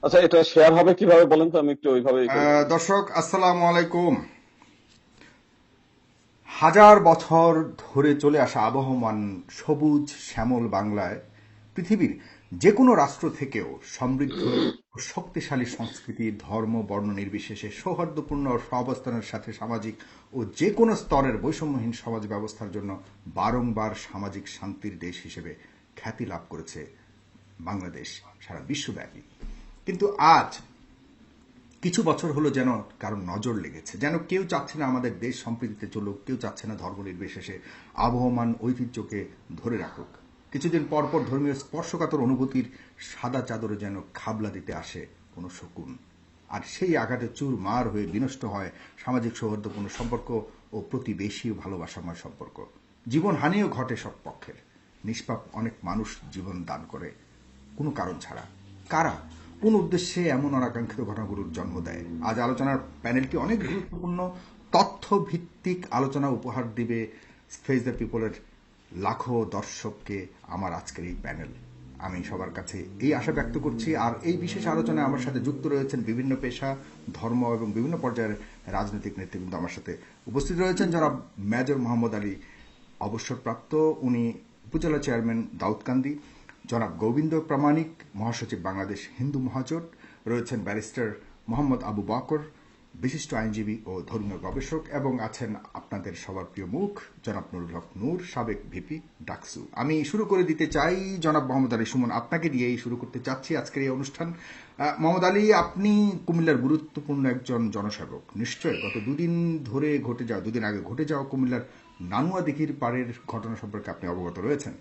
আচ্ছা, এটা শেয়ার হবে কিভাবে বলেন তো, আমি একটু ওইভাবে করি। দর্শক আসসালামু আলাইকুম। হাজার বছর ধরে চলে আসা আবহমান সবুজ শ্যামল বাংলায় পৃথিবীর যে কোনো রাষ্ট্র থেকেও সমৃদ্ধ ও শক্তিশালী সংস্কৃতি, ধর্ম, বর্ণ নির্বিশেষে সৌহার্দ্যপূর্ণ সহাবস্থানের সাথে সামাজিক ও যে কোনো স্তরের বৈষম্যহীন সমাজ ব্যবস্থার জন্য বারংবার সামাজিক শান্তির দেশ হিসেবে খ্যাতি লাভ করেছে বাংলাদেশ সারা বিশ্বব্যাপী। কিন্তু আজ কিছু বছর হলো যেন কারো নজর লেগেছে, যেন কেউ চাচ্ছে না আমাদের দেশ সম্প্রীতিতে চলুক, কেউ চাচ্ছে না ধর্ম নির্বিশেষে আবহমান ঐতিহ্যকে ধরে রাখুক। কিছুদিন পর পর ধর্মীয় স্পর্শকাতর অনুভূতির সাদা চাদরে যেন খাবলা দিতে আসে কোনো শকুন, আর সেই আঘাতে চুরমার হয়ে বিনষ্ট হয় সামাজিক সৌহার্দ্যপূর্ণ সম্পর্ক ও প্রতিবেশী ও ভালোবাসাময় সম্পর্ক। জীবনহানিও ঘটে সব পক্ষের। নিষ্পাপ অনেক মানুষ জীবন দান করে কোনো কারণ ছাড়া। কারা, কোন উদ্দেশ্যে এমন অনাকাঙ্ক্ষিত ঘটনাগুলোর জন্ম দেয়? আজ আলোচনার প্যানেলটি অনেক গুরুত্বপূর্ণ তথ্য ভিত্তিক আলোচনা উপহার দিবে ফেস দ্য পিপলের লাখো দর্শককে আমার আজকের এই প্যানেল। আমি সবার কাছে এই আশা ব্যক্ত করছি। আর এই বিশেষ আলোচনায় আমার সাথে যুক্ত রয়েছেন বিভিন্ন পেশা, ধর্ম এবং বিভিন্ন পর্যায়ের রাজনৈতিক নেতৃবৃন্দ। আমার সাথে উপস্থিত রয়েছেন জনাব মেজর মোহাম্মদ আলী, অবসরপ্রাপ্ত, উনি উপজেলা চেয়ারম্যান দাউদকান্দি। জনাব গোবিন্দ প্রামাণিক, মহাসচিব বাংলাদেশ হিন্দু মহাজোট। রয়েছেন ব্যারিস্টার মোহাম্মদ আবু বকর, বিশিষ্ট আইনজীবী ও ধর্মীয় গবেষক। এবং আছেন আপনাদের সবার প্রিয় মুখ জনাব নুরুল হক নূর, সাবেক ভিপি ডাকসু। আমি শুরু করে দিতে চাই জনাব মোহাম্মদ আলী সুমন, আপনাকে দিয়েই শুরু করতে চাচ্ছি আজকের এই অনুষ্ঠান। মোহাম্মদ আলী, আপনি কুমিল্লার গুরুত্বপূর্ণ একজন জনসেবক। নিশ্চয় গত দুদিন আগে ঘটে যাওয়া কুমিল্লার নানুয়া দিঘির পাড়ের ঘটনা সম্পর্কে আপনি অবগত রয়েছেন।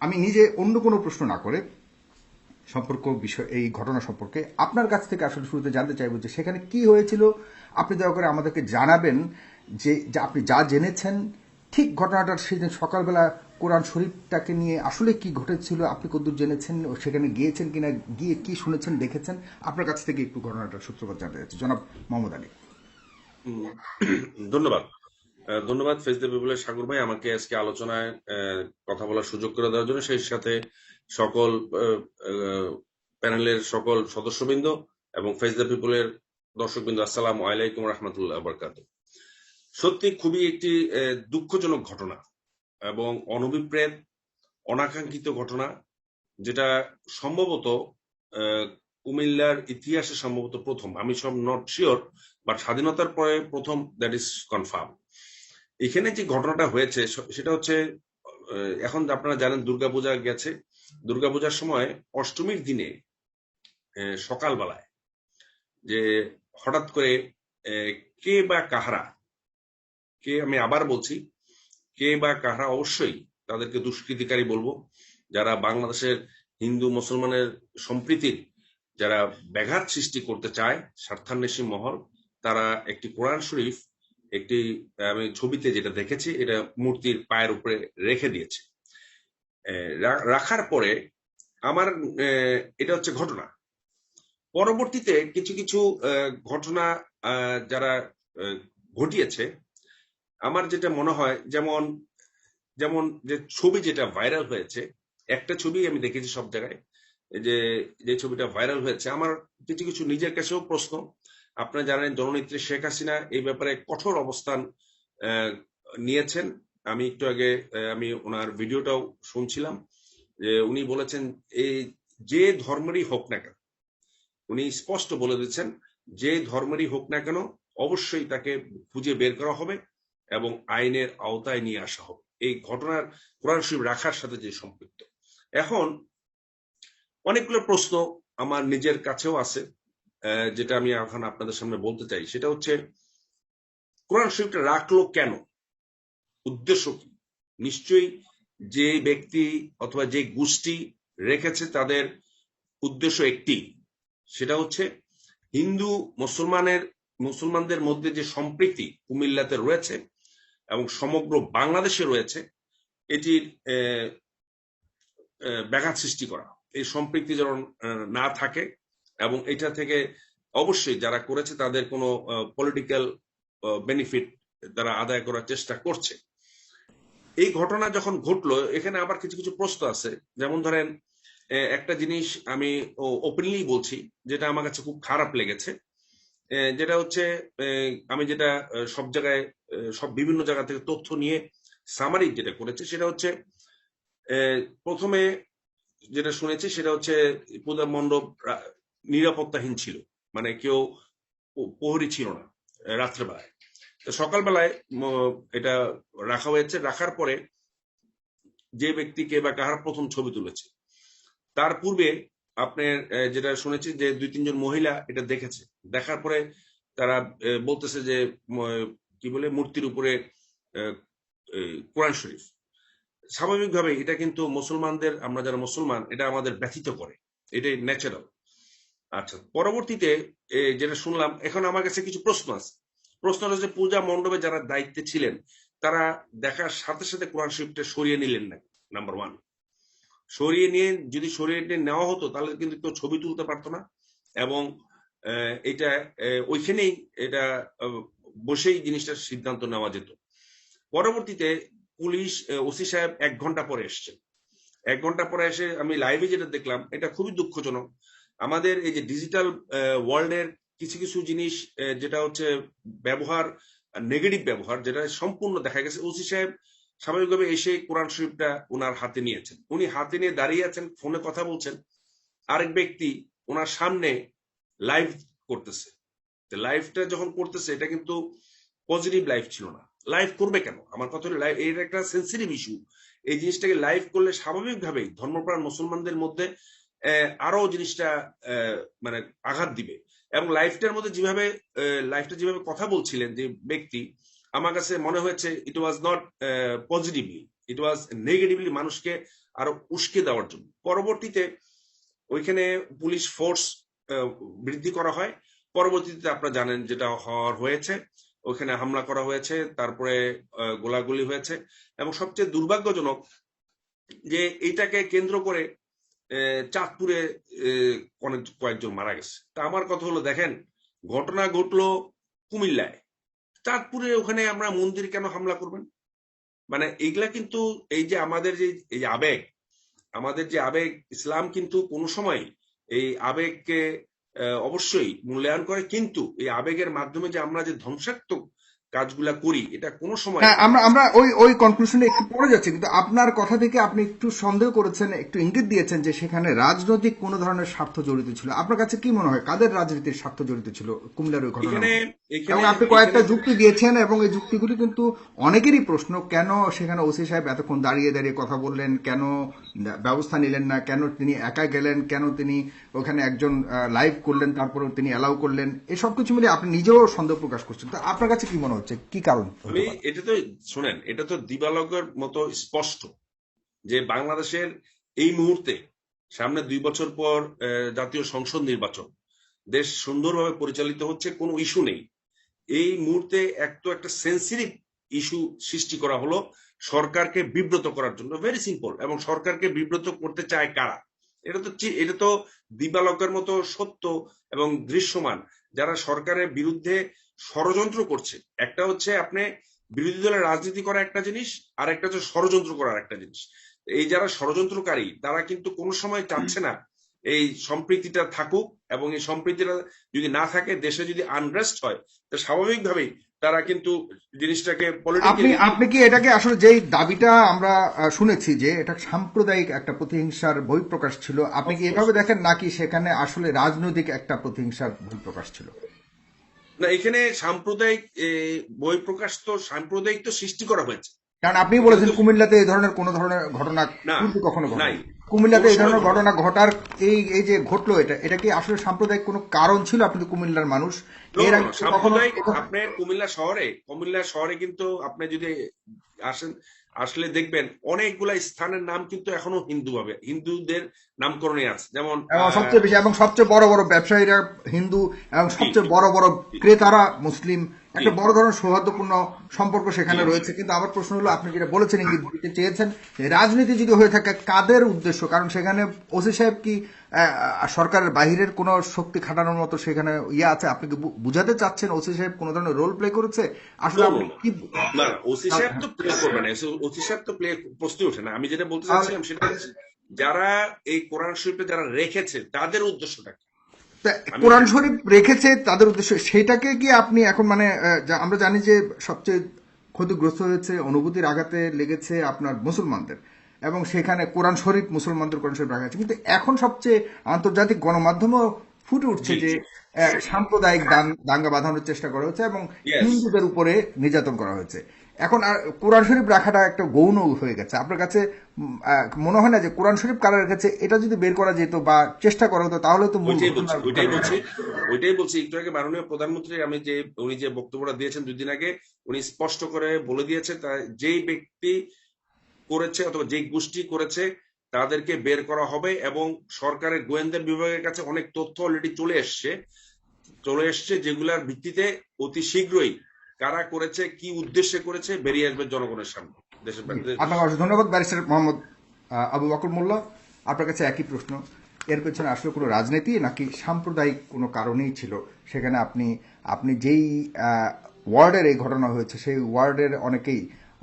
আমি নিজে অন্য কোনো প্রশ্ন না করে এই ঘটনা সম্পর্কে আপনার কাছ থেকে আসলে শুরুতে জানতে চাইব যে সেখানে কি হয়েছিল। আপনি দয়া করে আমাদেরকে জানাবেন যে আপনি যা জেনেছেন ঠিক ঘটনাটার সেদিন সকালবেলা কোরআন শরীফটাকে নিয়ে আসলে কি ঘটেছিল, আপনি কতদূর জেনেছেন ও সেখানে গিয়েছেন কিনা, গিয়ে কি শুনেছেন দেখেছেন, আপনার কাছ থেকে একটু ঘটনাটার সূত্রপাত জানতে চাচ্ছি জনাব মোহাম্মদ আলী। উম, ধন্যবাদ। ধন্যবাদ ফেস দ্য পিপলের সাগর ভাই আমাকে আজকে আলোচনায় কথা বলার সুযোগ করে দেওয়ার জন্য, সেই সাথে সকল প্যানেলের সকল সদস্যবৃন্দ এবং ফেস দ্য পিপলের দর্শকবৃন্দ, আসসালামু আলাইকুম রহমতুল্লাহ বরকাতুহু। সত্যি খুবই একটি দুঃখজনক ঘটনা এবং অনভিপ্রেত অনাকাঙ্ক্ষিত ঘটনা, যেটা সম্ভবত কুমিল্লার ইতিহাসে সম্ভবত প্রথম। আমি সব নট শিওর, বাট স্বাধীনতার পরে প্রথম, দ্যাট ইজ কনফার্ম। এখানে যে ঘটনাটা হয়েছে সেটা হচ্ছে, এখন আপনারা জানেন দুর্গাপূজা গেছে। দুর্গাপূজার সময় অষ্টমীর দিনে সকালবেলায় যে হঠাৎ করে কে বা কাহারা, আমি আবার বলছি, কে বা কাহারা, অবশ্যই তাদেরকে দুষ্কৃতিকারী বলবো, যারা বাংলাদেশের হিন্দু মুসলমানের সম্প্রীতির যারা ব্যাঘাত সৃষ্টি করতে চায়, স্বার্থান্বেষী মহল, তারা একটি কোরআন শরীফ, একটি, আমি ছবিতে যেটা দেখেছি, এটা মূর্তির পায়ের উপরে রেখে দিয়েছে। রাখার পরে আমার, এটা হচ্ছে ঘটনা। পরবর্তীতে কিছু কিছু ঘটনা যারা ঘটিয়েছে, আমার যেটা মনে হয়, যেমন যেমন যে ছবি যেটা ভাইরাল হয়েছে, একটা ছবি আমি দেখেছি সব জায়গায়, যে যে ছবিটা ভাইরাল হয়েছে, আমার কিছু কিছু নিজের কাছেও প্রশ্ন। আপনারা জানেন জননেত্রী শেখ হাসিনা এই ব্যাপারে কঠোর অবস্থান নিয়েছেন। আমি একটু আগে আমি ওনার ভিডিওটাও শুনছিলাম, যে উনি বলেছেন এই যে ধর্মেরই হোক না কেন, উনি স্পষ্ট বলে দিচ্ছেন যে ধর্মেরই হোক না কেন অবশ্যই তাকে খুঁজে বের করা হবে এবং আইনের আওতায় নিয়ে আসা হবে। এই ঘটনার কোরআন শরীফ রাখার সাথে যে সম্পৃক্ত, এখন অনেকগুলো প্রশ্ন আমার নিজের কাছেও আছে, যেটা আমি এখন আপনাদের সামনে বলতে চাই। সেটা হচ্ছে, কোরআন শরীফটা রাখলো কেন, উদ্দেশ্য কি? নিশ্চয়ই যে ব্যক্তি অথবা যে গোষ্ঠী রেখেছে তাদের উদ্দেশ্য একটি, সেটা হচ্ছে হিন্দু মুসলমানদের মধ্যে যে সম্প্রীতি কুমিল্লাতে রয়েছে এবং সমগ্র বাংলাদেশে রয়েছে, এটির ব্যাঘাত সৃষ্টি করা, এই সম্পৃক্তি যেন না থাকে, এবং এটা থেকে অবশ্যই যারা করেছে তাদের কোনো পলিটিক্যাল বেনিফিট তারা আদায় করার চেষ্টা করছে। এই ঘটনা যখন ঘটলো, এখানে আবার কিছু কিছু প্রশ্ন আছে। যেমন ধরেন, একটা জিনিস আমি ওপেনলি বলছি, যেটা আমার কাছে খুব খারাপ লেগেছে। যেটা হচ্ছে আমি যেটা সব জায়গায় সব বিভিন্ন জায়গা থেকে তথ্য নিয়ে সামারি যেটা করেছে, সেটা হচ্ছে প্রথমে যেটা শুনেছি সেটা হচ্ছে পূজা মণ্ডপ নিরাপত্তাহীন ছিল, মানে কেউ প্রহরী ছিল না রাত্রেবেলায়। তো সকালবেলায় এটা রাখা হয়েছে। রাখার পরে যে ব্যক্তিকে বা কাহার প্রথম ছবি তুলেছে, তার পূর্বে আপনার যেটা শুনেছি যে 2-3 জন মহিলা এটা দেখেছে। দেখার পরে তারা বলতেছে যে কি বলে মূর্তির উপরে কোরআন শরীফ। স্বাভাবিকভাবে এটা কিন্তু মুসলমানদের, আমরা যারা মুসলমান, এটা আমাদের ব্যথিত করে, এটাই ন্যাচারাল। আচ্ছা, পরবর্তীতে যেটা শুনলাম, এখন আমার কাছে কিছু প্রশ্ন আছে। প্রশ্ন হলো যে পূজা মণ্ডপে যারা দায়িত্বে ছিলেন তারা দেখার সাথে সাথে কোরআন শরীফটা সরিয়ে নিলেন না। নাম্বার 1, সরিয়ে নিয়ে যদি সরিয়ে নিয়ে নেওয়া হতো তাহলে কিন্তু কেউ ছবি তুলতে পারতো না, এবং এটা ওইখানেই এটা বসেই জিনিসটার সিদ্ধান্ত নেওয়া যেত। পরবর্তীতে পুলিশ ওসি সাহেব 1 ঘন্টা পরে এসছে। 1 ঘন্টা পরে এসে আমি লাইভে যেটা দেখলাম, এটা খুবই দুঃখজনক। আমাদের এই যে ডিজিটাল ওয়ার্ল্ডের কিছু কিছু জিনিস যেটা হচ্ছে ব্যবহার, নেগেটিভ ব্যবহার, যেটা সম্পূর্ণ দেখা গেছে। ওসি সাহেব স্বাভাবিকভাবে এসে কোরআন শরীফটা ওনার হাতে নিয়েছেন, উনি হাতে নিয়ে দাঁড়িয়ে আছেন, ফোনে কথা বলছেন। আরেক ব্যক্তি ওনার সামনে লাইভ করতেছে। লাইভটা যখন করতেছে, এটা কিন্তু পজিটিভ লাইভ ছিল না। লাইভ করবে কেন? আমার কথা হলো লাইভ এর একটা সেন্সিটিভ ইস্যু। এই জিনিসটাকে লাইভ করলে স্বাভাবিকভাবেই ধর্মপ্রাণ মুসলমানদের মধ্যে আরো জিনিসটা মানে আঘাত দিবে। এবং লাইফটা যেভাবে কথা বলছিলেন যে ব্যক্তি, আমার কাছে মনে হয়েছে it was not positively, it was negatively, মানুষকে আরো উস্কে দেওয়ার জন্য। পরবর্তীতে ওইখানে পুলিশ ফোর্স বৃদ্ধি করা হয়। পরবর্তীতে আপনারা জানেন যেটা হওয়ার হয়েছে, ওখানে হামলা করা হয়েছে, তারপরে গোলাগুলি হয়েছে। এবং সবচেয়ে দুর্ভাগ্যজনক যে এইটাকে কেন্দ্র করে চাঁদপুরে কয়েকজন মারা গেছে। তা আমার কথা হলো, দেখেন, ঘটনা ঘটলো কুমিল্লায়, চাঁদপুরে ওখানে আমরা মন্দির কেন হামলা করবেন? মানে এগুলা কিন্তু এই যে আমাদের যে এই আবেগ, আমাদের যে আবেগ, ইসলাম কিন্তু কোনো সময় এই আবেগকে অবশ্যই মূল্যায়ন করে, কিন্তু এই আবেগের মাধ্যমে যে আমরা যে ধ্বংসাত্মক কাজগুলা করি, এটা কোনো সময় আমরা ওই কনক্লুশনে একটু পড়ে যাচ্ছি, কিন্তু আপনার কথা থেকে আপনি একটু সন্দেহ করেছেন, একটু ইঙ্গিত দিয়েছেন যে সেখানে রাজনৈতিক কোন ধরনের স্বার্থ জড়িত ছিল। আপনার কাছে কি মনে হয় কাদের রাজনীতির স্বার্থ জড়িত ছিল কুমিল্লার ওই ঘটনা? এবং আপনি কয়েকটা যুক্তি দিয়েছেন, এবং এই যুক্তিগুলি কিন্তু অনেকেরই প্রশ্ন, কেন সেখানে ওসি সাহেব এতক্ষণ দাঁড়িয়ে দাঁড়িয়ে কথা বললেন, কেন ব্যবস্থা নিলেন না, কেন তিনি একা গেলেন, কেন তিনি ওখানে একজন লাইভ করলেন তারপরে তিনি অ্যালাউ করলেন, এসব কিছু মিলে আপনি নিজেও সন্দেহ প্রকাশ করছেন। তো আপনার কাছে কি মনে হচ্ছে, কি কারণ? আমি এটা তো শুনেন, এটা তো দিবালোকের মতো স্পষ্ট যে বাংলাদেশের এই মুহূর্তে সামনে 2 বছর পর জাতীয় সংসদ নির্বাচন, দেশ সুন্দরভাবে পরিচালিত হচ্ছে, কোনো ইস্যু নেই। এই মুহূর্তে একটা সেন্সিটিভ ইস্যু সৃষ্টি করা হলো সরকারকে বিব্রত করার জন্য, ভেরি সিম্পল। এবং সরকারকে বিব্রত করতে চায় কারা? এটা তো দিবালোকের মতো সত্য এবং দৃশ্যমান। যারা সরকারের বিরুদ্ধে ষড়যন্ত্র করছে, একটা হচ্ছে আপনি বিরোধী দলের রাজনীতি করা একটা জিনিস, আর একটা হচ্ছে ষড়যন্ত্র করার একটা জিনিস। এই যারা ষড়যন্ত্রকারী, তারা কিন্তু কোনো সময় চাচ্ছে না এই সম্প্রীতিটা থাকুক, এবং এই সম্প্রীতিটা যদি না থাকে, দেশে যদি আনরেস্ট হয়, তো স্বাভাবিকভাবেই তারা কিন্তু জিনিসটাকে আপনি কি এটাকে আসলে যেই দাবিটা আমরা শুনেছি যে এটা সাম্প্রদায়িক একটা প্রতিহিংসার বহিঃপ্রকাশ ছিল, আপনি কি এভাবে দেখেন, নাকি সেখানে আসলে রাজনৈতিক একটা প্রতিহিংসার বহিঃপ্রকাশ ছিল? না, এখানে সাম্প্রদায়িক বহিঃপ্রকাশ তো, সাম্প্রদায়িক তো সৃষ্টি করা হয়েছে। কারণ আপনি বলেছেন কুমিল্লাতে এই ধরনের কোন ধরনের ঘটনা কখনো নাই, কুমিল্লাতে এই ধরনের ঘটনা ঘটার এই যে ঘটলো, এটা কি আসলে সাম্প্রদায়িক কোনো কারণ ছিল? আপনি তো কুমিল্লার মানুষ। সাম্প্রদায়িক আপনার কুমিল্লা শহরে কিন্তু আপনি যদি আসলে দেখবেন অনেকগুলা স্থানের নাম কিন্তু এখনো হিন্দুদের নামকরণে আছে, যেমন সবচেয়ে বেশি এবং সবচেয়ে বড় বড় ব্যবসায়ীরা হিন্দু, এবং সবচেয়ে বড় বড় ক্রেতারা মুসলিম। একটা বড় ধরনের সৌহার্দ্যপূর্ণ সম্পর্ক সেখানে রয়েছে। কিন্তু আমার প্রশ্ন হলো, আপনি যেটা বলেছেন, ইঙ্গিত দিতে চেয়েছেন, রাজনীতি যদি হয়ে থাকে কাদের উদ্দেশ্য? কারণ সেখানে ওসি সাহেব কি সরকারের বাহিরের কোন শক্তি খাটানোর মতো সেখানে আছে? আপনি কি বুঝাতে চাচ্ছেন ওসি সাহেব কোন ধরনের রোল প্লে করেছে? আসলে আপনি কি? না, ওসি সাহেব তো প্লে করবে না, ওসি সাহেব তো প্লে প্রশ্নই ওঠে না। আমি যেটা বলতে চাচ্ছিলাম সেটা যারা এই কোরআন শরীফে যারা রেখেছে তাদের উদ্দেশ্যটা কি? তা আমি কোরআন শরীফ রেখেছে তাদের উদ্দেশ্য, সেটাকে কি আপনি এখন মানে আমরা জানি যে সবচেয়ে ক্ষতিগ্রস্ত হয়েছে, অনুভূতির আঘাতে লেগেছে আপনার মুসলমানদের, এবং সেখানে কোরআন শরীফ, মুসলমানদের কোরআন শরীফ রাখা আছে। কিন্তু এখন সবচেয়ে আন্তর্জাতিক গণমাধ্যমও ফুটে উঠছে জি যে জি সাম্প্রদায়িক দাঙ্গা বাঁধানোর চেষ্টা করা হচ্ছে এবং ইয়েস, হিন্দুদের উপরে নির্যাতন করা হয়েছে। এখন আর কোরআন শরীফ রাখাটা একটা গৌণ হয়ে গেছে। আপনার কাছে মনে হয় না যে কোরআন শরীফ কারা রেখেছে এটা যদি বের করা যেত বা চেষ্টা করা হতো তাহলে তো মূল ওইটাই বলছি একটু আগে মাননীয় প্রধানমন্ত্রী উনি যে বক্তব্যটা দিয়েছেন 2 দিন আগে, উনি স্পষ্ট করে বলে দিয়েছে যেই ব্যক্তি করেছে অথবা যেই গোষ্ঠী করেছে তাদেরকে বের করা হবে, এবং সরকারের গোয়েন্দা বিভাগের কাছে অনেক তথ্য অলরেডি চলে এসছে যেগুলার ভিত্তিতে অতি শীঘ্রই কারা করেছে, কি উদ্দেশ্যে করেছে বেরিয়ে আসবে জনগণের সামনে, দেশের আপনাকে অসংখ্য ধন্যবাদ ব্যারিস্টার মোহাম্মদ আবু বকর মোল্লা। আপনার কাছে একই প্রশ্ন, এর পেছনে আসলে কোনো রাজনীতি নাকি সাম্প্রদায়িক কোনো কারণেই ছিল? সেখানে আপনি যেই ওয়ার্ডের এই ঘটনা হয়েছে সেই ওয়ার্ডের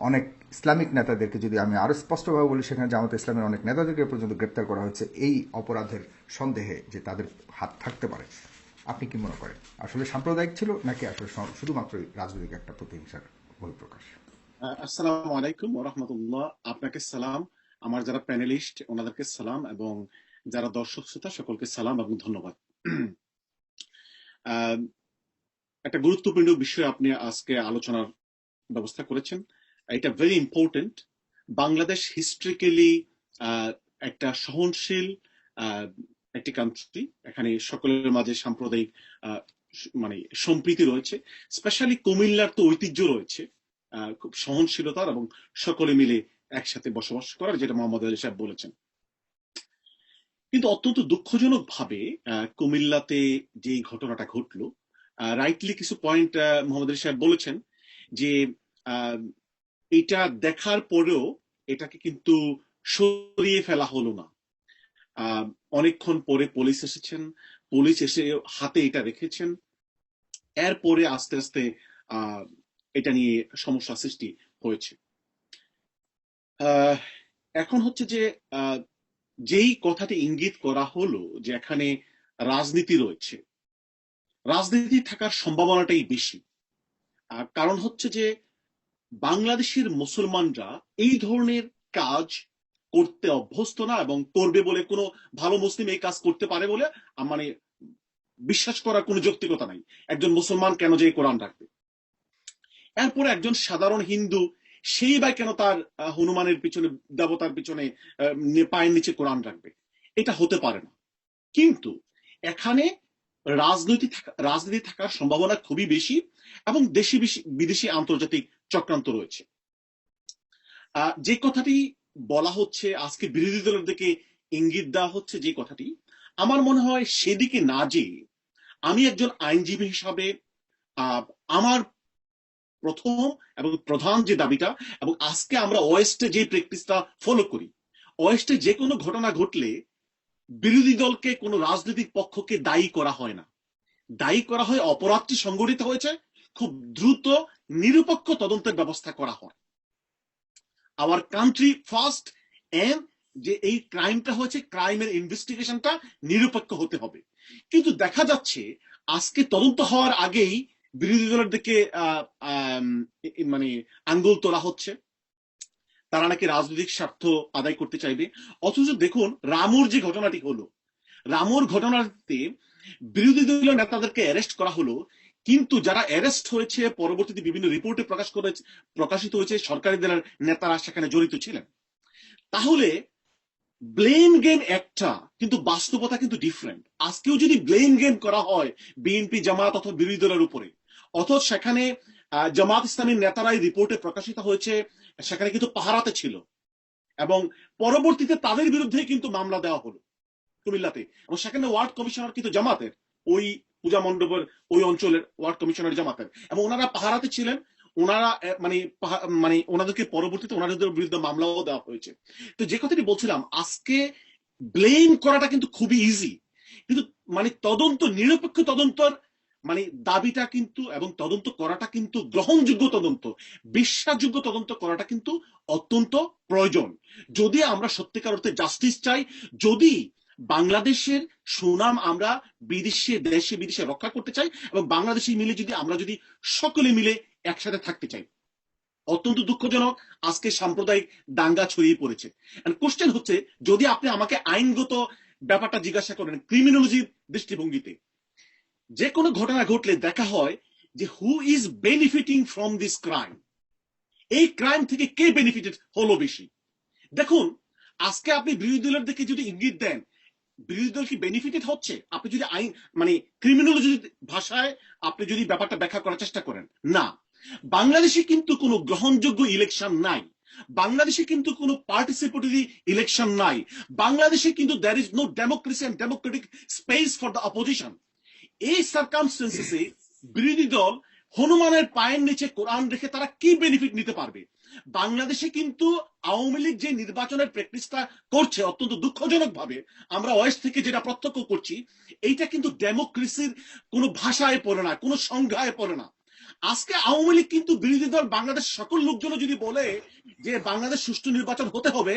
অনেক ইসলামিক নেতাদেরকে, যদি আমি আরো স্পষ্টভাবে বলি, সেখানে জামাত ইসলামের অনেক নেতাদেরকে পর্যন্ত গ্রেপ্তার করা হয়েছে এই অপরাধের সন্দেহে যে তাদের হাত থাকতে পারে। আপনি কি মনে করেন আসলে সাম্প্রদায়িক ছিল নাকি আসলে শুধুমাত্র রাজনৈতিক একটা প্রতিহিংসার বহিঃপ্রকাশ? আসসালামু আলাইকুম ওয়া রাহমাতুল্লাহ। আপনাকে সালাম, আমার যারা প্যানেলিস্ট ওনাদেরকে সালাম, এবং যারা দর্শক শ্রোতা সকলকে সালাম এবং ধন্যবাদ। একটা গুরুত্বপূর্ণ বিষয় আপনি আজকে আলোচনার ব্যবস্থা করেছেন। এটা ভেরি ইম্পর্টেন্ট। বাংলাদেশ হিস্ট্রিক্যালি একটা সহনশীল একটি কান্ট্রি। এখানে সকলের মাঝে সাম্প্রদায়িক মানে সম্প্রীতি রয়েছে। স্পেশালি কুমিল্লার তো ঐতিহ্য রয়েছে খুব সহনশীলতার এবং সকলে মিলে একসাথে বসবাস করার, যেটা মোহাম্মদ আলী সাহেব বলেছেন। কিন্তু অত্যন্ত দুঃখজনক ভাবে কুমিল্লাতে যে ঘটনাটা ঘটলো, রাইটলি কিছু পয়েন্ট মোহাম্মদ আলী সাহেব বলেছেন যে এটা দেখার পরেও এটাকে কিন্তু সরিয়ে ফেলা হলো না। অনেকক্ষণ পরে পুলিশ এসেছেন, পুলিশ এসে হাতে এটা রেখেছেন, এরপরে আস্তে আস্তে এটা নিয়ে সমস্যা সৃষ্টি হয়েছে। এখন হচ্ছে যে যেই কথাটি ইঙ্গিত করা হলো যে এখানে রাজনীতি রয়েছে, রাজনীতি থাকার সম্ভাবনাটাই বেশি। কারণ হচ্ছে যে বাংলাদেশের মুসলমানরা এই ধরনের কাজ করতে অভ্যস্ত না, এবং করবে বলে কোনো ভালো মুসলিম এই কাজ করতে পারে বলে মানে বিশ্বাস করার কোনো যৌক্তিকতা নাই। একজন মুসলমান কেন যে কোরআন রাখবে? এরপরে একজন সাধারণ হিন্দু সেই বা কেন তার হনুমানের পিছনে, দেবতার পিছনে পায়ের নিচে কোরআন রাখবে? এটা হতে পারে না। কিন্তু এখানে রাজনীতি থাকার সম্ভাবনা খুবই বেশি, এবং দেশি বিদেশি আন্তর্জাতিক চক্রান্ত রয়েছে। যে কথাটি বলা হচ্ছে আজকে বিরোধী দলের দিকে ইঙ্গিত দেওয়া হচ্ছে, যে কথাটি আমার মনে হয় সেদিকে না যেয়ে আমি একজন আইনজীবী হিসাবে আমার প্রথম এবং প্রধান যে দাবিটা, এবং আজকে আমরা ওয়েস্টে যে প্র্যাকটিসটা ফলো করি, ওয়েস্টে যে কোনো ঘটনা ঘটলে বিরোধী দলকে কোনো রাজনৈতিক পক্ষকে দায়ী করা হয় না, দায়ী করা হয় অপরাধটি সংঘটিত হয়েছে, খুব দ্রুত নিরপেক্ষ তদন্তের ব্যবস্থা করা হয়। আওয়ার কান্ট্রি ফার্স্ট, এন্ড যে এই ক্রাইমটা হয়েছে, ক্রাইমের ইনভেস্টিগেশনটা নিরপেক্ষ হতে হবে। কিন্তু দেখা যাচ্ছে আজকে তদন্ত হওয়ার আগেই বিরোধী দলের দিকে মানে আঙ্গুল তোলা হচ্ছে, তারা নাকি রাজনৈতিক স্বার্থ আদায় করতে চাইবে। অথচ দেখুন রামুর যে ঘটনাটি হলো, রামুর ঘটনাতে বিরোধী দলীয় নেতাদেরকে অ্যারেস্ট করা হলো, কিন্তু যারা অ্যারেস্ট হয়েছে পরবর্তীতে বিভিন্ন রিপোর্টে প্রকাশিত হয়েছে সরকারি দলের নেতারা সেখানে জড়িত ছিলেন। তাহলে ব্লেম গেম একটা, কিন্তু বাস্তবতা কিন্তু ডিফারেন্ট। আজকেও যদি ব্লেম গেম করা হয় বিএনপি, জামাত অথবা বিরোধী দলের উপরে, অথচ সেখানে জামাত ইসলামীর নেতারাই রিপোর্টে প্রকাশিত হয়েছে সেখানে কিন্তু পাহারাতে ছিল, এবং পরবর্তীতে তাদের বিরুদ্ধে কিন্তু মামলা দেওয়া হলো কুমিল্লাতে, এবং সেখানে ওয়ার্ড কমিশনার কিন্তু জামাতের, ওই পূজা মণ্ডপের ওই অঞ্চলের ওয়ার্ড কমিশনার জামাতের, এবং ওনারা পাহারাতে ছিলেন। ওনারা মানে ওনাদেরকে পরবর্তীতে ওনাদের বিরুদ্ধে মামলাও দেওয়া হয়েছে। তো যে কথাটি বলছিলাম, আজকে ব্লেম করাটা কিন্তু খুবই ইজি, কিন্তু মানে তদন্ত, নিরপেক্ষ তদন্তর মানে দাবিটা কিন্তু এবং তদন্ত করাটা কিন্তু গ্রহণযোগ্য তদন্ত, বিশ্বাসযোগ্য তদন্ত করাটা কিন্তু অত্যন্ত প্রয়োজন। যদি আমরা সত্যিকার অর্থে জাস্টিস চাই, যদি বাংলাদেশের সুনাম আমরা দেশে বিদেশে রক্ষা করতে চাই, এবং বাংলাদেশে মিলে আমরা যদি সকলে মিলে একসাথে থাকতে চাই। অত্যন্ত দুঃখজনক আজকে সাম্প্রদায়িক দাঙ্গা ছড়িয়ে পড়েছে। কোশ্চেন হচ্ছে, যদি আপনি আমাকে আইনগত ব্যাপারটা জিজ্ঞাসা করেন, ক্রিমিনোলজির দৃষ্টিভঙ্গিতে যে কোনো ঘটনা ঘটলে দেখা হয় যে who is benefiting from this crime, এই ক্রাইম থেকে কে বেনিফিটেড হলো বেশি। দেখুন, আজকে আপনি বিরোধী দলের দিকে যদি ইঙ্গিত দেন, বিরোধী দল কি বেনিফিটেড হচ্ছে? আপনি যদি আইন মানে ক্রিমিনোলজি ভাষায় আপনি যদি ব্যাপারটা ব্যাখ্যা করার চেষ্টা করেন, না, বাংলাদেশে কিন্তু কোনো গ্রহণযোগ্য ইলেকশন নাই, বাংলাদেশে কিন্তু কোনো পার্টিসিপেটরি ইলেকশন নাই, বাংলাদেশে কিন্তু there is no democracy and democratic space for the opposition. এই সার্কামস্টেন্সেসে বিরোধী দল হনুমানের পায়ের নিচে কোরআন রেখে তারা কি বেনিফিট নিতে পারবে? বাংলাদেশে কিন্তু আওয়ামী লীগ যে নির্বাচনের প্র্যাকটিসটা করছে অত্যন্ত দুঃখজনক ভাবে, আমরা ওয়েস্ট থেকে যেটা প্রত্যক্ষ করছি, এইটা কিন্তু ডেমোক্রেসির কোনো ভাষায় পড়ে না, কোনো সংজ্ঞায় পড়ে না। আজকে আওয়ামী লীগ কিন্তু বিরোধী দল বাংলাদেশ সকল লোকজন যদি বলে যে বাংলাদেশ সুষ্ঠু নির্বাচন হতে হবে,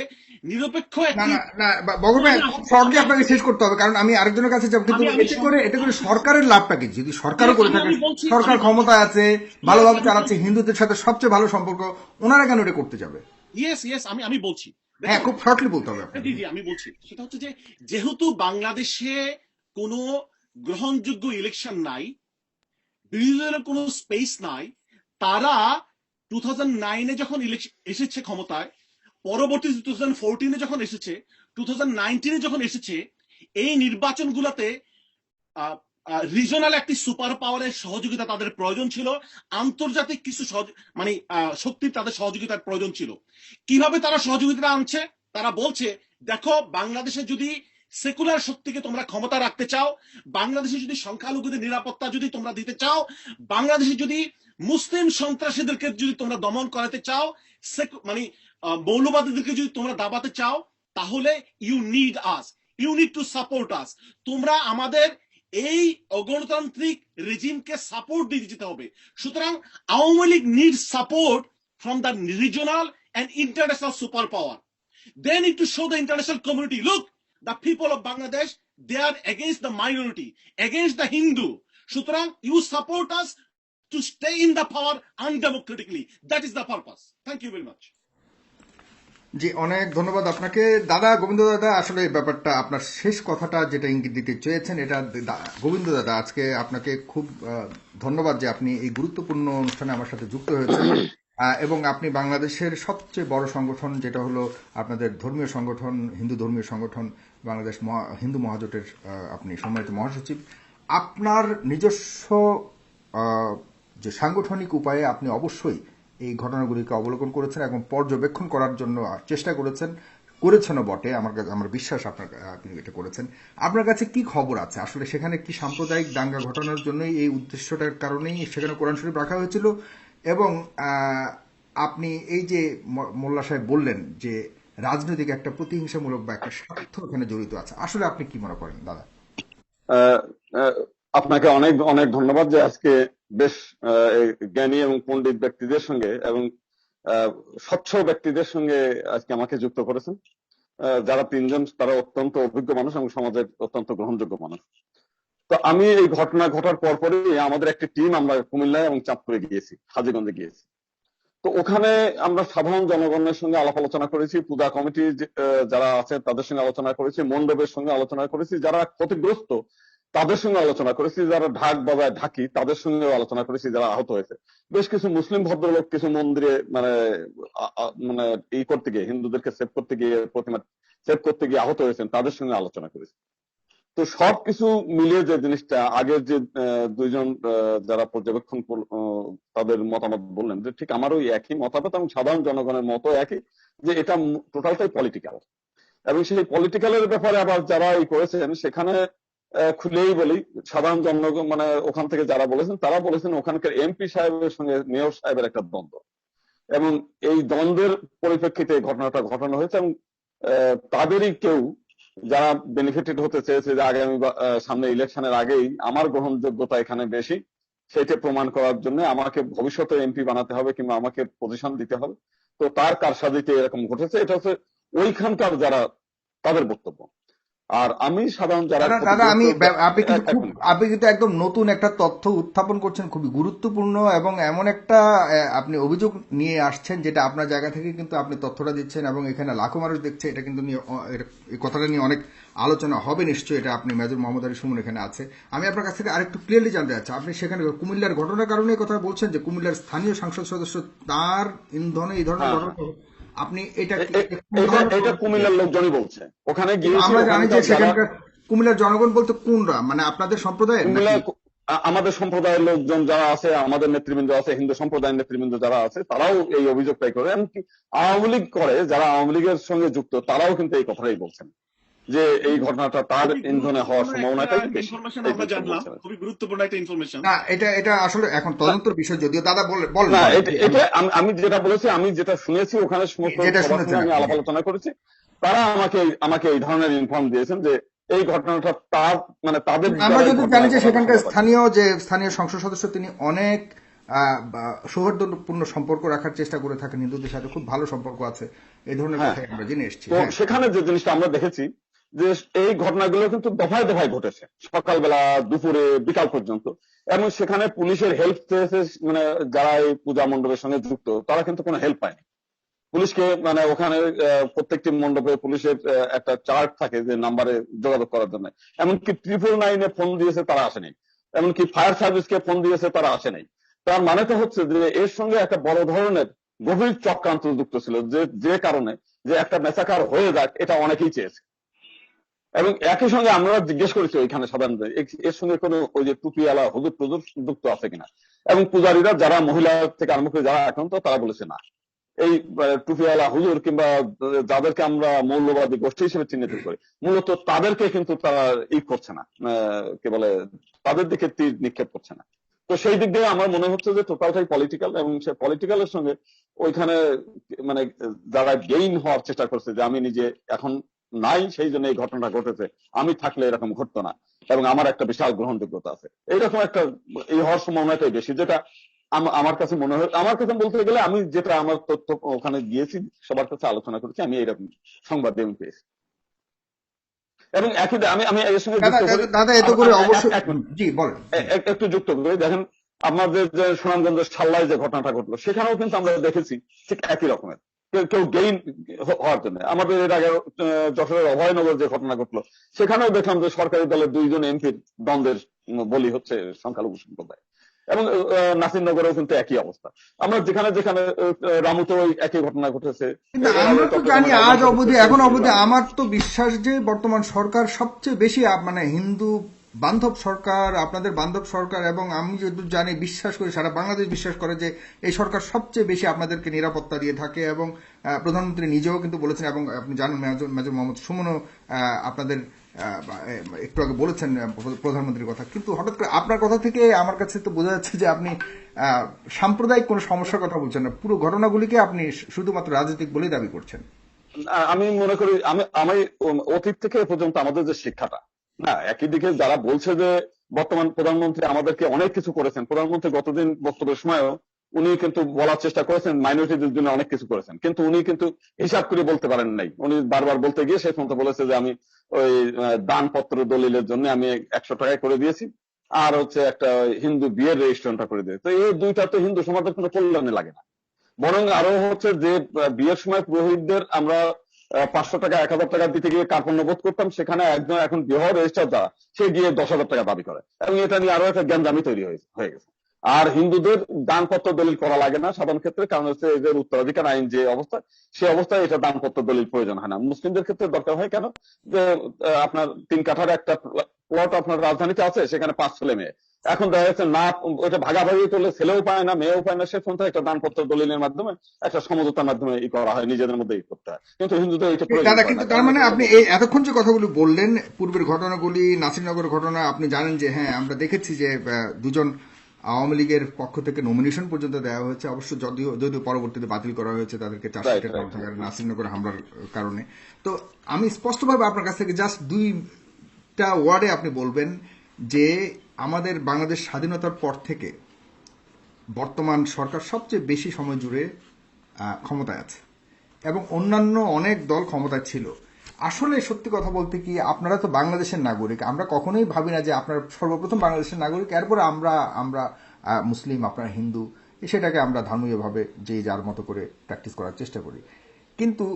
নিরপেক্ষ না একটি না না বগর ভাই, শর্টলি আপনাকে শেষ করতে হবে, কারণ আমি আরেকজনের কাছে যাব। কিন্তু এতে করে সরকারের লাভটা কি? যদি সরকারও করে থাকে, সরকার ক্ষমতায় আছে, ভালোভাবে চালাচ্ছে, হিন্দুদের সাথে সবচেয়ে ভালো সম্পর্ক, ওনারা কেন এটা করতে যাবে? ইয়েস আমি বলছি, হ্যাঁ, খুব শর্টলি বলতে হবে আপনাকে। জি আমি বলছি, সেটা হচ্ছে যে যেহেতু বাংলাদেশে কোনো গ্রহণযোগ্য ইলেকশন নাই, বিরোধী দলের কোনো স্পেস নাই, তারা 2009-এ যখন এসেছে ক্ষমতায়, পরবর্তী 2014-এ যখন এসেছে, 2019-এ যখন এসেছে, এই নির্বাচনগুলোতে রিজনাল একটি সুপার পাওয়ারের সহযোগিতা তাদের প্রয়োজন ছিল, আন্তর্জাতিক কিছু মানে শক্তির তাদের সহযোগিতার প্রয়োজন ছিল। কিভাবে তারা সহযোগিতা আনছে? তারা বলছে, দেখো, বাংলাদেশে যদি সেকুলার শক্তিকে তোমরা ক্ষমতা রাখতে চাও, বাংলাদেশে যদি সংখ্যালঘুদের নিরাপত্তা যদি তোমরা দিতে চাও, বাংলাদেশে যদি মুসলিম সন্ত্রাসীদেরকে যদি তোমরা দমন করাতে চাও, মানে মৌলবাদীদেরকে যদি তোমরা দাবাতে চাও, তাহলে you need us, you need to support us. তোমরা আমাদের এই অগণতান্ত্রিক রেজিমকে সাপোর্ট দিয়ে যেতে হবে। সুতরাং Awami League need support from the regional and international superpower. They need to show the international community, look, the people of Bangladesh, they are against the minority, against the Hindu. Sutrang, you support us to stay in the power undemocratically. That is the purpose. Thank you very much. জি, অনেক ধন্যবাদ আপনাকে দাদা, গোবিন্দ দাদা। আসলে এই ব্যাপারটা, আপনার শেষ কথাটা যেটা ইঙ্গিত দিতে চেয়েছেন, এটা গোবিন্দ দাদা, আজকে আপনাকে খুব ধন্যবাদ যে আপনি এই গুরুত্বপূর্ণ অনুষ্ঠানে আমার সাথে যুক্ত হয়েছেন, এবং আপনি বাংলাদেশের সবচেয়ে বড় সংগঠন, যেটা হলো আপনাদের ধর্মীয় সংগঠন, হিন্দু ধর্মীয় সংগঠন বাংলাদেশ হিন্দু মহাজোটের আপনি সম্মানিত মহাসচিব। আপনার নিজস্ব যে সাংগঠনিক উপায়ে আপনি অবশ্যই এই ঘটনাগুলিকে অবলোকন করেছেন এবং পর্যবেক্ষণ করার জন্য চেষ্টা করেছেনও বটে। আমার বিশ্বাস আপনি এটা করেছেন। আপনার কাছে কি খবর আছে আসলে? সেখানে কি সাম্প্রদায়িক দাঙ্গা ঘটানোর জন্যই, এই উদ্দেশ্যটার কারণেই সেখানে কোরআন শরীফ রাখা হয়েছিল? এবং আপনি এই যে মোল্লা সাহেব বললেন যে রাজনৈতিক একটা প্রতিহিংসামূলক বা একটা স্বার্থ এখানে জড়িত আছে, আসলে আপনি কি মনে করেন দাদা? আপনাকে অনেক অনেক ধন্যবাদ যে আজকে বেশ জ্ঞানী এবং পণ্ডিত ব্যক্তিদের সঙ্গে এবং স্বচ্ছ ব্যক্তিদের সঙ্গে আজকে আমাকে যুক্ত করেছেন, যারা তিনজন, তারা অত্যন্ত অভিজ্ঞ মানুষ এবং সমাজের অত্যন্ত গ্রহণযোগ্য মানুষ। তো আমি এই ঘটনা ঘটার পরপরই আমাদের একটি টিম আমরা কুমিল্লায় এবং চাঁদপুরে গিয়েছি, হাজীগঞ্জে গিয়েছি। তো ওখানে আমরা সাধারণ জনগণের সঙ্গে আলাপ আলোচনা করেছি, পূজা কমিটি যারা আছে তাদের সঙ্গে আলোচনা করেছি, মণ্ডপের সঙ্গে আলোচনা করেছি, যারা ক্ষতিগ্রস্ত তাদের সঙ্গে আলোচনা করেছি, যারা ঢাক বাজায় ঢাকি তাদের সঙ্গে আলোচনা করেছি, যারা আহত হয়েছে। বেশ কিছু মুসলিম ভদ্রলোক কিছু মন্দিরে মানে এই করতে গিয়ে, হিন্দুদেরকে সেভ করতে গিয়ে, প্রতিমা সেভ করতে গিয়ে আহত হয়েছেন, তাদের সঙ্গে আলোচনা করেছি। তো সবকিছু মিলিয়ে যে জিনিসটা, আগের যে দুইজন যারা পর্যবেক্ষণ তাদের মতামত বললেন, যে ঠিক আমারও একই মতামত এবং সাধারণ জনগণের মতো একই, যে এটা টোটালটাই পলিটিক্যাল। এবং সেই পলিটিক্যালের ব্যাপারে আবার যারা করেছেন, সেখানে খুলেই বলি, সাধারণ জনগণ ওখান থেকে যারা বলেছেন, তারা বলেছেন ওখানকার এমপি সাহেবের সঙ্গে মেয়র সাহেবের একটা দ্বন্দ্ব, এবং এই দ্বন্দ্বের পরিপ্রেক্ষিতে ঘটনাটা ঘটানো হয়েছে, এবং তাদেরই কেউ যারা বেনিফিটেড হতে চেয়েছে যে আগামী সামনে ইলেকশনের আগেই আমার গ্রহণযোগ্যতা এখানে বেশি, সেটা প্রমাণ করার জন্য আমাকে ভবিষ্যতে এমপি বানাতে হবে কিংবা আমাকে পজিশন দিতে হবে। তো তার কারসাজিতে এরকম ঘটেছে, এটা হচ্ছে ওইখানকার যারা তাদের বক্তব্য। আর আমি সাধারণ যারা দাদা আমি আপনি কিন্তু এক খুব মিনিট। আপনি কিন্তু একদম নতুন একটা তথ্য উত্থাপন করছেন, খুবই গুরুত্বপূর্ণ এবং এমন একটা আপনি অভিযোগ নিয়ে আসছেন যেটা আপনার জায়গা থেকে কিন্তু আপনি তথ্যটা দিচ্ছেন এবং এখানে লাখো মানুষ দেখছে, এটা কিন্তু নিয়ে এই কথাটা নিয়ে অনেক আলোচনা হবে নিশ্চয়ই। এটা আপনি মেজর মোহাম্মদ আলী সুমন এখানে আছে, আমি আপনার কাছ থেকে আরেকটু ক্লিয়ারলি জানতে চাচ্ছি, আপনি সেখানে কুমিল্লার ঘটনার কারণে কথা বলছেন যে কুমিল্লার স্থানীয় সংসদ সদস্য তার ইন্ধনে এই ধরনের হ্যাঁ, ঘটনা, আপনি এটা এটা কুমিল্লার লোকজনই বলছে, ওখানে গিয়েছি আমরা জানি যে ওখানকার যারা সেখানকার কুমিল্লার জনগণ বলতে কোনরা, মানে আপনাদের সম্প্রদায়ের কুমিল্লা নাকি? আমাদের সম্প্রদায়ের লোকজন যারা আছে, আমাদের নেতৃবৃন্দ আছে, হিন্দু সম্প্রদায়ের নেতৃবৃন্দ যারা আছে, তারাও এই অভিযোগটাই করে। এমনকি আওয়ামী লীগ করে, যারা আওয়ামী লীগের সঙ্গে যুক্ত, তারাও কিন্তু এই কথাটাই বলছেন যে এই ঘটনাটা তার খুবই ইন্ধনে হওয়ার গুরুত্বপূর্ণ সম্ভাবনাটাই একটা বেশি। ইনফরমেশন এই আমরা জিনিসটা জানলাম, বলছেন। খুবই গুরুত্বপূর্ণ একটা ইনফরমেশন। না, এটা আসলে এখন তদন্তর বিষয়, যদিও দাদা বলেন না, বলেন এটা আমি যেটা বলেছি, আমি যেটা শুনেছি ওখানে সমস্ত যেটা সবার শুনেছেন সঙ্গে আমি আপনি। আলাপ আলোচনা করেছি, তারা আমাকে এই ধরনের ইনফর্ম দিয়েছেন যে এই ঘটনাটা তার মানে তাদের আমরা দ্বারা এই যদি ঘটনা জানি যে ঘটার সেখানকার সম্ভাবনা। স্থানীয় সংসদ সদস্য তিনি অনেক সৌহার্দ্যপূর্ণ সম্পর্ক রাখার চেষ্টা করে থাকেন, হিন্দুদের সাথে খুব ভালো সম্পর্ক আছে, এই ধরনের হ্যাঁ, কথা আমরা জেনে এসেছি। তো হ্যাঁ, সেখানে যে জিনিসটা আমরা দেখেছি যে এই ঘটনাগুলো কিন্তু দফায় দফায় ঘটেছে, সকালবেলা, দুপুরে, বিকাল পর্যন্ত। এবং সেখানে পুলিশের হেল্প চেয়েছে, মানে যারা এই পূজা মণ্ডপের সঙ্গে যুক্ত, তারা কিন্তু কোনো হেল্প পায়নি পুলিশকে। মানে ওখানে প্রত্যেকটি মণ্ডপে পুলিশের একটা চার্ট থাকে যে নাম্বারে যোগাযোগ করার জন্য। এমনকি 999-এ ফোন দিয়েছে, তারা আসেনি। এমনকি ফায়ার সার্ভিসকে ফোন দিয়েছে, তারা আসেনি। তার মানে তো হচ্ছে যে এর সঙ্গে একটা বড় ধরনের গভীর চক্রান্ত যুক্ত ছিল, যে কারণে যে একটা মেসাকার হয়ে যাক, এটা অনেকেই চেয়েছে। এবং একই সঙ্গে আমরা জিজ্ঞেস করেছি ওইখানে সাধারণত এর সঙ্গে কোনো ওই যে টুপিওয়ালা হুজুর টুজুর যুক্ত আছে কিনা, এবং পূজারীরা যারা মহিলা থেকে আরম্ভ করে যারা আক্রান্ত, তারা বলেছে না। এই টুপিওয়ালা হুজুর কিংবা যাদেরকে আমরা মৌলবাদী গোষ্ঠী হিসেবে চিহ্নিত করি, মূলত তাদেরকে কিন্তু তারা করছে না, কি বলে, তাদের দিকে তীর নিক্ষেপ করছে না। তো সেই দিক দিয়ে আমার মনে হচ্ছে যে টোটালটাই পলিটিক্যাল, এবং সে পলিটিক্যালের সঙ্গে ওইখানে মানে যারা গেইন হওয়ার চেষ্টা করছে যে আমি নিজে এখন নাই, সেই জন্য এই ঘটনাটা ঘটেছে, আমি থাকলে এরকম ঘটতো না, এবং আমার একটা বিশাল গ্রহণযোগ্যতা আছে, এইরকম একটা এই হওয়ার সম্ভাবনাটাই বেশি। যেটা আমার কাছে মনে হয়, আমার কাছে বলতে গেলে আমি যেটা আমার তথ্য ওখানে গিয়েছি, সবার কাছে আলোচনা করেছি, আমি এইরকম সংবাদ আমি পেয়েছি। এবং একই আমি আমি এর সঙ্গে দাদা যুক্ত করি। দাদা এত করে অবশ্যই, এক মিনিট, জি বলেন। একটু যুক্ত করি। দেখেন, আমাদের যে সুনামগঞ্জের সাল্লায় যে ঘটনাটা ঘটলো, সেখানেও কিন্তু আমরা দেখেছি ঠিক একই রকমের কেউ গেইন হওয়ার জন্য। আমাদের এর আগে যশোরের অভয়নগর যে ঘটনা ঘটলো, সেখানেও দেখলাম যে সরকারি দলের 2 জন এমপির দ্বন্দ্বের বলি হচ্ছে সংখ্যালঘু সম্প্রদায়। এবং নাসিরনগরেও কিন্তু একই অবস্থা। আমরা যেখানে যেখানে রামুতেও একই ঘটনা ঘটেছে। কিন্তু আমরা তো জানি আজ অবধি, এখন অবধি আমার তো বিশ্বাস যে বর্তমান সরকার সবচেয়ে বেশি মানে হিন্দু বান্ধব সরকার, আপনাদের বান্ধব সরকার, এবং আমি যদি জানি, বিশ্বাস করি, সারা বাংলাদেশ বিশ্বাস করে যে এই সরকার সবচেয়ে বেশি আপনাদেরকে নিরাপত্তা দিয়ে থাকে। এবং প্রধানমন্ত্রী নিজেও কিন্তু বলেছেন, এবং আপনি জানেন মেজর মোহাম্মদ সুমনও আপনাদের একটু আগে বলেছেন প্রধানমন্ত্রীর কথা। কিন্তু হঠাৎ করে আপনার কথা থেকে আমার কাছে তো বোঝা যাচ্ছে যে আপনি সাম্প্রদায়িক কোনো সমস্যার কথা বলছেন না, পুরো ঘটনাগুলিকে আপনি শুধুমাত্র রাজনৈতিক বলেই দাবি করছেন। আমি মনে করি আমি অতীত থেকে এ পর্যন্ত আমাদের যে শিক্ষাটা, না, একই দিকে যারা বলছে যে বর্তমান প্রধানমন্ত্রী আমাদেরকে অনেক কিছু করেছেন, প্রধানমন্ত্রী গতদিন বক্তব্যের সময়ও উনি কিন্তু বলার চেষ্টা করেছেন মাইনরিটিদের জন্য অনেক কিছু করেছেন, কিন্তু উনি কিন্তু হিসাব করে বলতে পারেন নাই। উনি বারবার বলতে গিয়ে শেষ পর্যন্ত বলেছে যে আমি ওই দানপত্র দলিলের জন্য আমি 100 টাকায় করে দিয়েছি, আর হচ্ছে একটা হিন্দু বিয়ের রেজিস্ট্রেশনটা করে দিয়েছে। তো এই দুইটা তো হিন্দু সমাজের কোনো কল্যাণে লাগে না। বরং আরো হচ্ছে যে বিয়ের সময় পুরোহিতদের আমরা 500 টাকা 1000 টাকা দিতে গিয়ে কার্পণ্য বোধ করতাম, সেখানে একজন এখন বিবাহ রেজিস্টার দ্বারা সে গিয়ে 10,000 টাকা দাবি করে, এবং এটা নিয়ে আরো একটা গ্যাঞ্জামি তৈরি হয়ে গেছে। আর হিন্দুদের দানপত্র দলিল করা লাগে না সাধারণ ক্ষেত্রে, কারণ হচ্ছে এদের উত্তরাধিকার আইন যে অবস্থা, সে অবস্থায় এটা দানপত্র দলিল প্রয়োজন হয় না। মুসলিমদের ক্ষেত্রে দরকার হয় কেন, যে আপনার 3 কাঠার একটা প্লট আপনার রাজধানীতে আছে, সেখানে 5 ছেলে মেয়ে, এখন দেখা যাচ্ছে না ওইটা ভাগাভাগি করলে ছেলেও পায় না, মেয়েও পায় না, সে পর্যন্ত একটা দানপত্র দলিলের মাধ্যমে, একটা সমঝোতার মাধ্যমে করা হয়, নিজেদের মধ্যে করতে হয়। কিন্তু হিন্দুদের এটা প্রয়োজন দাদা, হয় কিন্তু না। তার মানে আপনি এই এতক্ষণ যে কথাগুলি বললেন, পূর্বের ঘটনাগুলি, নাসিরনগর ঘটনা, আপনি জানেন যে হ্যাঁ আমরা দেখেছি যে দুজন আওয়ামী লীগের পক্ষ থেকে নমিনেশন পর্যন্ত দেওয়া হয়েছে, অবশ্য যদিও যদিও পরবর্তীতে বাতিল করা হয়েছে তাদেরকে রাইট চার্জশিটের রাইট গ্রন্থাগারে নাসিরনগর হামলার কারণে। তো আমি স্পষ্টভাবে আপনার কাছ থেকে জাস্ট দুইটা ওয়ার্ডে আপনি বলবেন যে আমাদের বাংলাদেশ স্বাধীনতার পর থেকে বর্তমান সরকার সবচেয়ে বেশি সময় জুড়ে ক্ষমতায় আছে এবং অন্যান্য অনেক দল ক্ষমতায় ছিল। আসলে সত্যি কথা বলতে কি, আপনারা তো বাংলাদেশের নাগরিক, আমরা কখনোই ভাবি না যে আপনারা সর্বপ্রথম বাংলাদেশের নাগরিক, এরপরে আমরা আমরা মুসলিম, আপনারা হিন্দু, সেটাকে আমরা ধর্মীয়ভাবে যে যার মতো করে প্র্যাকটিস করার চেষ্টা করি। কিন্তু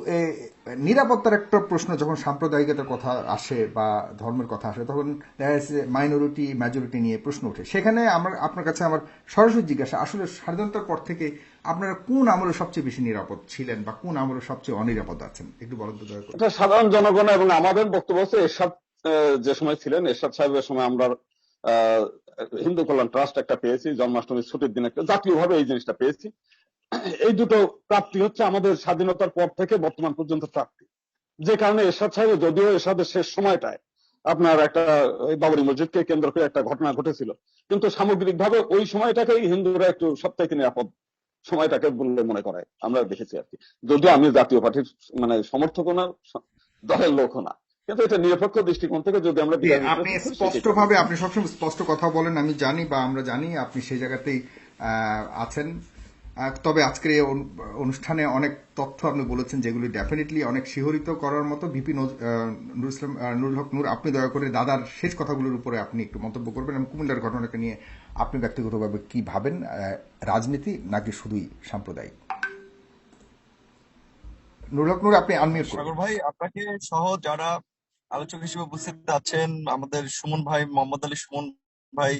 নিরাপত্তার একটা প্রশ্ন যখন সাম্প্রদায়িকতার কথা আসে বা ধর্মের কথা আসে, তখন দেখা যাচ্ছে মাইনরিটি মেজরিটি নিয়ে প্রশ্ন ওঠে। সেখানে আমার আপনার কাছে আমার সরাসরি জিজ্ঞাসা, আসলে স্বাধীনতার পর থেকে আপনারা কোন আমলে সবচেয়ে বেশি নিরাপদ ছিলেন বা কোন আমলে সবচেয়ে অনিরাপদ আছেন, একটু বলেন তো দয়া করে। এটা সাধারণ জনগণ এবং আমাদের বক্তব্য হচ্ছে এরশাদ যে সময় ছিলেন, এরশাদ সাহেবের সময় আমরা আহ, হিন্দু কল্যাণ ট্রাস্ট একটা পেয়েছি, জন্মাষ্টমীর ছুটির দিন একটা জাতীয়ভাবে এই জিনিসটা পেয়েছি। এই দুটো প্রাপ্তি হচ্ছে আমাদের স্বাধীনতার পর থেকে বর্তমান পর্যন্ত প্রাপ্তি। যে কারণে এরশাদ সাহেব, যদিও এরশাদের শেষ সময়টায় আপনার একটা ওই বাবরি মসজিদকে কেন্দ্র করে একটা ঘটনা ঘটেছিল, কিন্তু সামগ্রিকভাবে ওই সময়টাকেই হিন্দুরা একটু সবথেকে নিরাপদ সময়টাকে বলে মনে করায় আমরা দেখেছি আর কি। যদিও আমি জাতীয় পার্টির মানে সমর্থক না, দলের লোকও না, কিন্তু এটা নিরপেক্ষ দৃষ্টিকোণ থেকে যদি আমরা বিচার আপনি বিশ্লেষণ করি, সেটাই স্পষ্টভাবে, আপনি সবসময় স্পষ্ট কথা বলেন, আমি জানি বা আমরা জানি আপনি সেই জায়গাতেই আছেন। তবে আজকের এই অনুষ্ঠানে অনেক তথ্য আপনি বলেছেন যেগুলি ডেফিনেটলি অনেক শিহরিত করার মতো। ভিপি নুরুল ইসলাম, নুরুল হক নূর, আপনি দয়া করে দাদার শেষ কথাগুলোর উপরে আপনি একটু মন্তব্য করবেন এবং কুমিল্লার ঘটনাকে নিয়ে আপনি ব্যক্তিগতভাবে কি ভাবেন, রাজনীতি নাকি শুধুই সাম্প্রদায়িক? নুরুল হক নূর, আপনি আনমিউট করবেন। সাগর ভাই, আপনাকে সহ যারা আলোচক হিসেবে উপস্থিত আছেন, আমাদের সুমন ভাই, মোহাম্মদ আলী সুমন ভাই,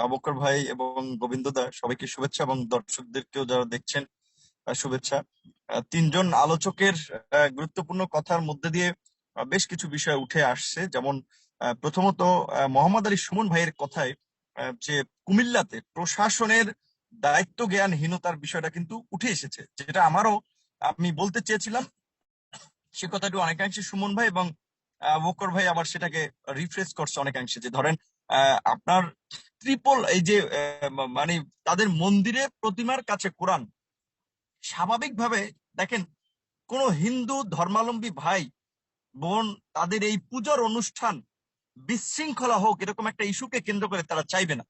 আবুকর ভাই এবং গোবিন্দ দা, সবাইকে শুভেচ্ছা এবং দর্শকদেরকেও যারা দেখছেন শুভেচ্ছা। তিনজন আলোচকের গুরুত্বপূর্ণ কথার মধ্যে দিয়ে বেশ কিছু বিষয় উঠে আসছে। যেমন প্রথমত মোহাম্মদ আলী সুমন ভাইয়ের কথায় যে কুমিল্লাতে প্রশাসনের দায়িত্ব জ্ঞানহীনতার বিষয়টা কিন্তু উঠে এসেছে, যেটা আমারও আমি বলতে চেয়েছিলাম। সে কথাটি অনেকাংশে সুমন ভাই এবং বকর ভাই আবার সেটাকে রিফ্রেশ করছে অনেকাংশে, যে ধরেন আপনার ত্রিপল এই যে মানে তাদের মন্দিরে প্রতিমার কাছে কোরআন, স্বাভাবিকভাবে দেখেন কোন হিন্দু ধর্মাবলম্বী ভাই বোন তাদের এই পূজার অনুষ্ঠান বিশৃঙ্খলা হোক এরকম একটা ইস্যুকে কেন্দ্র করে তারা চাইবে না।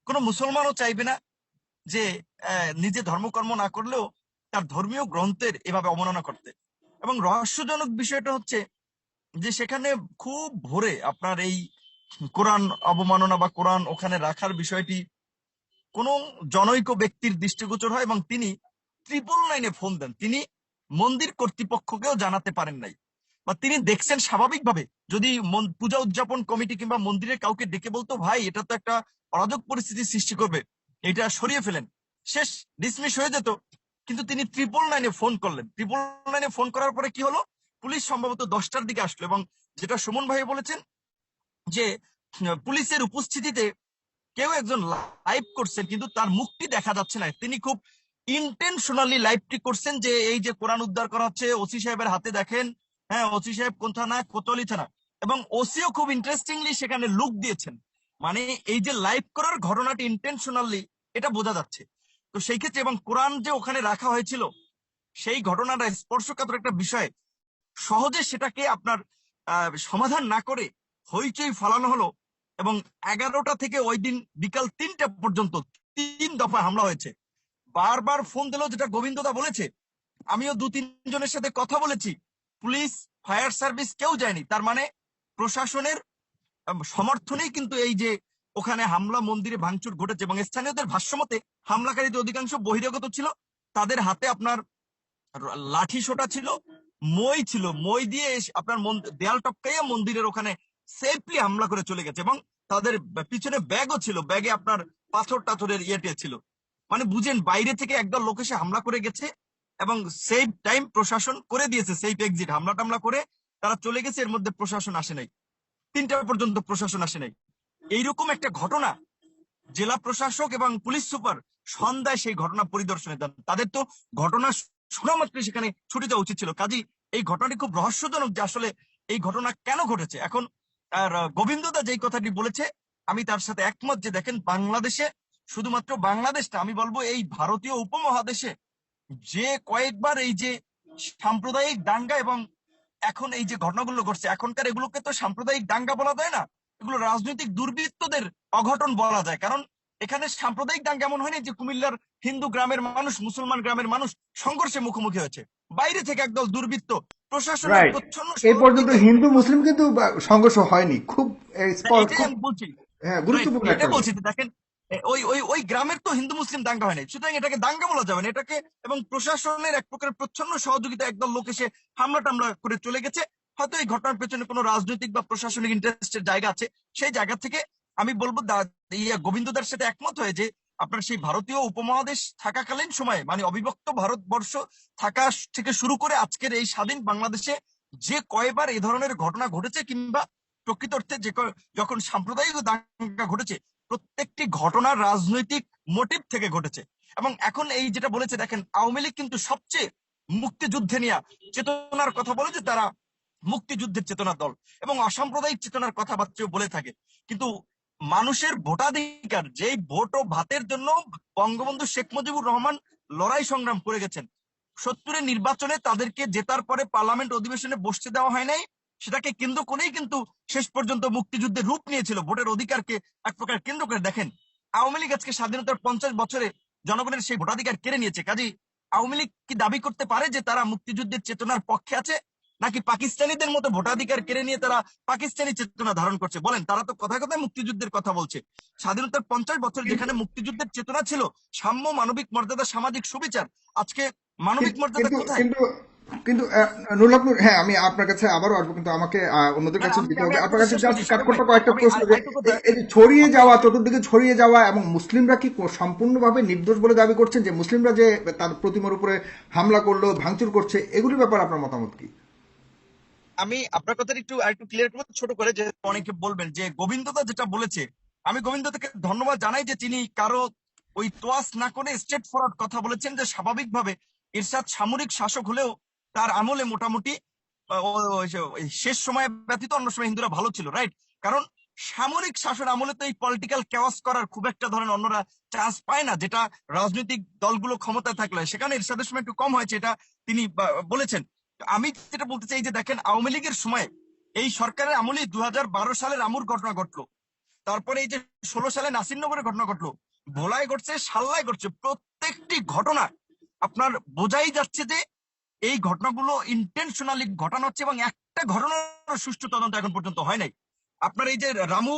কোনো মুসলমানও চাইবে না যে নিজে ধর্মকর্ম না করলেও তার ধর্মীয় গ্রন্থের এভাবে অবমাননা করতে। এবং রহস্যজনক বিষয়টা হচ্ছে যে সেখানে খুব ভোরে আপনার এই কোরআন অবমাননা বা কোরআন ওখানে রাখার বিষয়টি কোন জনৈক ব্যক্তির দৃষ্টিগোচর হয় এবং তিনি 999-এ ফোন দেন। তিনি মন্দির কর্তৃপক্ষকেও জানাতে পারেন নাই, বা তিনি দেখছেন স্বাভাবিকভাবে যদি পূজা উদযাপন কমিটি কিংবা মন্দিরের কাউকে ডেকে বলতো, ভাই এটা তো একটা অরাজক পরিস্থিতি সৃষ্টি করবে, এটা সরিয়ে ফেলেন, শেষ, ডিসমিস হয়ে যেত। কিন্তু তিনি 999-এ ফোন করলেন। 999-এ ফোন করার পরে কি হলো, পুলিশ সম্ভবত 10টার দিকে আসলো এবং যেটা সুমন ভাই বলেছেন যে পুলিশের উপস্থিতিতে কেউ একজন লাইভ করছেন কিন্তু তার মুখটি দেখা যাচ্ছে না। তিনি খুব ইন্টেনশনালি লাইভটি করছেন যে এই যে কোরআন উদ্ধার করা হচ্ছে, ওসি সাহেবের হাতে দেখেন, হ্যাঁ ওসি সাহেব কোন থানা, কোতোয়ালি থানা, এবং ওসিও খুব ইন্টারেস্টিংলি সেখানে লুক দিয়েছেন। মানে এই যে লাইভ করার ঘটনাটি ইন্টেনশনালি, এটা বোঝা যাচ্ছে। তো সেই ক্ষেত্রে এবং কোরআন যে ওখানে রাখা হয়েছিল সেই ঘটনাটা স্পর্শকাতর একটা বিষয়, সহজে সেটাকে আপনার সমাধান না করে হইচই ফলানো হলো এবং 11টা থেকে ওই দিন বিকাল 3টা পর্যন্ত 3 দফা হামলা হয়েছে। বারবার ফোন দিল, যেটা গোবিন্দদা বলেছে, আমিও 2-3 জনের সাথে কথা বলেছি, পুলিশ ফায়ার সার্ভিস কেউ যায়নি। তার মানে প্রশাসনের সমর্থনেই কিন্তু এই যে ওখানে হামলা, মন্দিরে ভাঙচুর ঘটেছে। এবং স্থানীয়দের ভাষ্যমতে হামলাকারীদের অধিকাংশ বহিরাগত ছিল, তাদের হাতে আপনার লাঠি সোটা ছিল, মই ছিল, মই দিয়ে আপনার দেয়াল টপকাইয়া মন্দিরের ওখানে সেফলি হামলা করে চলে গেছে। এবং তাদের পিছনে ব্যাগও ছিল, ব্যাগে আপনার পাথর টাথরের ইয়েটে ছিল। মানে বুঝেন, বাইরে থেকে একদল লোক এসে হামলা করে গেছে এবং সেফ টাইম প্রশাসন করে দিয়েছে, সেফ এক্সিট, হামলা টামলা করে তারা চলে গেছে। এর মধ্যে প্রশাসন আসে নাই, 3টা পর্যন্ত প্রশাসন আসে নাই। এইরকম একটা ঘটনা জেলা প্রশাসক এবং পুলিশ সুপার সন্ধ্যায় সেই ঘটনা পরিদর্শনে যান। তাদের তো ঘটনা শোনা মাত্র সেখানে ছুটে যাওয়া উচিত ছিল। কাজী এই ঘটনাটি খুব রহস্যজনক যে আসলে এই ঘটনা কেন ঘটেছে। এখন আর গোবিন্দদা যেই কথাটি বলেছে আমি তার সাথে একমত, যে দেখেন বাংলাদেশে শুধুমাত্র বাংলাদেশ না, আমি বলবো এই ভারতীয় উপমহাদেশে যে কয়েকবার এই যে সাম্প্রদায়িক দাঙ্গা এবং এখন এই যে ঘটনাগুলো ঘটছে, এখনকার এগুলোকে তো সাম্প্রদায়িক দাঙ্গা বলা যায় না, এগুলো রাজনৈতিক দুর্বৃত্তদের অঘটন বলা যায়। কারণ এখানে সাম্প্রদায়িক দাঙ্গা এমন হয়নি যে কুমিল্লার হিন্দু গ্রামের মানুষ মুসলমান গ্রামের মানুষ সংঘর্ষে মুখোমুখি হয়েছে, বাইরে থেকে একদল দুর্বৃত্ত প্রশাসনের রাইট, প্রচ্ছন্ন এই পর্যন্ত সহযোগিতায়। হিন্দু মুসলিম কিন্তু সংঘর্ষ হয়নি, খুব এটাই খুব আমি বলছি, হ্যাঁ রাইট, গুরুত্বপূর্ণ এটা একটা বলছি যে দেখেন ওই ওই ওই গ্রামের তো হিন্দু মুসলিম দাঙ্গা হয়নি, সুতরাং এটাকে দাঙ্গা বলা যাবে না এটাকে। এবং প্রশাসনের এক প্রকারের প্রচ্ছন্ন সহযোগিতা, একদল লোক এসে হামলা টামলা করে চলে গেছে। হয়তো এই ঘটনার পেছনে কোনো রাজনৈতিক বা প্রশাসনিক ইন্টারেস্টের জায়গা আছে। সেই জায়গা থেকে আমি বলবো গোবিন্দদার সাথে একমত হয়ে যে আপনার সেই ভারতীয় উপমহাদেশ থাকাকালীন সময়ে, মানে অবিভক্ত ভারতবর্ষ থাকা থেকে শুরু করে আজকের এই স্বাধীন বাংলাদেশে যে কয়বার এই ধরনের ঘটনা ঘটেছে, কিংবা প্রকৃত অর্থে যখন সাম্প্রদায়িক দাঙ্গা ঘটেছে, প্রত্যেকটি ঘটনা রাজনৈতিক মোটিভ থেকে ঘটেছে। এবং এখন এই যেটা বলেছে দেখেন, আওয়ামী লীগ কিন্তু সবচেয়ে মুক্তিযুদ্ধে নিয়ে চেতনার কথা বলে যে তারা মুক্তিযুদ্ধের চেতনার দল এবং অসাম্প্রদায়িক চেতনার কথাবার্তাও বলে থাকে। কিন্তু মানুষের ভোটাধিকার, যেই ভোট ও ভাতের জন্য বঙ্গবন্ধু শেখ মুজিবুর রহমান লড়াই সংগ্রাম করে গেছেন, 70-এর নির্বাচনে তাদেরকে জেতার পরে পার্লামেন্ট অধিবেশনে বসতে দেওয়া হয় নাই, সেটাকে কেন্দ্র করেই কিন্তু শেষ পর্যন্ত মুক্তিযুদ্ধের রূপ নিয়েছিল, ভোটের অধিকারকে এক প্রকার কেন্দ্র করে। দেখেন আওয়ামী লীগ আজকে স্বাধীনতার 50 বছরে জনগণের সেই ভোটাধিকার কেড়ে নিয়েছে। কাজেই আওয়ামী লীগ কি দাবি করতে পারে যে তারা মুক্তিযুদ্ধের চেতনার পক্ষে আছে, নাকি পাকিস্তানিদের মতো ভোটাধিকার কেড়ে নিয়ে তারা পাকিস্তানি চেতনা ধারণ করছে? বলেন, তারা তো কথায় কথায় মুক্তিযুদ্ধের কথা বলছে। স্বাধীনতার 50 বছর যেখানে মুক্তিযুদ্ধের চেতনা ছিল, সাম্য, মানবিক মর্যাদা, সামাজিক সুবিচার, আজকে মানবিক মর্যাদা কিন্তু কোথায়? কিন্তু কিন্তু নুরুল হক নূর, হ্যাঁ আমি আপনার কাছে আবারও আসবো, কিন্তু আমাকে অন্যদের কাছে আমি যেতে আমি হবে। এক আপনার কথা কাছে শেষ জাস্ট করছি সাগর ভাই, কাঠখোট্টা কয়েকটা আমি প্রশ্ন, যে আরেকটু কথা। এই যে ছড়িয়ে যাওয়া, চতুর্দিকে ছড়িয়ে যাওয়া, এবং মুসলিমরা কি সম্পূর্ণভাবে নির্দোষ বলে দাবি করছেন, যে মুসলিমরা যে তার প্রতিমার উপরে হামলা করলো, ভাঙচুর করছে, এগুলির ব্যাপারে আপনার মতামত কি? আমি আপনার কথা একটু আরেকটু ক্লিয়ার করবো ছোট করে, যে অনেকে বলবেন যে গোবিন্দদা যেটা বলেছে, আমি গোবিন্দদাকে ধন্যবাদ জানাই যে তিনি কারো ওই তোয়াজ না করে স্ট্রেট ফরওয়ার্ড কথা বলেছেন, যে স্বাভাবিকভাবে এরশাদ সামরিক শাসক হলেও তার আমলে মোটামুটি ওই শেষ সময় ব্যতীত অন্য সময় হিন্দুরা ভালো ছিল, রাইট? কারণ সামরিক শাসন আমলে তো এই পলিটিক্যাল কেওয়াস করার খুব একটা ধরেন অন্যরা চান্স পায় না, যেটা রাজনৈতিক দলগুলো ক্ষমতায় থাকলে সেখানে এরশাদের সময় একটু কম হয়েছে, এটা তিনি বলেছেন। আমি যেটা বলতে চাই যে দেখেন, আওয়ামী লীগের সময় এই সরকারের আমলে 2012 সালের আমুর ঘটনা ঘটলো, তারপরে এই যে 16 সালে নাসিরনগরের ঘটনা ঘটলো, ভোলায় ঘটছে, সাল্লায় ঘটছে, প্রত্যেকটি ঘটনা আপনার বোঝাই যাচ্ছে যে এই ঘটনাগুলো ইন্টেনশনালি ঘটানো হচ্ছে, এবং একটা ঘটনার সুষ্ঠু তদন্ত এখন পর্যন্ত হয় নাই। আপনার এই যে রামু,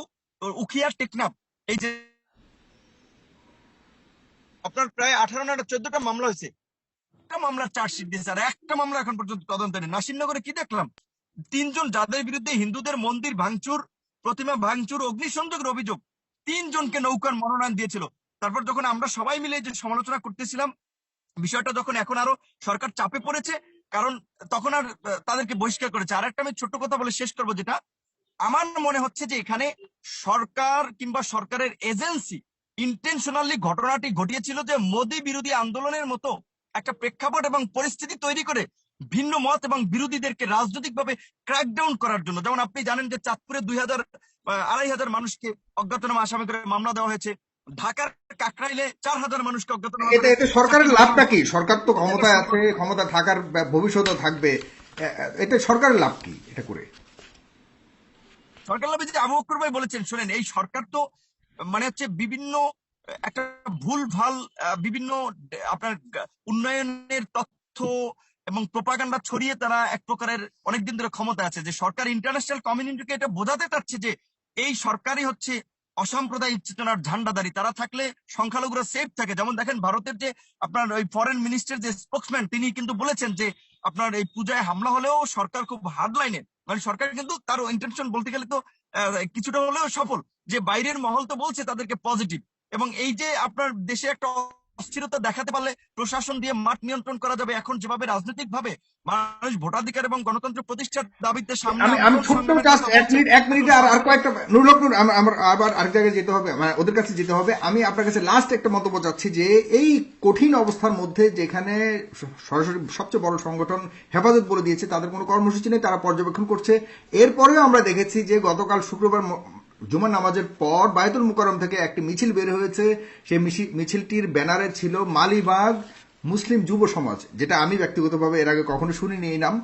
উখিয়া, টেকনাফ, এই যে আপনার প্রায় 18 না 14টা মামলা হয়েছে, একটা মামলার চার্জশিট দিয়েছে, আর একটা মামলা এখন পর্যন্ত তদন্ত নেই। নাসিরনগরে কি দেখলাম, 3 জন যাদের বিরুদ্ধে হিন্দুদের মন্দির ভাঙচুর, প্রতিমা ভাঙচুর, অগ্নিসংযোগের অভিযোগ, 3 জনকে নৌকার মনোনয়ন দিয়েছিল। তারপর যখন আমরা সবাই মিলে যে সমালোচনা করতেছিলাম, বিষয়টা যখন এখন আরো সরকার চাপে পড়েছে, কারণ তখন আর তাদেরকে বহিষ্কার করেছে। আর একটা আমি ছোট্ট কথা বলে শেষ করবো, যেটা আমার মনে হচ্ছে যে এখানে সরকার কিংবা সরকারের এজেন্সি ইন্টেনশনালি ঘটনাটি ঘটিয়েছিল, যে মোদী বিরোধী আন্দোলনের মতো একটা প্রেক্ষাপট এবং পরিস্থিতি তৈরি করে ভিন্ন মত এবং বিরোধীদেরকে রাজনৈতিকভাবে ক্র্যাকডাউন করার জন্য। যেমন আপনি জানেন যে চাঁদপুরে 2,000-2,500 মানুষকে অজ্ঞাতনামা আসামি করে মামলা দেওয়া হয়েছে, ঢাকার কাকরাইলে 4,000 মানুষকে অজ্ঞাতনামা এতে করে এতে সরকারের চাকরি লাভটা দেওয়া কি? হয়েছে। সরকার তো ক্ষমতায় আছে, ক্ষমতা থাকার ভবিষ্যৎও থাকবে, এতে সরকারের লাভ কি এটা করে? সরকার লাভে যে আবু বকর ভাই বলেছেন, শোনেন, এই সরকার তো মানে হচ্ছে বিভিন্ন একটা ভুল ভাল বিভিন্ন আপনার উন্নয়নের তথ্য এবং প্রোপাগান্ডা ছড়িয়ে তারা এক প্রকারের অনেকদিন ধরে ক্ষমতা আছে, যে সরকার ইন্টারন্যাশনাল কমিউনিটিকে এটা বোঝাতে চাচ্ছে যে এই সরকারই হচ্ছে অসাম্প্রদায়িক চেতনার ঝান্ডাদারি, তারা থাকলে সংখ্যালঘুরা সেফ থাকে। যেমন দেখেন ভারতের যে আপনার ওই ফরেন মিনিস্টার যে স্পোক্সম্যান, তিনি কিন্তু বলেছেন যে আপনার এই পূজায় হামলা হলেও সরকার খুব হার্ড লাইনে, মানে সরকার কিন্তু তার ইন্টেনশন বলতে গেলে তো কিছুটা হলেও সফল, যে বাইরের মহল তো বলছে তাদেরকে পজিটিভ। এবং এই যে আপনার দেশে একটা অস্থিরতা দেখাতে পারলে প্রশাসন দিয়ে মাঠ নিয়ন্ত্রণ করা যাবে। এখন যেভাবে রাজনৈতিক ভাবে মানুষ ভোটাধিকার এবং গণতন্ত্র প্রতিষ্ঠার দাবিতে সামনে আমি আন্দোলন ছোট্ট সংগ্রামের জাস্ট কথা বলছে, এক মিনিটে আর কয়েকটা নুরুল হক নূর, আমার আবার আরেক জায়গায় যেতে হবে, মানে ওদের কাছে যেতে হবে। আমি আপনার কাছে লাস্ট একটা মন্তব্য চাচ্ছি, যে এই কঠিন অবস্থার মধ্যে যেখানে সরাসরি সবচেয়ে বড় সংগঠন হেফাজত বলে দিয়েছে তাদের কোনো কর্মসূচি নেই, তারা পর্যবেক্ষণ করছে, এরপরেও আমরা দেখেছি যে গতকাল শুক্রবার জুমার নামাজের পর বায়তুল মুকাররম থেকে একটি মিছিল বের হয়েছে। সেই মিছিলটির ব্যানারে ছিল মালিবাগ মুসলিম যুব সমাজ, যেটা আমি ব্যক্তিগতভাবে এর আগে কখনো শুনিনি এই নাম।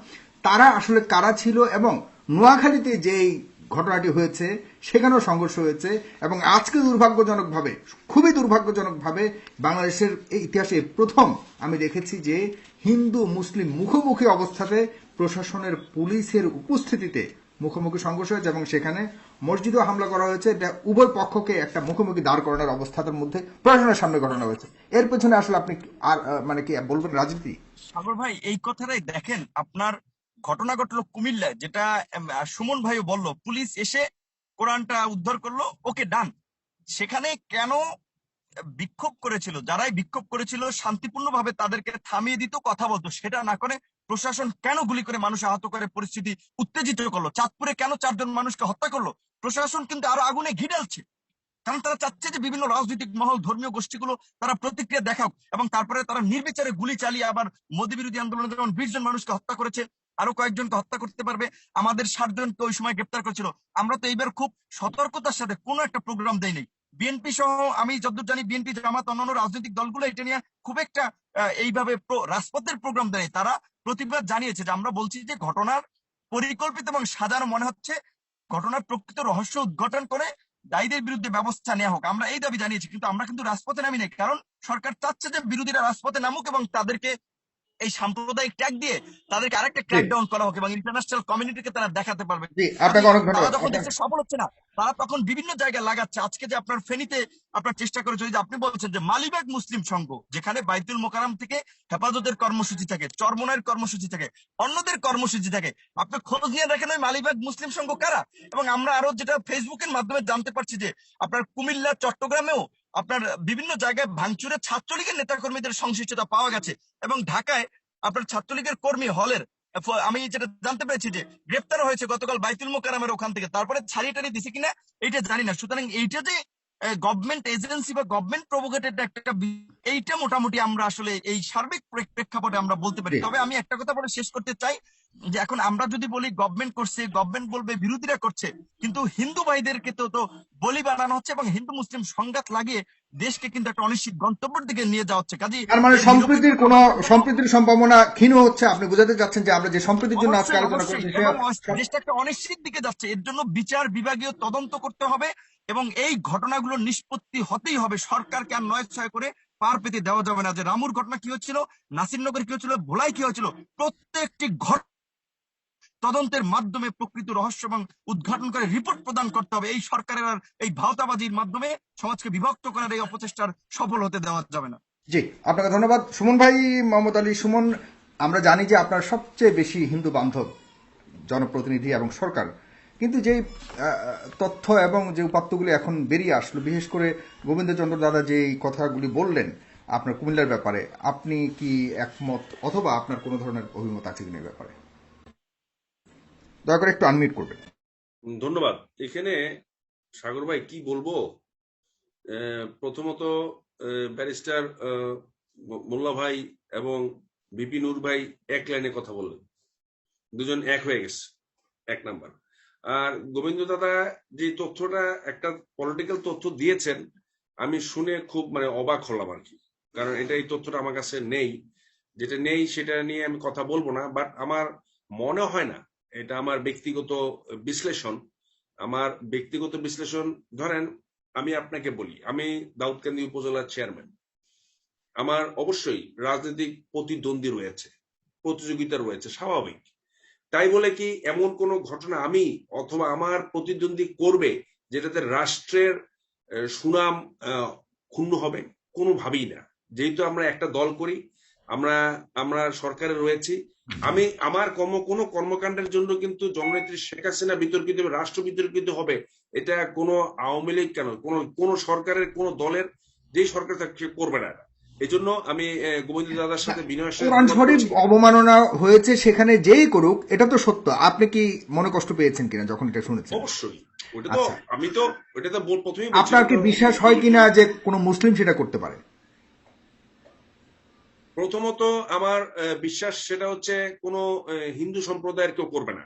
তারা আসলে কারা ছিল এবং নোয়াখালীতে যেই ঘটনাটি হয়েছে সেখানেও সংঘর্ষ হয়েছে এবং আজকে দুর্ভাগ্যজনকভাবে, খুবই দুর্ভাগ্যজনকভাবে বাংলাদেশের ইতিহাসে প্রথম আমি দেখেছি যে হিন্দু মুসলিম মুখোমুখি অবস্থাতে প্রশাসনের পুলিশের উপস্থিতিতে মুখোমুখি সংঘর্ষ হয়েছে এবং সেখানে মসজিদেও হামলা করা হয়েছে। এটা উভয় পক্ষকে একটা মুখোমুখি দাঁড় করানোর অবস্থার মধ্যে প্রশাসনের সামনে ঘটনা হয়েছে। এর পেছনে আসলে আপনি আর মানে কি বলবেন, রাজনীতি? সাগর ভাই, এই কথাটাই দেখেন, আপনার ঘটনা ঘটলো কুমিল্লায়, যেটা সুমন ভাইও বলল, পুলিশ এসে কোরআনটা উদ্ধার করলো, ওকে ডান। সেখানে কেন বিক্ষোভ করেছিল, যারাই বিক্ষোভ করেছিল শান্তিপূর্ণভাবে তাদেরকে থামিয়ে দিত, কথা বলতো, সেটা না করে প্রশাসন কেন গুলি করে মানুষ আহত করে পরিস্থিতি উত্তেজিত করলো? চাঁদপুরে কেন 4 জন মানুষকে হত্যা করলো? প্রশাসন কিন্তু আরো আগুনে ঘি ঢালছে, কারণ তারা চাচ্ছে যে বিভিন্ন রাজনৈতিক মহল, ধর্মীয় গোষ্ঠীগুলো তারা প্রতিক্রিয়া দেখাক, এবং তারপরে তারা নির্বিচারে গুলি চালিয়ে আবার মোদী বিরোধী আন্দোলনে যেমন 20 জন মানুষকে হত্যা করেছে, আরো কয়েকজনকে হত্যা করতে পারবে। আমাদের 60 জনকে ওই সময় গ্রেপ্তার করেছিল। আমরা তো এইবার খুব সতর্কতার সাথে কোনো একটা প্রোগ্রাম দেয়নি। বিএনপি সহ, আমি যতদূর জানি, বিএনপি, জামাত, অন্যান্য রাজনৈতিক দলগুলো এটা নিয়ে খুব একটা এইভাবে রাজপথের প্রোগ্রাম দেয়। তারা প্রতিবাদ জানিয়েছে যে আমরা বলছি যে ঘটনার পরিকল্পিত এবং সাজানো মনে হচ্ছে, ঘটনার প্রকৃত রহস্য উদ্ঘাটন করে দায়ীদের বিরুদ্ধে ব্যবস্থা নেওয়া হোক, আমরা এই দাবি জানিয়েছি। কিন্তু আমরা কিন্তু রাজপথে নামি নাই, কারণ সরকার চাচ্ছে যে বিরোধীরা রাজপথে নামুক এবং তাদেরকে এই সাম্প্রদায়িক ট্যাগ দিয়ে তাদেরকে আরেকটা ক্র্যাকডাউন করা হোক এবং ইন্টারন্যাশনাল কমিউনিটিকে তারা দেখাতে পারবে। জি, আপনাকে অনেক তারা ধন্যবাদ। যখন দেখছে সফল হচ্ছে না, তারা তখন বিভিন্ন জায়গায় লাগাচ্ছে। আজকে যে আপনার ফেনীতে আপনার চেষ্টা করেছে, যে আপনি বলছেন যে মালিবাগ মুসলিম সংঘ, যেখানে বাইতুল মোকাররম থেকে হেফাজতের কর্মসূচি থাকে, চরমনাইয়ের কর্মসূচি থাকে, অন্যদের কর্মসূচি থাকে, আপনি খোঁজ নিয়ে দেখেন ওই মালিবাগ মুসলিম সংঘ কারা। এবং আমরা আরো যেটা ফেসবুকের মাধ্যমে জানতে পারছি যে আপনার কুমিল্লা, চট্টগ্রামেও আপনার বিভিন্ন জায়গায় ভাঙচুরে ছাত্রলীগের নেতাকর্মীদের সংশ্লিষ্টতা পাওয়া গেছে। এবং ঢাকায় আপনার ছাত্রলীগের কর্মী হলের, আমি যেটা জানতে পেরেছি যে গ্রেপ্তার হয়েছে গতকাল বাইতুল মোকাররমের ওখান থেকে, তারপরে ছাড়িয়ে টাড়িয়ে দিছে কিনা এইটা জানি না। সুতরাং এইটা যে গভর্নমেন্ট এজেন্সি বা গভর্নমেন্ট প্রভোকেটেড একটা এইটা মোটামুটি আমরা আসলে এই সার্বিক প্রেক্ষাপটে আমরা বলতে পারি। তবে আমি একটা কথা বলে শেষ করতে চাই, যে এখন আমরা যদি বলি গভর্নমেন্ট করছে, গভর্নমেন্ট বলবে বিরোধীরা করছে, কিন্তু হিন্দু ভাইদেরকে তো বলি বানানো হচ্ছে এবং হিন্দু মুসলিম সংঘাত লাগিয়ে দেশকে কিন্তু একটা অনিশ্চিত গন্তব্যের দিকে নিয়ে যাওয়া হচ্ছে। কাজে তার মানে সম্প্রীতির সম্ভাবনা ক্ষীণ হচ্ছে। আপনি বোঝাতে চাচ্ছেন যে আমরা যে সম্প্রীতির জন্য আজকে আলোচনা করছি দেশটা একটা অনিশ্চিত দিকে যাচ্ছে। এর জন্য বিচার বিভাগীয় তদন্ত করতে হবে এবং এই ঘটনাগুলো নিষ্পত্তি হতেই হবে। সরকারকে আর 9-6 করে পার পেতে দেওয়া যাবে না। যে রামুর ঘটনা কি হচ্ছিল, নাসিরনগর কি হচ্ছিল, ভোলাই কি হচ্ছিল, প্রত্যেকটি ঘটনা তদন্তের মাধ্যমে প্রকৃত রহস্য এবং উদ্ঘাটন করে রিপোর্ট প্রদান করতে হবে। এই সরকারের আর এই ভাওতাবাজির মাধ্যমে সমাজকে বিভক্ত করার এই অপচেষ্টার সফল হতে দেওয়া যাবে না। জি, আপনাকে ধন্যবাদ সুমন ভাই, মোহাম্মদ আলী সুমন। আমরা জানি যে আপনার সবচেয়ে বেশি হিন্দু বান্ধব জনপ্রতিনিধি এবং সরকার, কিন্তু যে তথ্য এবং যে উপাত্তগুলি এখন বেরিয়ে আসলো, বিশেষ করে গোবিন্দচন্দ্র দাদা যে কথাগুলি বললেন আপনার কুমিল্লার ব্যাপারে, আপনি কি একমত অথবা আপনার কোনো ধরনের অভিমত আছে কিনা ব্যাপারে? দয়া করে একটু আনমিউট করবেন। ধন্যবাদ। এখানে সাগর ভাই কি বলবো, প্রথমত ব্যারিস্টার মোল্লা ভাই এবং বিপি নূর ভাই এক লাইনে কথা বললেন, দুজন এক হয়ে গেছে, 1 নাম্বার। আর গোবিন্দ দাদা যে তথ্যটা একটা পলিটিক্যাল তথ্য দিয়েছেন, আমি শুনে খুব অবাক হলাম আর কি, কারণ এই তথ্যটা আমার কাছে নেই। যেটা নেই সেটা নিয়ে আমি কথা বলবো না, বাট আমার মনে হয় না, এটা আমার ব্যক্তিগত বিশ্লেষণ। ধরেন আমি আপনাকে বলি, আমি দাউদকান্দি উপজেলার চেয়ারম্যান, আমার অবশ্যই রাজনৈতিক প্রতিদ্বন্দ্বী রয়েছে, প্রতিযোগিতা রয়েছে, স্বাভাবিক। তাই বলে কি এমন কোন ঘটনা আমি অথবা আমার প্রতিদ্বন্দ্বী করবে যেটাতে রাষ্ট্রের সুনাম ক্ষুণ্ণ হবে? কোনোভাবেই না। যেহেতু আমরা একটা দল করি, আমরা সরকারে রয়েছি, আমি আমার কোনো কর্মকাণ্ডের জন্য কিন্তু জননেত্রী শেখ হাসিনা বিতর্কিত, রাষ্ট্র বিতর্কিত হবে, এটা কোনো আওয়ামী লীগ কেন, কোনো সরকারের কোনো দলের যেই সরকার সে করবে না। এই জন্য আমি গোবিন্দ দাদার সাথে বিনয়ের সাথে কোরআন শরীফ অবমাননা হয়েছে, সেখানে যেই করুক, এটা তো সত্য। আপনি কি মনে কষ্ট পেয়েছেন কিনা যখন এটা শুনেছেন? অবশ্যই, ওটা তো আমি তো ওটা তো প্রথমেই আপনার কি বিশ্বাস হয় কিনা যে কোনো মুসলিম সেটা করতে পারে? প্রথমত আমার বিশ্বাস সেটা হচ্ছে কোনো হিন্দু সম্প্রদায়ের কেউ করবে না,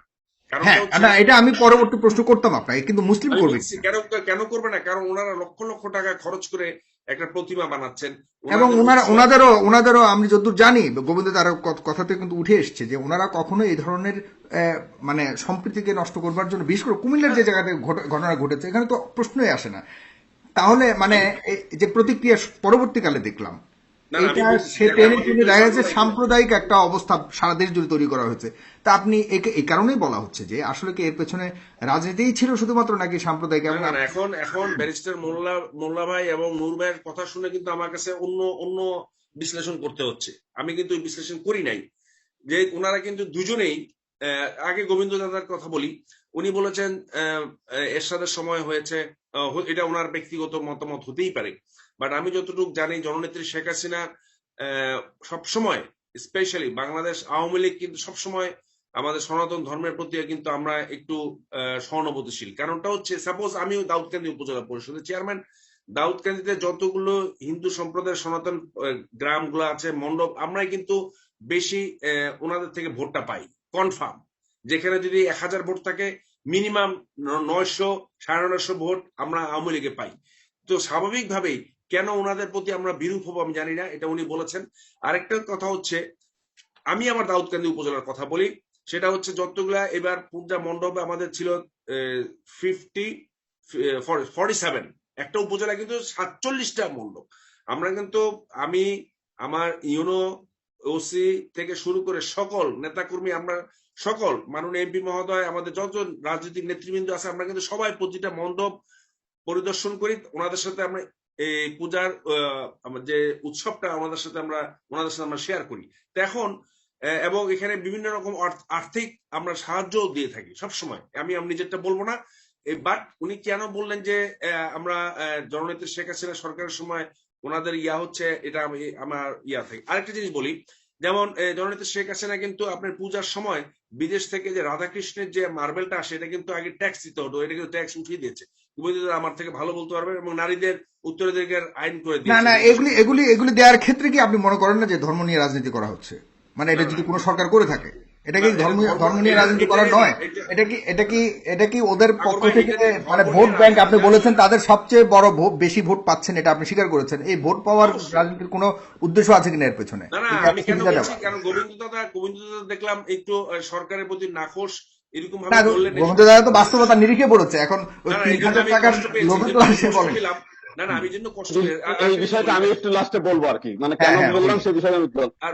কারণটা হচ্ছে না, এটা আমি পরবর্তী প্রশ্ন করতাম আপনাকে, কিন্তু মুসলিম আমি করবে বলছি কিনা? কেন কেন করবে না, কারণ ওনারা লক্ষ লক্ষ টাকা খরচ করে একটা প্রতিমা বানাচ্ছেন, এবং ওনাদের ওনাদেরও আমি যতদূর জানি, গোবিন্দ তার কথাতে কিন্তু উঠে এসছে যে ওনারা কখনো এই ধরনের মানে সম্প্রীতিকে নষ্ট করবার জন্য, বিশেষ করে কুমিল্লার যে জায়গাতে ঘটনা ঘটেছে, এখানে তো প্রশ্নই আসে না। তাহলে মানে এই যে প্রতিক্রিয়া পরবর্তীকালে দেখলাম, না না, আমি এটা বলছি সে টেনে টেনে দেখা যাচ্ছে সাম্প্রদায়িক একটা অবস্থা সারা দেশ জুড়ে তৈরি করা হয়েছে। তা আপনি এই কারণেই বলা হচ্ছে যে আসলে কি এর পেছনে রাজনীতিই ছিল শুধুমাত্র, নাকি সাম্প্রদায়িক? না এবং না না, এখন ব্যারিস্টার মোল্লা ভাই এবং নূর ভাইয়ের কথা শুনে কিন্তু আমার কাছে অন্য অন্য বিশ্লেষণ করতে হচ্ছে। আমি কিন্তু ওই বিশ্লেষণ করি নাই, যে ওনারা কিন্তু দুজনেই আগে গোবিন্দ দাদার কথা বলি, উনি বলেছেন এরশাদের সময় হয়েছে, এটা ওনার ব্যক্তিগত মতামত হতেই পারে, বাট আমি যতটুকু জানি জননেত্রী শেখ হাসিনা সবসময়, স্পেশালি বাংলাদেশ আওয়ামী লীগ কিন্তু সবসময় আমাদের সনাতন ধর্মের প্রতি কিন্তু আমরা একটু সহানুভূতিশীল। কারণটা হচ্ছে, সাপোজ আমিও দাউদকান্দি উপজেলা পরিষদের চেয়ারম্যান, দাউদকান্দিতে যতগুলো হিন্দু সম্প্রদায়ের সনাতন গ্রামগুলো আছে, মণ্ডপ, আমরাই কিন্তু বেশি ওনাদের থেকে ভোটটা পাই কনফার্ম। যেখানে যদি 1000 ভোট থাকে, মিনিমাম 900 950 ভোট আমরা আওয়ামী লীগে পাই। তো স্বাভাবিকভাবেই কেন ওনাদের প্রতি আমরা বিরূপ হবো আমি জানি না, এটা উনি বলেছেন। আরেকটা কথা হচ্ছে, আমি আমার দাউদকান্দি উপজেলার কথা বলি, সেটা হচ্ছে যতগুলা এবার পূজা মণ্ডপে আমাদের ছিল 47, একটা উপজেলা কিন্তু 47টা মণ্ডপ। আমরা কিন্তু আমি আমার ইউনো ওসি থেকে শুরু করে সকল নেতাকর্মী, আমরা সকল মাননীয় এমপি মহোদয়, আমাদের যত রাজনৈতিক নেতৃবৃন্দ আছে, আমরা কিন্তু সবাই প্রতিটা মণ্ডপ পরিদর্শন করি। ওনাদের সাথে আমরা এই পূজার যে উৎসবটা ওনাদের সাথে আমরা শেয়ার করি। তো এখন এবং এখানে বিভিন্ন রকম আর্থিক আমরা সাহায্য দিয়ে থাকি সবসময়। আমি নিজেরটা বলবো না, বাট উনি কেন বললেন যে আমরা জননেত্রী শেখ হাসিনা সরকারের সময় ওনাদের হচ্ছে, এটা আমি আমার থাকে। আরেকটা জিনিস বলি, যেমন জননেত্রী শেখ হাসিনা কিন্তু আপনার পূজার সময় বিদেশ থেকে যে রাধাকৃষ্ণের যে মার্বেলটা আসে, এটা কিন্তু আগে ট্যাক্স দিতে হতো, এটা কিন্তু ট্যাক্স উঠিয়ে দিয়েছে। আমার থেকে ভালো বলতে পারবেন, এবং নারীদের উত্তরাধিকার আইন করে না দিয়েছে। না, এগুলি দেওয়ার ক্ষেত্রে কি আপনি মনে করেন না যে ধর্ম নিয়ে রাজনীতি করা হচ্ছে? মানে এটা যদি কোনো সরকার করে থাকে, এটা কি ধর্ম নিয়ে রাজনীতি করা নয়? এটা কি ওদের পক্ষ থেকে মানে ভোট ব্যাংক? আপনি বলেছেন তাদের সবচেয়ে বড় বেশি ভোট পাচ্ছেন, এটা আপনি স্বীকার করেছেন। এই ভোট পাওয়ার রাজনীতির কোনো উদ্দেশ্য আছে কিনা এর পেছনে? না না, আমি কেন বলছি, কারণ গোবিন্দ দাদা দেখলাম একটু সরকারের প্রতি নাখোশ এরকম ভাবে বললেন। গোবিন্দ দাদা তো বাস্তবতা নিরিখে বলেছে, এখন ওই 3000 টাকার লোভে তো আসে বলেন। না না, আমি জন্য কষ্ট এই বিষয়টা আমি একটু লাস্টে বলবো আর কি, মানে কেন বললাম সেই বিষয়ে আমি বলবো। আর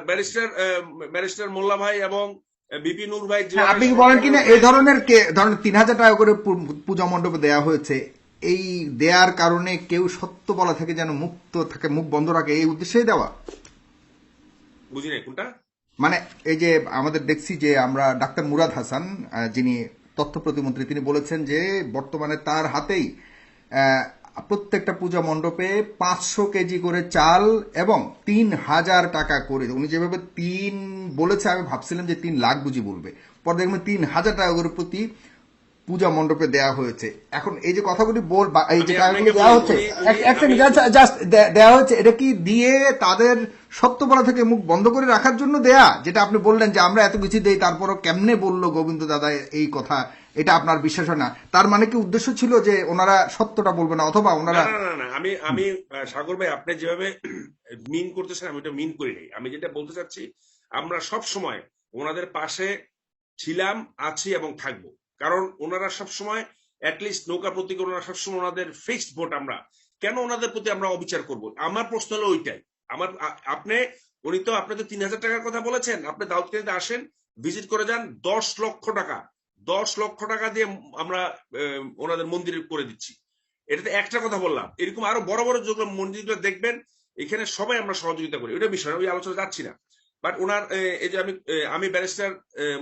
ব্যারিস্টার মোল্লা ভাই এবং বিপি নূর ভাই, আপনি কি বলেন কিনা এই ধরনের ধরেন 3000 টাকা করে পূজা মণ্ডপে দেওয়া হয়েছে, এই দেয়ার কারণে কেউ সত্য বলা থেকে যেন মুক্ত থাকে, মুখ বন্ধ রাখে, এই উদ্দেশ্যেই দেওয়া? বুঝি নাই কোনটা। মানে এই যে আমাদের দেখছি যে আমরা ডাক্তার মুরাদ হাসান, যিনি তথ্য প্রতিমন্ত্রী, তিনি বলেছেন যে বর্তমানে তার হাতেই প্রত্যেকটা পূজা মণ্ডপে 500 কেজি করে চাল এবং 3000 টাকা করে, উনি যেভাবে 3 বলেছে আমি ভাবছিলাম যে 3 লাখ বুঝি বলবে, পরে দেখবেন 3000 টাকা করে প্রতি পূজা মণ্ডপে দেওয়া হয়েছে। এখন এই যে কথাগুলি এই যে টাকাগুলি দেওয়া হচ্ছে, জাস্ট দেওয়া হচ্ছে, এটা কি দিয়ে তাদের সত্য বলা থেকে মুখ বন্ধ করে রাখার জন্য দেয়া? যেটা আপনি বললেন যে আমরা এত কিছু দেই, তারপরও কেমনে বললো গোবিন্দ দাদা এই কথা, এটা আপনার বিশ্বাস হয় না? তার মানে কি উদ্দেশ্য ছিল যে ওনারা সত্যটা বলবে না, অথবা ওনারা? না না, আমি সাগর ভাই, আপনি যেভাবে মিন করতেছেন আমি ওটা মিন করি নাই। আমি যেটা বলতে চাচ্ছি, আমরা সব সময় ওনাদের পাশে ছিলাম, আছি এবং থাকবো। কারণ ওনারা সবসময় অ্যাটলিস্ট নৌকা প্রতীক, ওনারা সবসময় ওনাদের ফিক্সড ভোট, আমরা কেন ওনাদের প্রতি আমরা অবিচার করব? আমার প্রশ্ন হলো ওইটাই। উনি তো আপনি তো 3000 টাকার কথা বলেছেন, আপনি দাউদকান্দিতে আসেন, ভিজিট করে যান, 10 লক্ষ টাকা দিয়ে আমরা ওনাদের মন্দির করে দিচ্ছি। এটাতে একটা কথা বললাম, এরকম আরো বড় বড় যেগুলো মন্দিরগুলো দেখবেন, এখানে সবাই আমরা সহযোগিতা করি, ওটা বিষয় ওই আলোচনা যাচ্ছি না। বাট ওনার এই যে আমি ব্যারিস্টার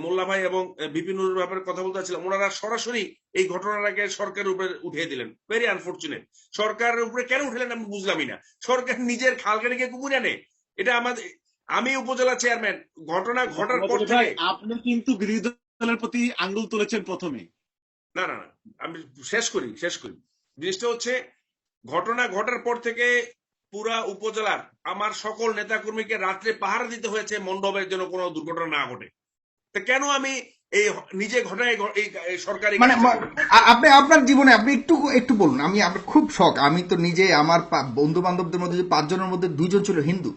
মোল্লা ভাই এবং বিপিনুর ব্যাপারে কথা বলতে চাচ্ছিলাম, ওনারা সরাসরি এই ঘটনাটাকে সরকারের উপরে উঠিয়ে দিলেন। Very unfortunate. সরকারের উপরে কেন উঠালেন আমি বুঝলামই না। সরকার নিজের খালগাড়িকে কুকুর আনে, এটা আমাদের, আমি উপজেলা চেয়ারম্যান, ঘটনা ঘটার পর থেকে আপনি কিন্তু বিরোধী দলের প্রতি আঙ্গুল তুলেছেন প্রথমে। না না না, আমি শেষ করি। জিনিসটা হচ্ছে, ঘটনা ঘটার পর থেকে পুরা উপজেলার আমার সকল নেতাকর্মীকে রাত্রে পাহারা দিতে হয়েছে মণ্ডপের জন্য কোনো দুর্ঘটনা না ঘটে। তো কেন আমি এই নিজে ঘটায় এই সরকারি মানে কাজটা করে। আপনি আপনার জীবনে আপনি একটু একটু বলুন। আমি আপনার খুব শখ, আমি তো নিজে আমার বন্ধু বান্ধবদের মধ্যে যে 5 জনের মধ্যে 2 জন ছিল হিন্দু।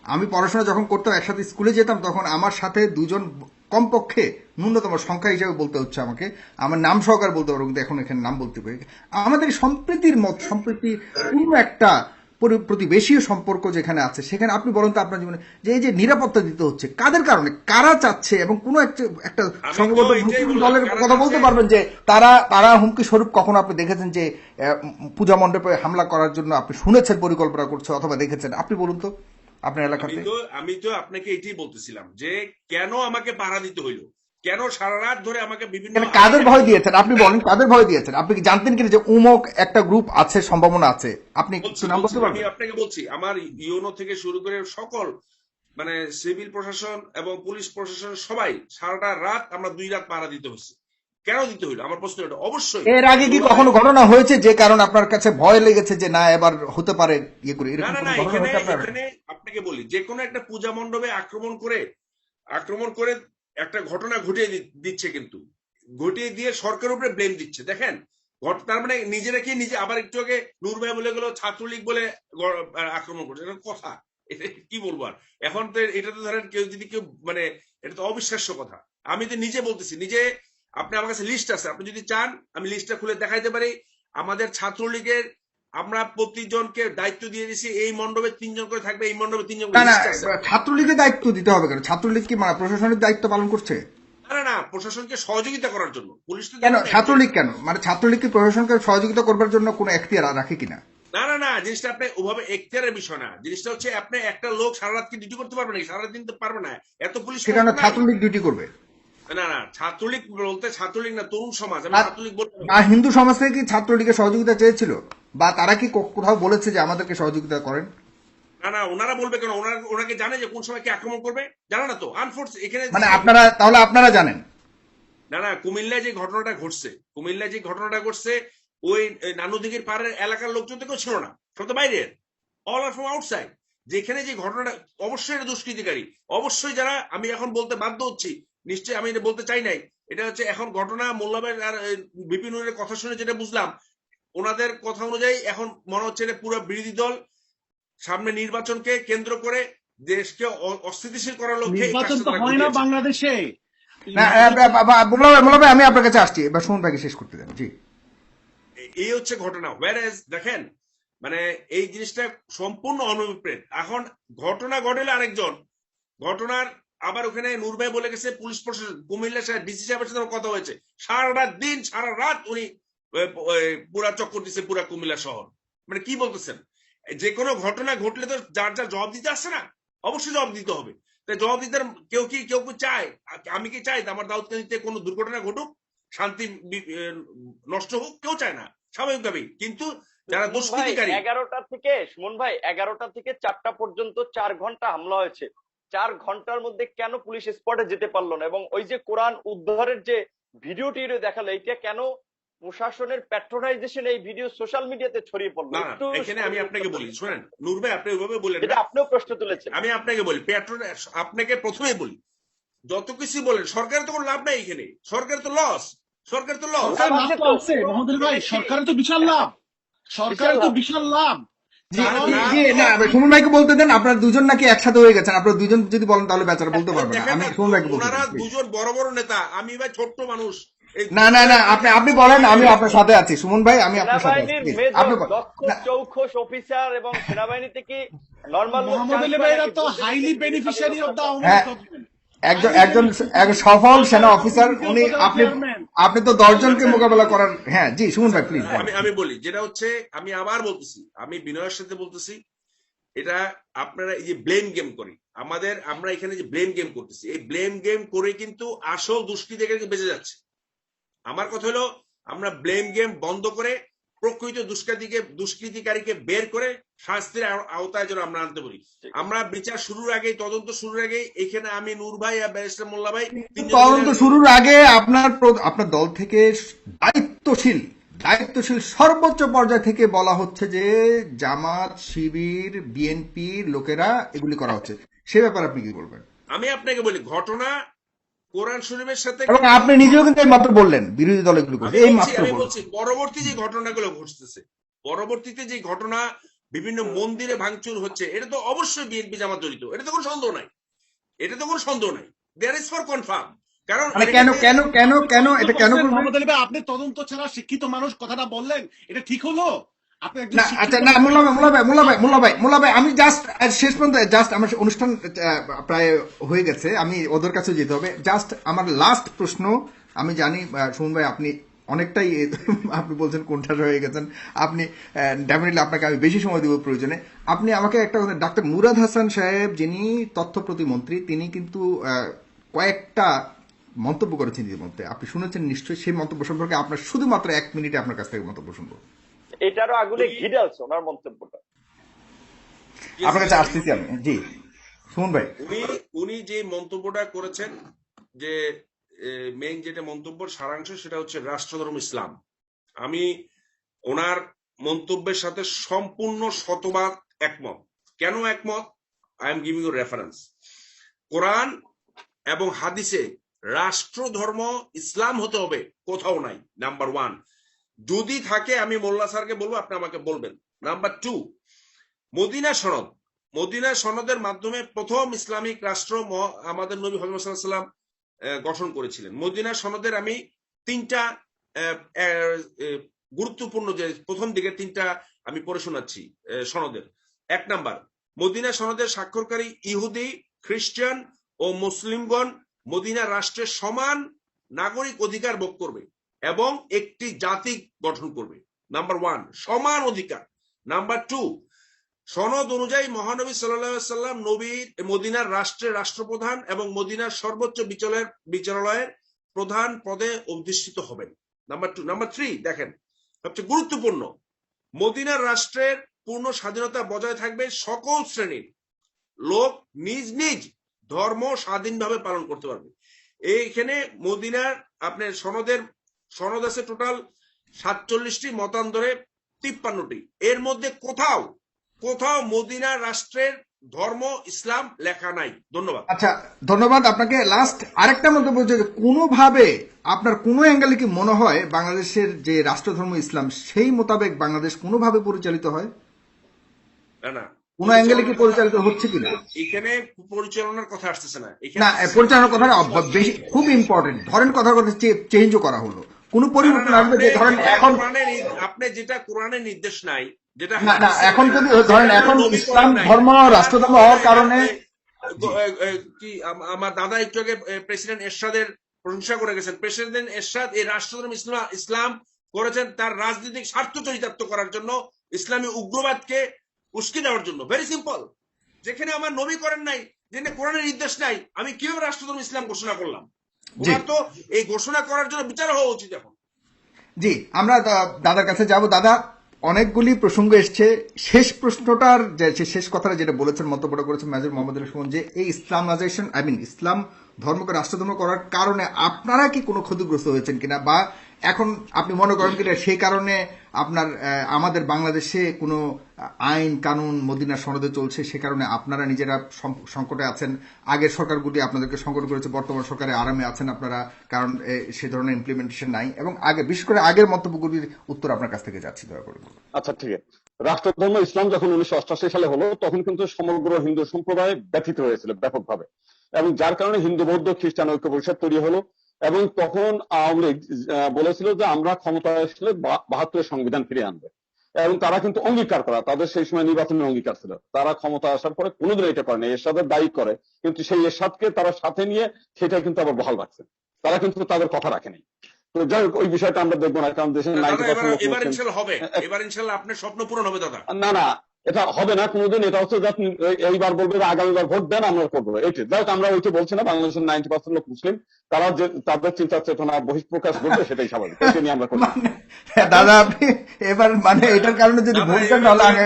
আমি পড়াশোনা যখন করতাম একসাথে স্কুলে যেতাম, তখন আমার সাথে 2 জন কমপক্ষে, ন্যূনতম সংখ্যা হিসাবে বলতে হচ্ছে আমাকে, আমার নাম সহকারে বলতে পারবো, কিন্তু এখন এখানে নাম বলতে পারি। আমাদের সম্প্রীতির মত, সম্প্রীতি পূর্ণ একটা প্রতিবেশীয় সম্পর্ক যেখানে আছে, সেখানে আপনি বলেন তো আপনার জীবনে যে এই যে নিরাপত্তা দিতে হচ্ছে কাদের কারণে, কারা চাচ্ছে, এবং কোনো একটা আমি তো সংঘবদ্ধ এটাই মুসলিম বললাম, দলের কারা কথা বলতে চাচ্ছে? পারবেন যে তারা হুমকি স্বরূপ কখনো আপনি দেখেছেন যে পূজা মণ্ডপে হামলা করার জন্য আপনি শুনেছেন পরিকল্পনা করছে অথবা দেখেছেন? আপনি বলুন তো আপনার এলাকাতে। আমি তো আপনাকে এটাই বলতেছিলাম যে কেন আমাকে পাহারা দিতে হইলো, কেন সারা রাত ধরে আমাকে বিভিন্ন এখানে কাদের ভয় দিয়েছেন আপনি বলেন, কাদের ভয় দিয়েছেন? আপনি কি জানতেন কিনা যে উমক একটা গ্রুপ আছে, সম্ভাবনা আছে? আপনি একটু নাম বলতে আমি পারবেন? আপনাকে বলছি, আমার ইউনো থেকে শুরু করে সকল মানে সিভিল প্রশাসন এবং পুলিশ প্রশাসন সবাই সারাটা রাত, আমরা 2 রাত পাহারা দিতে হচ্ছে। কেন দিতে হইলো আমার প্রশ্ন এটা। অবশ্যই এর আগে কি কখনো ঘটনা হয়েছে যে কারণ আপনার কাছে ভয় লেগেছে যে না এবার হতে পারে ইয়ে করে, না এরকম না কোনো না, ঘটনা এখানে হয়েছে আপনার? এখানে আপনাকে বলি, যে কোনো একটা পূজা মণ্ডপে আক্রমণ করে একটা ঘটনা ঘটিয়ে দিচ্ছে, কিন্তু ঘটিয়ে দিয়ে সরকারের উপরে ব্লেম দিচ্ছে। দেখেন, তার মানে নিজেরা কি নিজে, আবার একটু আগে নূর ভাই বলে গেল ছাত্রলীগ বলে আক্রমণ করছে। এটা কথা, এটা কি বলবো আর। এখন তো এটা তো ধরেন কেউ মানে এটা তো অবিশ্বাস্য কথা। আমি তো নিজে বলতেছি, নিজে আপনি আমার কাছে লিস্ট আছে, আপনি যদি চান আমি লিস্টটা খুলে দেখাইতে পারি। আমাদের ছাত্রলীগের আমরা প্রতিজনকে দায়িত্ব দিয়ে দিছি, এই মণ্ডপে 3 জন করে থাকবে, এই মণ্ডপে 3 জন না করে, না, লিস্ট আছে। ছাত্রলীগের দায়িত্ব দিতে হবে কেন? ছাত্রলীগ কি মানে প্রশাসনিক দায়িত্ব পালন করছে? না না না, প্রশাসনকে সহযোগিতা করার জন্য। পুলিশ তো কেন দেখুন ছাত্রলীগ কেন, মানে ছাত্রলীগ কি প্রশাসনকে সহযোগিতা করবার জন্য কোনো এখতিয়ার রাখে কিনা? না না না, জিনিসটা আপনি ওভাবে এখতিয়ারের বিষয় না। জিনিসটা হচ্ছে আপনি একটা লোক সারা রাত কি ডিউটি করতে পারবে না, সারা দিন তো পারবে না, এত পুলিশ সেখানে ফোর্স নাই। ছাত্রলীগ ডিউটি করবে? না না, ছাত্রলীগ বলতে ছাত্রলীগ না, তরুণ সমাজ। আমি আর ছাত্রলীগ বলবো না। আর হিন্দু সমাজ থেকে কি ছাত্রলীগের সহযোগিতা চেয়েছিল, বা তারা কি কোথাও বলেছে যে আমাদেরকে সহযোগিতা করেন? না না, ওনারা বলবে কেন? ওনাকে জানে যে কোন সময় কি আক্রমণ করবে, জানে না তো। আনফোর্স এখানে মানে আপনারা জানেন? না না, কুমিল্লায় যে ঘটনাটা ঘটছে, ওই নানুদিঘির পাড়ের এলাকার লোকজন তো কেউ ছিল না, সব তো বাইরের, অল আর ফ্রম আউটসাইড। যেখানে যে ঘটনাটা, অবশ্যই এটা দুষ্কৃতিকারী, অবশ্যই যারা, আমি এখন বলতে বাধ্য হচ্ছি, নিশ্চয়ই আমি এটা বলতে চাই নাই, এটা হচ্ছে এখন ঘটনা মোল্লাবের আর বিপিনের কথা শুনে যেটা বুঝলাম, ওনাদের কথা অনুযায়ী এখন মনে হচ্ছে এটা পুরো বিরোধী দল সামনে নির্বাচনকে কেন্দ্র করে দেশকে অস্থিতিশীল করার লক্ষ্যে এই নির্বাচন কাজটা তো তারা হয় না ঘটিয়েছে। বাংলাদেশে। না মোল্লা ভাই আমি আপনার কাছে আসছি, এবার সুমন ভাইকে শেষ করতে দেন। জি, এই হচ্ছে ঘটনা। ওয়ারেজ দেখেন, মানে এই জিনিসটা সম্পূর্ণ অনভিপ্রেত। এখন ঘটনা ঘটেলে আরেকজন, ঘটনার আবার ওখানে নূর ভাই বলে গেছে পুলিশ প্রশাসন, কুমিল্লা ডিসি সাহেবের সাথে কথা হয়েছে, সারা রাত উনি পুরা চক্কর দিচ্ছে পুরা কুমিল্লা শহর। মানে কি বলতেছেন? যে কোনো ঘটনা ঘটলে তো যার যার জবাব দিতে আসছে না, অবশ্যই জবাব দিতে হবে। তাই জবাব দিতে কেউ কি চায়, আমি কি চাই আমার দাউদকান্দিতে কোনো দুর্ঘটনা ঘটুক, শান্তি নষ্ট হোক? কেউ চায় না স্বাভাবিকভাবেই। কিন্তু যারা দুষ্কৃতিকারী, 11টা থেকে 4টা পর্যন্ত 4 ঘন্টা হামলা হয়েছে। 4 ঘন্টার মধ্যে কেন পুলিশ স্পটে যেতে পারলো না? এবং ওই যে কোরআন উদ্ধারের যে ভিডিওটি দেখালো, এটা কেন প্রশাসনের প্যাট্রোনাইজেশন এই ভিডিও সোশ্যাল মিডিয়াতে ছড়িয়ে পড়লো? না একটু এখানে আমি আপনাকে বলি, শোনেন নূর ভাই, আপনি ওইভাবে বলেন যেটা না। আপনিও প্রশ্ন তুলেছেন। আমি আপনাকে বলি, আপনাকে প্রথমে বলি, যত কিছু বলেন সরকারের তো কোনো লাভ নাই এখানে, সরকার তো লস। সরকারের লাভ তো আছে মহোদয় ভাই, সরকারের তো বিশাল লাভ, সরকারের তো বিশাল লাভ। জি, না সুমন ভাইকে বলতে দেন। আপনার দুজন নাকি একসাথে হয়ে গেছেন, আপনার দুজন যদি বলেন তাহলে বেচারা বলতে পারবে না। আমি সুমন ভাইকে বলতে ওনারা দেন, please। দুজন বড় বড় নেতা, আমি ভাই ছোট্ট মানুষ। না আপনি বলেন, আমি আপনার সাথে আছি। সুমন ভাই আমি আপনার সাথে আছি, সেনাবাহিনীর please। মেজর, আপনি দক্ষ চৌখস অফিসার এবং সেনাবাহিনী থেকে নরমাল মোহাম্মদ আলী ভাইরা তো হাইলি বেনিফিশিয়ারি অফ দা হ্যাঁ, একজন সফল সেনা অফিসার উনি। আপনি তো 10 জনকে মোকাবেলা করার। হ্যাঁ জি সুমন ভাই প্লিজ। আমি বলি, যেটা হচ্ছে, আমি আবার বলতেছি, আমি বিনয়ের সাথে বলতেছি, এটা আপনারা এই যে ব্লেম গেম করি, আমরা এখানে যে ব্লেম গেম করতেছি, এই ব্লেম গেম করে কিন্তু আসল দুষ্কৃতিকারীকে বেঁচে যাচ্ছে। আমার কথা হলো, আমরা ব্লেম গেম বন্ধ করে প্রকৃত দুষ্কৃতিকারীকে বের করে শাস্তির আওতায় যেন আমরা আনতে পারি। আমরা বিচার শুরুর আগে, তদন্ত শুরুর আগে, এখানে আমি নূর ভাই আর ব্যারিস্টার মোল্লা ভাই তদন্ত শুরুর আগে আপনার দল থেকে দায়িত্বশীল সর্বোচ্চ পর্যায় থেকে বলা হচ্ছে যে জামাত, শিবির, বিএনপির লোকেরা এগুলি করা হচ্ছে। সে ব্যাপারে আপনি কি বলবেন? আমি আপনাকে বলি, ঘটনা কোরআন শরীফের সাথে এবং আপনি নিজেও কিন্তু এই মাত্র বললেন বিরোধী দল এগুলো করছে, এই মাত্র আমি বললেন। বলছি পরবর্তী যে ঘটনাগুলো ঘটতেছে, পরবর্তীতে যে ঘটনা বিভিন্ন মন্দিরে ভাঙচুর হচ্ছে, এটা তো অবশ্যই বিএনপি জামাত জড়িত, এটা তো কোনো সন্দেহ নাই, এটা তো কোনো সন্দেহ নাই, দেয়ার ইজ ফর কনফার্ম। কারণ মানে কেন কেন কেন কেন এটা কেন করবেন? মোহাম্মদ আলী ভাই, আপনি তদন্ত ছাড়া শিক্ষিত মানুষ কথাটা বললেন, এটা ঠিক হলো? আপনি একজন না আচ্ছা না মোল্লা ভাই আমি জাস্ট শেষ পর্যন্ত জাস্ট আমার অনুষ্ঠান প্রায় হয়ে গেছে, আমি ওদের কাছে যেতে হবে। জাস্ট আমার লাস্ট প্রশ্ন, আমি জানি সুমন ভাই আপনি অনেকটাই আপনি বলছেন কোণঠাসা হয়ে গেছেন, আপনি ডেফিনেটলি আপনাকে আমি বেশি সময় দেব প্রয়োজনে। আপনি আমাকে একটা কথা, ডাক্তার মুরাদ হাসান সাহেব যিনি তথ্য প্রতিমন্ত্রী, তিনি কিন্তু কয়েকটা মন্তব্য করেছেন ইতিমধ্যে, আপনি শুনেছেন নিশ্চয়ই। সেই মন্তব্য সম্পর্কে আপনার শুধুমাত্র 1 মিনিটে আপনার কাছ থেকে মন্তব্য শুনবো। এটারও আগুনে ঘি ঢালছে ওনার মন্তব্যটা। আপনার কাছে আসতেছি আমি। জি সুমন ভাই, উনি যে মন্তব্যটা করেছেন, যে মেইন যেটা মন্তব্য সারাংশ, সেটা হচ্ছে রাষ্ট্রধর্ম ইসলাম। আমি ওনার মন্তব্যের সাথে সম্পূর্ণ শতভাগ একমত। কেন একমত? I am giving you reference. কোরআন এবং হাদিসে রাষ্ট্রধর্ম ইসলাম হতে হবে কোথাও নাই, নাম্বার 1। যদি থাকে আমি মোল্লা স্যারকে বলবো, আপনি আমাকে বলবেন। নাম্বার 2, মদিনা সনদ, মদিনা সনদের মাধ্যমে প্রথম ইসলামিক রাষ্ট্র আমাদের নবী হযরত সাল্লাল্লাহু আলাইহি ওয়াসাল্লাম গঠন করেছিলেন। মদিনা সনদের আমি 3টা গুরুত্বপূর্ণ, যে প্রথম দিকে 3টা আমি পড়ে শোনাচ্ছি সনদের। 1 নাম্বার, মদিনা সনদের স্বাক্ষরকারী ইহুদি, খ্রিস্টান ও মুসলিমগণ মদিনা রাষ্ট্রের সমান নাগরিক অধিকার ভোগ করবে এবং একটি জাতি গঠন করবে। নাম্বার 1, সমান অধিকার। নাম্বার 2, সনদ অনুযায়ী মহানবী সাল্লাল্লাহু আলাইহি সাল্লাম নবীর মদিনার রাষ্ট্রের রাষ্ট্রপ্রধান এবং মদিনার সর্বোচ্চ বিচারালয়ের প্রধান পদে অধিষ্ঠিত হবেন। নাম্বার 2। নাম্বার 3 দেখেন, সবচেয়ে গুরুত্বপূর্ণ, মদিনার রাষ্ট্রের পূর্ণ স্বাধীনতা বজায় থাকবে, সকল শ্রেণীর লোক নিজ নিজ ধর্ম স্বাধীনভাবে পালন করতে পারবে। এইখানে মদিনার আপনার সনদ আছে টোটাল 47টি, মতান্তরে 53টি। এর মধ্যে কোথাও মদিনা রাষ্ট্রের ধর্ম ইসলাম লেখা নাই। ধন্যবাদ। আচ্ছা ধন্যবাদ আপনাকে। লাস্ট আরেকটা মন্তব্য হচ্ছে, কোনোভাবে আপনার কোনো অ্যাঙ্গেলে কি মনে হয় বাংলাদেশের যে রাষ্ট্রধর্ম ইসলাম সেই মোতাবেক বাংলাদেশ কোনোভাবে পরিচালিত হয়? না, কোন অ্যাঙ্গেলে কি পরিচালিত হচ্ছে কিনা? এখানে পরিচালনার কথা আসতেছে না, না পরিচালনার কথাটা বেশি খুব ইম্পর্টেন্ট। ধরেন কথা চেঞ্জও করা হলো, কোন পরিবর্তন আসবে যে ধরেন এখন আপনি যেটা কোরআনের নির্দেশ নাই, যেটা না এখন যদি ধরেন এখন ইসলাম ধর্ম রাষ্ট্রধর্ম হওয়ার কারণে কি আমার দাদা একটু আগে প্রেসিডেন্ট এরশাদের প্রশংসা করে গেছেন। প্রেসিডেন্ট এরশাদ এই রাষ্ট্রধর্ম ইসলাম করেছেন তার রাজনৈতিক স্বার্থ চরিতার্থ করার জন্য, ইসলামী উগ্রবাদকে উস্কে দেওয়ার জন্য। Very simple. যেখানে আমার নবী করেন নাই, যেখানে কোরআনের নির্দেশ নাই, আমি কিভাবে রাষ্ট্রধর্ম ইসলাম ঘোষণা করলাম? ওনার তো এই ঘোষণা করার জন্য বিচার হওয়া উচিত এখন। জি আমরা দাদার কাছে যাব। দাদা অনেকগুলি প্রসঙ্গ এসছে, শেষ প্রশ্নটার শেষ কথাটা যেটা বলেছেন, মন্তব্যটা করেছেন মেজর মোহাম্মদ আলী সুমন, যে এই ইসলামাইজেশন ইসলাম ধর্মকে রাষ্ট্রধর্ম করার কারণে আপনারা কি কোনো ক্ষতিগ্রস্ত হয়েছেন কিনা, বা এখন আপনি মনে করেন কিনা সেই কারণে আপনার আমাদের বাংলাদেশে কোনো আইন কানুন মদিনা সনদে চলছে, সে কারণে আপনারা নিজেরা সংকটে আছেন, আগের সরকারগুলি আপনাদেরকে সংকট করেছে, বর্তমান সরকারে আরামে আছেন আপনারা, কারণ সে ধরনের ইমপ্লিমেন্টেশন নাই, এবং আগে বিশেষ করে আগের মন্তব্যগুলির উত্তর আপনার কাছ থেকে যাচ্ছি, দয়া করে। আচ্ছা ঠিক আছে। রাষ্ট্রধর্ম ইসলাম যখন 1988 সালে হলো, তখন কিন্তু সমগ্র হিন্দু সম্প্রদায় ব্যথিত হয়েছিল ব্যাপকভাবে, এবং যার কারণে হিন্দু বৌদ্ধ খ্রিস্টান ঐক্য পরিষদ তৈরি হলো। এবং তখন আওয়ামী লীগ বলেছিল যে আমরা ক্ষমতায় আসলে 72 সংবিধান ফিরিয়ে আনবে, এবং তারা কিন্তু অঙ্গীকার করা, তাদের সেই সময় নির্বাচনের অঙ্গীকার ছিল। তারা ক্ষমতা আসার পরে কোনোদিন এটা করে না, এরশাদের দায়ী করে, কিন্তু সেই এরশাদকে তারা সাথে নিয়ে সেটা কিন্তু আবার বহাল রাখছে, তারা কিন্তু তাদের কথা রাখেনি। তো যাই হোক, ওই বিষয়টা আমরা দেখবো না, কারণ দেশের 90% এবার ইনশাআল্লাহ হবে, এবার ইনশাআল্লাহ আপনার স্বপ্ন পূরণ হবে দাদা। না এটা হবে না কোনোদিন। এটা হচ্ছে এইবার বলবে আগামীবার ভোট দেন আমরা করবো, এইটি যাই হোক। আমরা ওইটা বলছি না, বাংলাদেশের 90% লোক মুসলিম, তারা যে তাদের চিন্তা চেতনা বহিঃপ্রকাশ করবে সেটাই স্বাভাবিক, এটা নিয়ে আমরা করবো। দাদা আপনি এবার এটার কারণে যদি ভোট দেন তাহলে আগে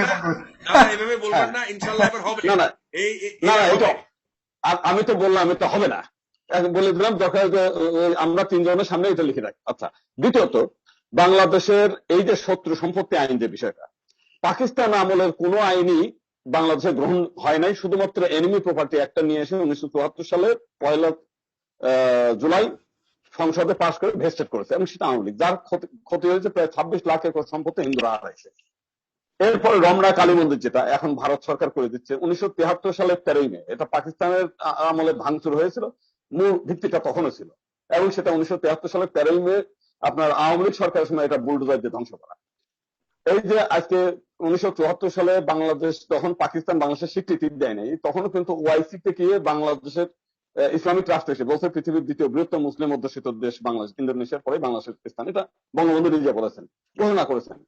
এভাবে বলবেন না, ইনশাআল্লাহ এবার হবে। না এটা আমি তো বললাম এটা হবে না, বলে দিলাম যখন আমরা 3 জনের সামনে এটা লিখে রাখি। আচ্ছা, দ্বিতীয়ত বাংলাদেশের এই যে শত্রু সম্পত্তি আইন, যে বিষয়টা পাকিস্তান আমলের কোনো আইনই বাংলাদেশে গ্রহণ হয় নাই, শুধুমাত্র এনিমি প্রপার্টি একটা নিয়ে এসে 1974 সালের 1 জুলাই সংসদে পাশ করে ভেস্টেড করেছে, এবং সেটা আওয়ামী লীগ, যার ক্ষতি হয়েছে প্রায় 26 লাখ একর সম্পত্তি হিন্দুরা হারাইছে। এরপরে রমনা কালী মন্দির, যেটা এখন ভারত সরকার করে দিচ্ছে, 1973 সালের 13ই মে, এটা পাকিস্তানের আমলে ভাঙচুর হয়েছিল, মূল ভিত্তিটা তখনও ছিল, এবং সেটা 1973 সালের 13ই মে আপনার আওয়ামী লীগ সরকারের সময় এটা বুলডোজার দিয়ে ধ্বংস করা। এই যে আজকে 1974 সালে বাংলাদেশ, তখন পাকিস্তান বাংলাদেশের স্বীকৃতি দেয় নাই, তখনও কিন্তু ওআইসি থেকে বাংলাদেশের ইসলামিক রাষ্ট্র এসে বলছে পৃথিবীর দ্বিতীয় বৃহত্তম মুসলিম অধ্যুষিত দেশ বাংলাদেশ, ইন্দোনেশিয়ার পরে বাংলাদেশের স্থান, এটা বঙ্গবন্ধু নিজে বলেছেন, ঘোষণা করেছেন।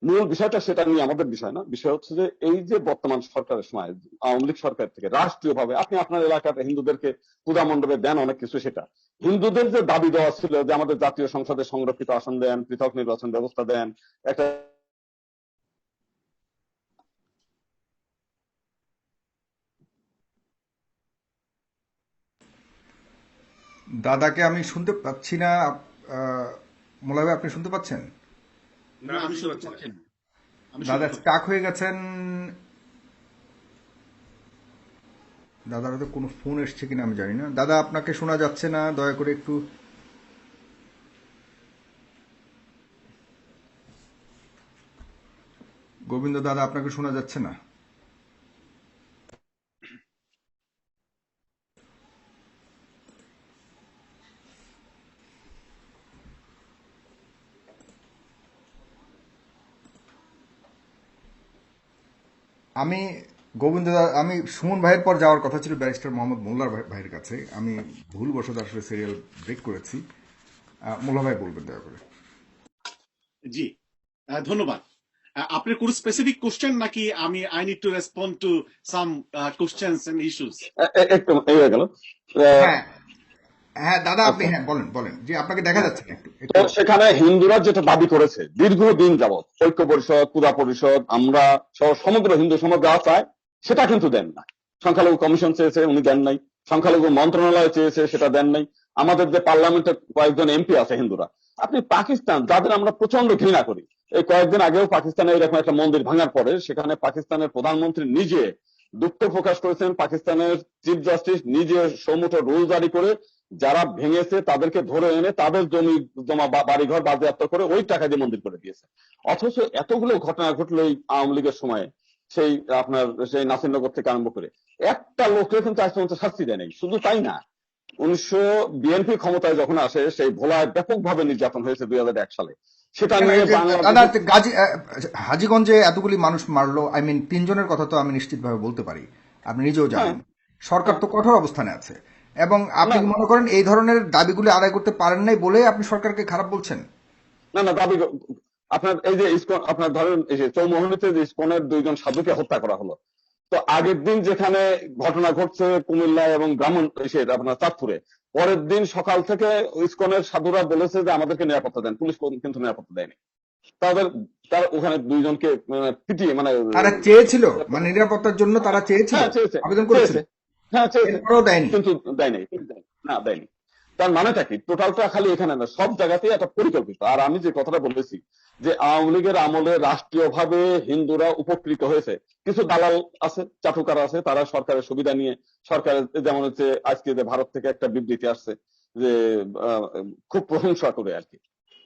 মূল বিষয়টা সেটা নিয়ে আমাদের বিষয় না, বিষয় হচ্ছে যে এই যে বর্তমান সরকারের সময় আওয়ামী লীগ সরকার থেকে রাষ্ট্রীয় ভাবে আপনি আপনার এলাকাতে হিন্দুদেরকে পূজা মণ্ডপে দেন অনেক কিছু, সেটা হিন্দুদের যে দাবি দেওয়া ছিল যে আমাদের জাতীয় সংসদে সংরক্ষিত আসন দেন, পৃথক নির্বাচন ব্যবস্থা দেন, একটা দাদাকে আমি শুনতে পাচ্ছি না। মোল্লা ভাই, আপনি শুনতে পাচ্ছেন? না, না, আমি আমি শুনতে শুনতে পাচ্ছি না। পাচ্ছি না। আমি দাদা শুনতে পাচ্ছি স্টাক হয়ে গেছেন। দাদার হয়তো কোনো ফোন এসছে কিনা আমি জানি না। দাদা, আপনাকে শোনা যাচ্ছে না, দয়া করে একটু। গোবিন্দ দাদা, আপনাকে শোনা যাচ্ছে না। আমি গোবিন্দ দা, আমি সুমন ভাইয়ের পর যাওয়ার কথা ছিল ব্যারিস্টার মোহাম্মদ মোল্লার ভাইয়ের কাছে। আমি ভুলবশত আসলে সিরিয়াল ব্রেক করেছি। মোল্লা ভাই বলবেন দয়া করে। জি, ধন্যবাদ। আপনার কোন স্পেসিফিক কোশ্চেন নাকি আমি I need to respond to some questions and issues? একটু এই হয়ে গেল। হ্যাঁ হ্যাঁ দাদা, আপনি আচ্ছা, হ্যাঁ বলেন বলেন, যে আপনাকে দেখা যাচ্ছে না একটু তো একটু। সেখানে হিন্দুরা যেটা দাবি করেছে দীর্ঘদিন যাবৎ, ঐক্য পরিষদ, পূজা পরিষদ, আমরা সহ সমগ্র হিন্দু সমাজ যা চায় সেটা কিন্তু দেন না। সংখ্যালঘু কমিশন চেয়েছে, উনি দেন নাই। সংখ্যালঘু মন্ত্রণালয় চেয়েছে, সেটা দেন নাই। আমাদের যে পার্লামেন্টের কয়েকজন এমপি আছে হিন্দুরা, আপনি পাকিস্তান, যাদের আমরা প্রচন্ড ঘৃণা করি, এই কয়েকদিন আগেও পাকিস্তানে এরকম একটা মন্দির ভাঙার পরে সেখানে পাকিস্তানের প্রধানমন্ত্রী নিজে দুঃখ প্রকাশ করেছেন, পাকিস্তানের চিফ জাস্টিস নিজে সমুদ্র রুল জারি করে যারা ভেঙেছে তাদেরকে ধরে এনে তাদের জমি জমা বাড়িঘর বাজেয়াপ্ত করে ওই টাকা দিয়ে মন্দির করে দিয়েছে। অথচ এতগুলো ঘটনা ঘটলো এই আওয়ামী লীগের সময়ে, সেই আপনার সেই নাসিরনগর থেকে আরম্ভ করে একটা লোককে কিন্তু আজ পর্যন্ত শাস্তি দেয় নাই। শুধু তাই না, বিএনপি ক্ষমতায় যখন আসে সেই ভোলায় ব্যাপকভাবে নির্যাতন হয়েছে 2001 সালে, সেটা কেন, নিয়ে এই যে দাদা বাংলাদেশ। হাজীগঞ্জে এতগুলি মানুষ মারলো, আই মিন 3 জনের কথা তো আমি নিশ্চিতভাবে বলতে পারি, আপনি নিজেও হ্যাঁ, জানেন। সরকার হ্যাঁ, তো কঠোর অবস্থানে আছে, এবং আপনি না কি মনে করেন এই ধরনের দাবিগুলি আদায় করতে পারেন নাই বলে আপনি সরকারকে খারাপ বলছেন? না না দাবি আপনার এই যে ইসকন, আপনার ধরেন এই যে চৌমোহনীতে যে ইসকনের 2 জন সাধুকে হত্যা করা হলো, তো আগের দিন যেখানে ঘটনা ঘটছে কুমিল্লা এবং ব্রাহ্মণ আপনার চাঁদপুরে, পরের দিন সকাল থেকে ইসকনের সাধুরা বলেছে যে আমাদেরকে নিরাপত্তা দেন, পুলিশ কিন্তু নিরাপত্তা দেয়নি তাদের। তার ওখানে 2 জনকে পিটিয়ে মানে তারা চেয়েছিল, মানে নিরাপত্তার জন্য তারা চেয়েছিল, হ্যাঁ চেয়েছে, আবেদন করেছিল, চেয়েছে, হ্যাঁ চেয়েছে, এরপরেও দেয়নি। কিন্তু দেয় নাই, না দেয়নি। তার মানেটা কি, টোটালটা খালি এখানে না, সব জায়গাতেই একটা পরিকল্পিত। আর আমি যে কথাটা বলেছি যে আওয়ামী লীগের আমলে রাষ্ট্রীয়ভাবে হিন্দুরা উপকৃত হয়েছে, কিছু দালাল আছে, চাটুকার আছে, তারা সরকারের সুবিধা নিয়ে সরকারের, যেমন হচ্ছে আজকে যে ভারত থেকে একটা বিবৃতি আসছে যে খুব প্রশংসা করে আর কি।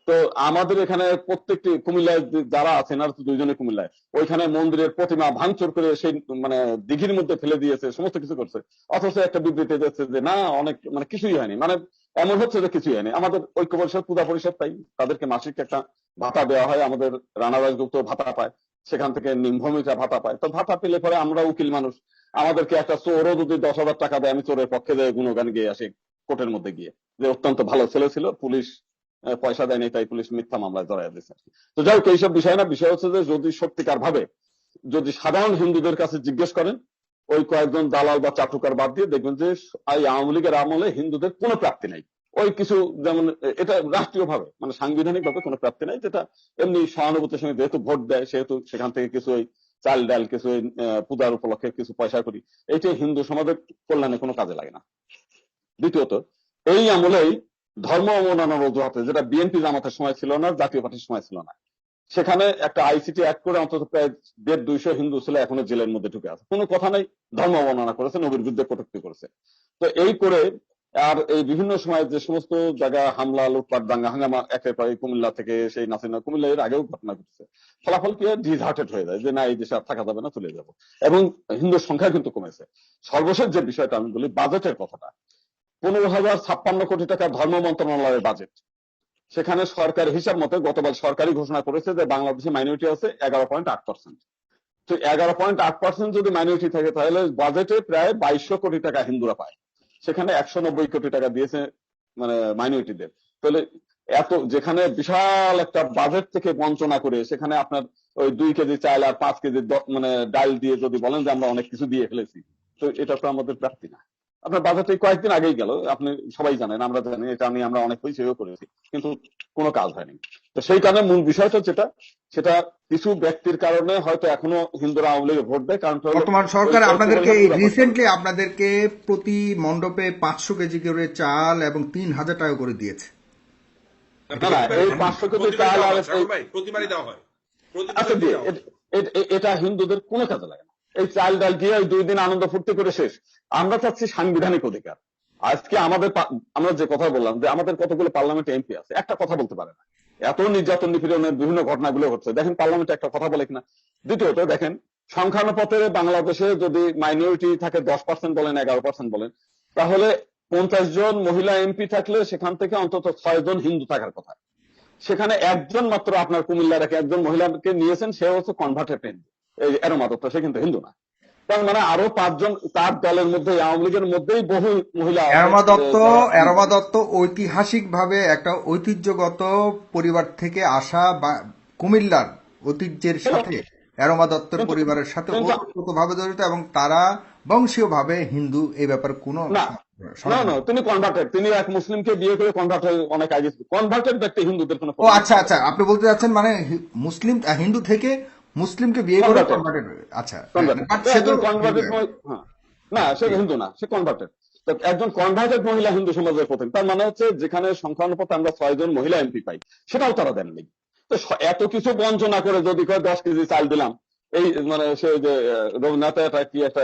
তো আমাদের এখানে প্রত্যেকটি কুমিল্লায় যারা আছেন, আর 2 জনে কুমিল্লায়, ওইখানে মন্দিরের প্রতিমা ভাঙচুর করে সেই মানে দিঘির মধ্যে ফেলে দিয়েছে, সমস্ত কিছু করছে। অথচ একটা বিবৃতি দিচ্ছে যে না, অনেক মানে কিছুই হয়নি, মানে এমন হচ্ছে যে কিছুই হয়নি। আমাদের ঐক্য পরিষদ, পূজা পরিষদ, তাই তাদেরকে মাসিক একটা ভাতা দেওয়া হয়, আমাদের রানারাজগুপ্ত ভাতা পায়, সেখান থেকে নিম্ভূমিকা ভাতা পায়। তো ভাতা পেলে পরে আমরা উকিল মানুষ, আমাদেরকে একটা চোরও যদি 10,000 টাকা দেয়, আমি চোরের পক্ষে দিয়ে গুণগান গিয়ে আসি কোর্টের মধ্যে গিয়ে, যে অত্যন্ত ভালো ছেলে ছিল, পুলিশ পয়সা দেয়নি তাই পুলিশ মিথ্যা মামলায় জড়াই দিয়েছে। তো যাই হোক, এইসব বিষয় না, বিষয় হচ্ছে যে যদি সত্যিকার ভাবে যদি সাধারণ হিন্দুদের কাছে জিজ্ঞেস করেন, ওই কয়েকজন দালাল বা চাটুকার বাদ দিয়ে দেখবেন যে এই আওয়ামী লীগের আমলে হিন্দুদের কোনো প্রাপ্তি নাই। ওই কিছু যেমন এটা রাষ্ট্রীয় ভাবে মানে সাংবিধানিক ভাবে কোনো প্রাপ্তি নাই, যেটা এমনি সহানুভূতির সঙ্গে যেহেতু ভোট দেয় সেহেতু সেখান থেকে কিছু ওই চাল ডাল, কিছু ওই পূজার উপলক্ষে কিছু পয়সা করি, এইটাই হিন্দু সমাজের কল্যাণে কোনো কাজে লাগে না। দ্বিতীয়ত, এই আমলেই ধর্ম অবমাননার অজুহাতে, যেটা বিএনপি জামাতের সময় ছিল না, জাতীয় পার্টির সময় ছিল না, সেখানে একটা আইসিটি অ্যাড করে অন্তত প্রায় 150-200 হিন্দু ছেলে এখনো জেলের মধ্যে ঢুকে আছে, কোনো কথা নাই, ধর্ম অবমাননা করেছে, নবীর বিরুদ্ধে কটূক্তি করেছে। তো এই করে আর এই বিভিন্ন সময় যে সমস্ত জায়গা হামলা লুটপাট দাঙ্গা হাঙ্গামা একেবারে কুমিল্লা থেকে সেই নাসিনা কুমিল্লা এর আগেও ঘটনা ঘটছে, ফলাফল কি ডিসহার্টেড হয়ে যায় যে না এই দেশে আর থাকা যাবে না, চলে যাব। এবং হিন্দুর সংখ্যা কিন্তু কমেছে। সর্বশেষ যে বিষয়টা আমি বলি, বাজেটের কথাটা, 15,056 কোটি টাকা ধর্ম মন্ত্রণালয়ের বাজেট, সেখানে সরকার হিসাব মতে গতকাল সরকারি ঘোষণা করেছে যে বাংলাদেশে মাইনরিটি আছে 11.8%। তো 11.8% যদি মাইনরিটি থাকে তাহলে বাজেটে প্রায় 2200 কোটি টাকা হিন্দুরা পায়, সেখানে 190 কোটি টাকা দিয়েছে মানে মাইনরিটিদের। তাহলে এত যেখানে বিশাল একটা বাজেট থেকে বঞ্চনা করে সেখানে আপনার ওই 2 কেজি চাল আর 5 কেজি মানে ডাল দিয়ে যদি বলেন যে আমরা অনেক কিছু দিয়ে ফেলেছি, তো এটা তো আমাদের প্রাপ্তি না। আপনার বাজেটে কয়েকদিন আগেই গেল, আপনি সবাই জানেন, আমরা জানি, এটা নিয়ে আমরা অনেক হইচইও করেছি, কিন্তু কোনো কাজ হয়নি। তো সেই কারণে মূল বিষয়টা যেটা, সেটা কিছু ব্যক্তির কারণে হয়তো এখনো হিন্দুরা আওয়ামী লীগে ভোট দেয়, কারণ বর্তমান সরকার আপনাদেরকে রিসেন্টলি আপনাদেরকে প্রতি মণ্ডপে 500 কেজি করে চাল এবং 3,000 টাকা করে দিয়েছে। না, এই 500 কেজি চাল আর প্রতিবারই দেওয়া হয়, আচ্ছা দিয়ে এটা হিন্দুদের কোনো কাজে লাগে না। এই চাল ডাল দিয়ে ওই 2 দিন আনন্দ ফুর্তি করে শেষ। আমরা চাচ্ছি সাংবিধানিক অধিকার। আজকে আমাদের আমরা যে কথা বললাম যে আমাদের কতগুলো পার্লামেন্টে এমপি আছে, একটা কথা বলতে পারে না। এত নির্যাতন নিপীড়নের বিভিন্ন ঘটনাগুলো ঘটছে, দেখেন পার্লামেন্টে একটা কথা বলে কিনা। দ্বিতীয়ত দেখেন, সংখ্যানুপাতে বাংলাদেশে যদি মাইনরিটি থাকে 10% বলেন 11% বলেন, তাহলে 50 জন মহিলা এমপি থাকলে সেখান থেকে অন্তত 6 জন হিন্দু থাকার কথা। সেখানে একজন মাত্র আপনার কুমিল্লার একজন মহিলাকে নিয়েছেন, সে হচ্ছে কনভার্টেড হিন্দু, এই এরমা দত্ত, সে কিন্তু হিন্দু না। তার মানে আরো 5 জন তার দলের মধ্যে, আওয়ামী লীগের মধ্যেই বহু মহিলা। এরমা দত্ত ঐতিহাসিকভাবে একটা ঐতিহ্যগত পরিবার থেকে আসা বা কুমিল্লার ঐতিহ্যের সাথে এরমা দত্তের পরিবারের সাথে ওতপ্রোতভাবে জড়িত, এবং তারা বংশীয়ভাবে হিন্দু, এই ব্যাপারে কোনো না, তিনি কনভার্টেড, তিনি এক মুসলিমকে বিয়ে করে কনভার্ট হয়ে অনেক আগে। কনভার্টেড ব্যক্তি হিন্দুদের কোনো। ও আচ্ছা আচ্ছা, আপনি বলতে চাচ্ছেন মানে মুসলিম হিন্দু থেকে মুসলিমকে বিয়ে করে কনভার্টেড। আচ্ছা, কনভার্টেড না, সে হিন্দু না, সে কনভার্টেড। তো একজন কনভার্টেড মহিলা হিন্দু সমাজের প্রতিনিধি, তার মানে হচ্ছে যেখানে সংখ্যানুপাতে আমরা 6 জন মহিলা এমপি পাই, সেটাও তারা দেননি। তো এত কিছু বঞ্চনা করে যদি 10 কেজি চাল দিলাম, এই মানে সে যে রবীন্দ্রনাথ কি একটা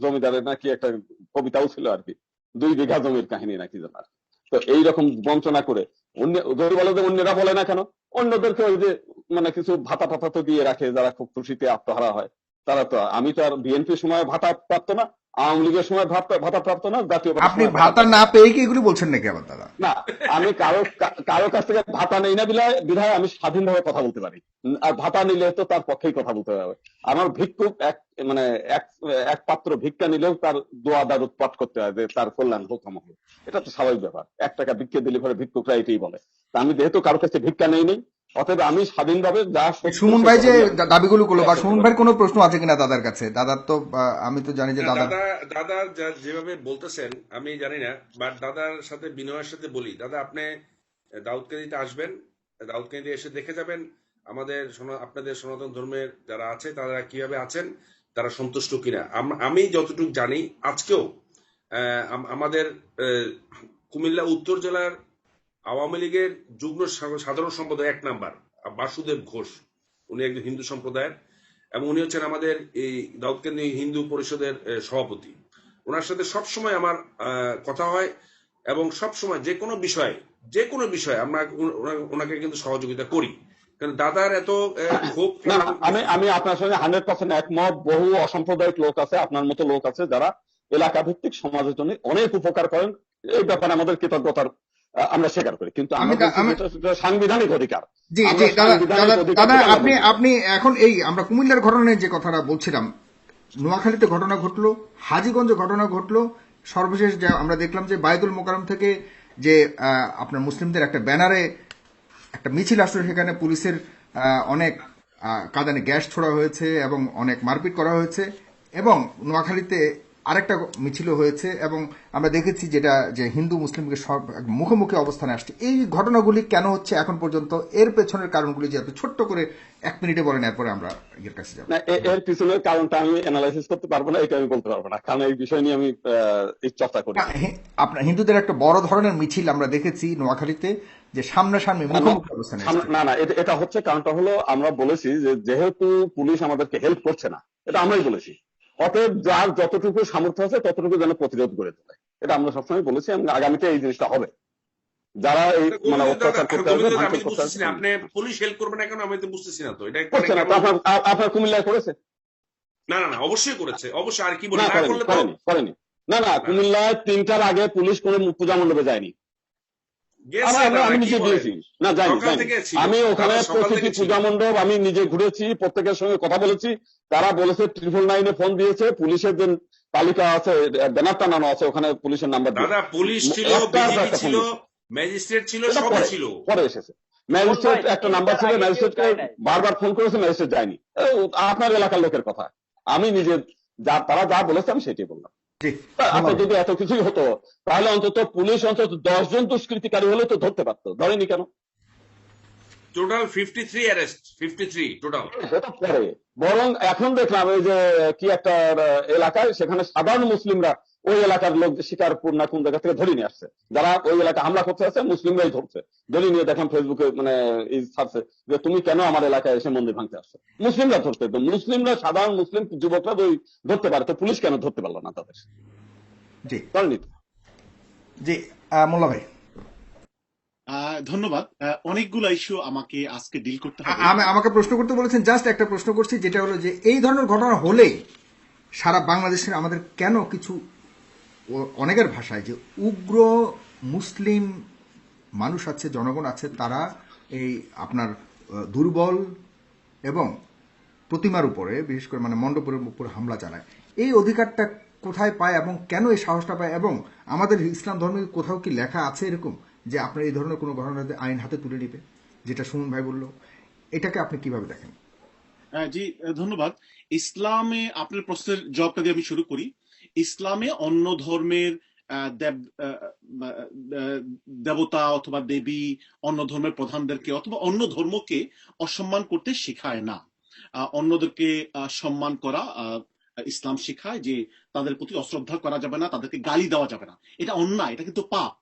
জমিদারের না কি একটা কবিতাও ছিল আর কি, 2 বিঘা জমির কাহিনী নাকি জানার। তো এইরকম বঞ্চনা করে অন্য যদি বলে যে অন্যরা বলে না কেন, অন্যদেরকে ওই যে মানে কিছু ভাতা টাতা তো দিয়ে রাখে, যারা খুব খুশিতে আত্মহারা হয় তারা। তো আমি তো আর বিএনপির সময় ভাতা প্রাপ্ত না, আওয়ামী লীগের সময় ভাতা প্রাপ্ত না, জাতীয় আপনি ভাতা না পেয়ে কি এগুলি বলছেন নাকি আবার দাদা? না, আমি কারো কাছ থেকে ভাতা নেই না বিধায় আমি স্বাধীনভাবে কথা বলতে পারি। আর ভাতা নিলে তো তার পক্ষেই কথা বলতে হবে। আমার ভিক্ষুক মানে এক পাত্র ভিক্ষা নিলেও তার দোয়া দারুদ পাঠ করতে হয় যে তার কল্যাণ হোক আমার হোক, এটা তো স্বাভাবিক ব্যাপার। 1 টাকা ভিক্ষা দিলে পরে ভিক্ষুকরা এটাই বলে। তা আমি যেহেতু কারো কাছে ভিক্ষা নেই, অতএব আমি স্বাধীনভাবে যা। সুমন ভাই যে দাবিগুলো করলো, বা সুমন ভাইয়ের কোনো প্রশ্ন আছে কিনা দাদার কাছে? দাদার তো আমি তো জানি যে দাদা যেভাবে বলতেছেন আমি জানি না, বাট দাদার সাথে বিনয়ের সাথে বলি, দাদা আপনি দাউদকান্দিতে আসবেন, দাউদকান্দি এসে দেখে যাবেন আমাদের আপনাদের সনাতন ধর্মের যারা আছে তারা কিভাবে আছেন, তারা সন্তুষ্ট কিনা। আমি যতটুকু জানি আজকেও আমাদের কুমিল্লা উত্তর জেলার আওয়ামী লীগের যুগ্ম সাধারণ সম্পাদক 1 নাম্বার বাসুদেব ঘোষ, উনি একজন হিন্দু সম্প্রদায়ের, এবং উনি হচ্ছেন আমাদের এই দাউদকান্দি হিন্দু পরিষদের সভাপতি। ওনার সাথে সবসময় আমার কথা হয়, এবং সবসময় যে কোনো বিষয়ে আমরা ওনাকে কিন্তু সহযোগিতা করি। কারণ দাদার এত ক্ষোভ। আমি আপনার সঙ্গে 100% একমত। বহু অসাম্প্রদায়িক লোক আছে, আপনার মতো লোক আছে যারা এলাকা ভিত্তিক সমাজের জন্য অনেক উপকার করেন। এই ব্যাপারে আমাদের কৃতজ্ঞতার আমরা স্বীকার করি, কিন্তু সাংবিধানিক অধিকার। জি জি দাদা, আপনি এখন এই আমরা কুমিল্লার ঘটনায় যে কথাটা বলছিলাম, নোয়াখালীতে ঘটনা ঘটলো, হাজীগঞ্জে ঘটনা ঘটলো, সর্বশেষ যা আমরা দেখলাম যে বায়তুল মোকাররম থেকে যে আপনার মুসলিমদের একটা ব্যানারে একটা মিছিল আসলো, সেখানে পুলিশের অনেক কাঁদানে গ্যাস ছোড়া হয়েছে এবং অনেক মারপিট করা হয়েছে, এবং নোয়াখালীতে আরেকটা মিছিল হয়েছে, এবং আমরা দেখেছি যেটা যে হিন্দু মুসলিমকে সব মুখোমুখি অবস্থানে আসছে। এই ঘটনাগুলি কেন হচ্ছে এখন পর্যন্ত, এর পেছনের কারণগুলি যে আপনি ছোট্ট করে 1 মিনিটে বলেন, এরপরে আমরা এর কাছে যাব। এর পিছনের কারণটা আমি অ্যানালাইসিস করতে পারবো না, এটা আমি বলতে পারবো না, কারণ এই বিষয় নিয়ে আমি চর্চা করি। আপনার হিন্দুদের একটা বড় ধরনের মিছিল আমরা দেখেছি নোয়াখালীতে, যে সামনাসামনি মুখোমুখি অবস্থানে। না, এটা হচ্ছে কারণটা হলো আমরা বলেছি যে যেহেতু পুলিশ আমাদেরকে হেল্প করছে না, এটা আমরাই বলেছি, অতএব যার যতটুকু সামর্থ্য আছে ততটুকু যেন প্রতিরোধ গড়ে তোলে। এটা আমরা সবসময় বলেছি এবং আগামীতে এই জিনিসটা হবে। যারা এই মানে অত্যাচার করতে আসবে, গোবিন্দ, আমি ভাঙচুর তো করতে বুঝতেছি আসবে, না আপনি পুলিশ হেল্প করবে না কেন, আমি তো বুঝতেছি না তো এটা একটু করছে না তো। আপনার কুমিল্লায় করেছে? না না না, অবশ্যই করেছে, অবশ্যই। আর কি বলে না, না করেনি করলে তো করেনি করেনি না না, কুমিল্লায় 3টার আগে পুলিশ কোনো পূজা মণ্ডপে যায়নি। গেছে না, আমি কি নিজে বলেন? গিয়েছি। না, যাইনি সকাল যাইনি। থেকে ছিল, আমি ওখানে দাদা সকাল প্রতিটি থেকে ছিল। পূজা মণ্ডপ আমি নিজে ঘুরেছি, প্রত্যেকের সঙ্গে কথা বলেছি। তারা বলেছে 999 ফোন দিয়েছে, পুলিশের যে তালিকা আছে, ব্যানার টানানো আছে, ওখানে পুলিশের নাম্বার দিয়ে দাদা পুলিশ ছিল, একটার পর বিজিবি একটা ফোন ছিল, দিয়েছে। ম্যাজিস্ট্রেট ছিল, সেটা সবই পরে ছিল। পরে এসেছে। সুমন ম্যাজিস্ট্রেট ভাই, একটা নাম্বার 3টার ছিল, আগে কেউ ম্যাজিস্ট্রেটকে যায় নাই। বারবার ফোন করেছে, ম্যাজিস্ট্রেট যায়নি। আপনার এলাকার লোকের কথা, আমি নিজে তারা যা বলেছে আমি সেটাই বললাম। জি, আচ্ছা, ধন্যবাদ। যদি এত কিছুই হতো তাহলে অন্তত পুলিশ অন্তত 10 জন দুষ্কৃতিকারী হলে তো ধরতে পারতো, ধরেনি কেন? Total 53 arrest, 53 total. সেটা পরে, বরং এখন দেখলাম এই যে কি একটা এলাকায়, সেখানে সাধারণ মুসলিমরা ওই এলাকার লোক শিকারপুর না কোন জায়গা থেকে ধরে নিয়ে আসছে, যারা ওই এলাকা হামলা করতে আসছে মুসলিমরাই ধরছে, ধরে নিয়ে দেখলাম ফেসবুকে মানে ছাড়ছে যে তুমি কেন আমার এলাকায় এসে মন্দির ভাঙতে আসছো। মুসলিমরা ধরতে, তো মুসলিমরা সাধারণ মুসলিম যুবকরা ওই ধরতে পারে, তো পুলিশ কেন ধরতে পারলো না তাদের? জি ধরেনি। জি, মোল্লা ভাই, ধন্যবাদ। অনেকগুলো ইস্যু আমাকে আজকে ডিল করতে হবে। আমাকে প্রশ্ন করতে বলেছেন, জাস্ট একটা প্রশ্ন করছি, যেটা হলো যে এই ধরনের ঘটনা হলে সারা বাংলাদেশের আমাদের কেন কিছু অনেকের ভাষায় যে উগ্র মুসলিম মানুষ আছে, জনগণ আছে, তারা এই আপনার দুর্বল এবং প্রতিমার উপরে, বিশেষ করে মানে মণ্ডপের উপর হামলা চালায়, এই অধিকারটা কোথায় পায় এবং কেন এই সাহসটা পায়? এবং আমাদের ইসলাম ধর্মে কোথাও কি লেখা আছে এরকম যে আপনার এই ধরনের কোনো ঘটনাতে আইন হাতে তুলে নিবে, যেটা সুমন ভাই বললো? এটাকে আপনি কিভাবে দেখেন? জি, ধন্যবাদ। ইসলামে, আপনার প্রশ্নের জবাবটা দিয়ে আমি শুরু করি। ইসলামে অন্য ধর্মের দেব দেবতা অথবা দেবী, অন্য ধর্মের প্রধানদেরকে অথবা অন্য ধর্মকে অসম্মান করতে শেখায় না। অন্যদেরকে সম্মান করা ইসলাম শেখায়, যে তাদের প্রতি অশ্রদ্ধা করা যাবে না, তাদেরকে গালি দেওয়া যাবে না। এটা অন্যায়, এটা কিন্তু পাপ।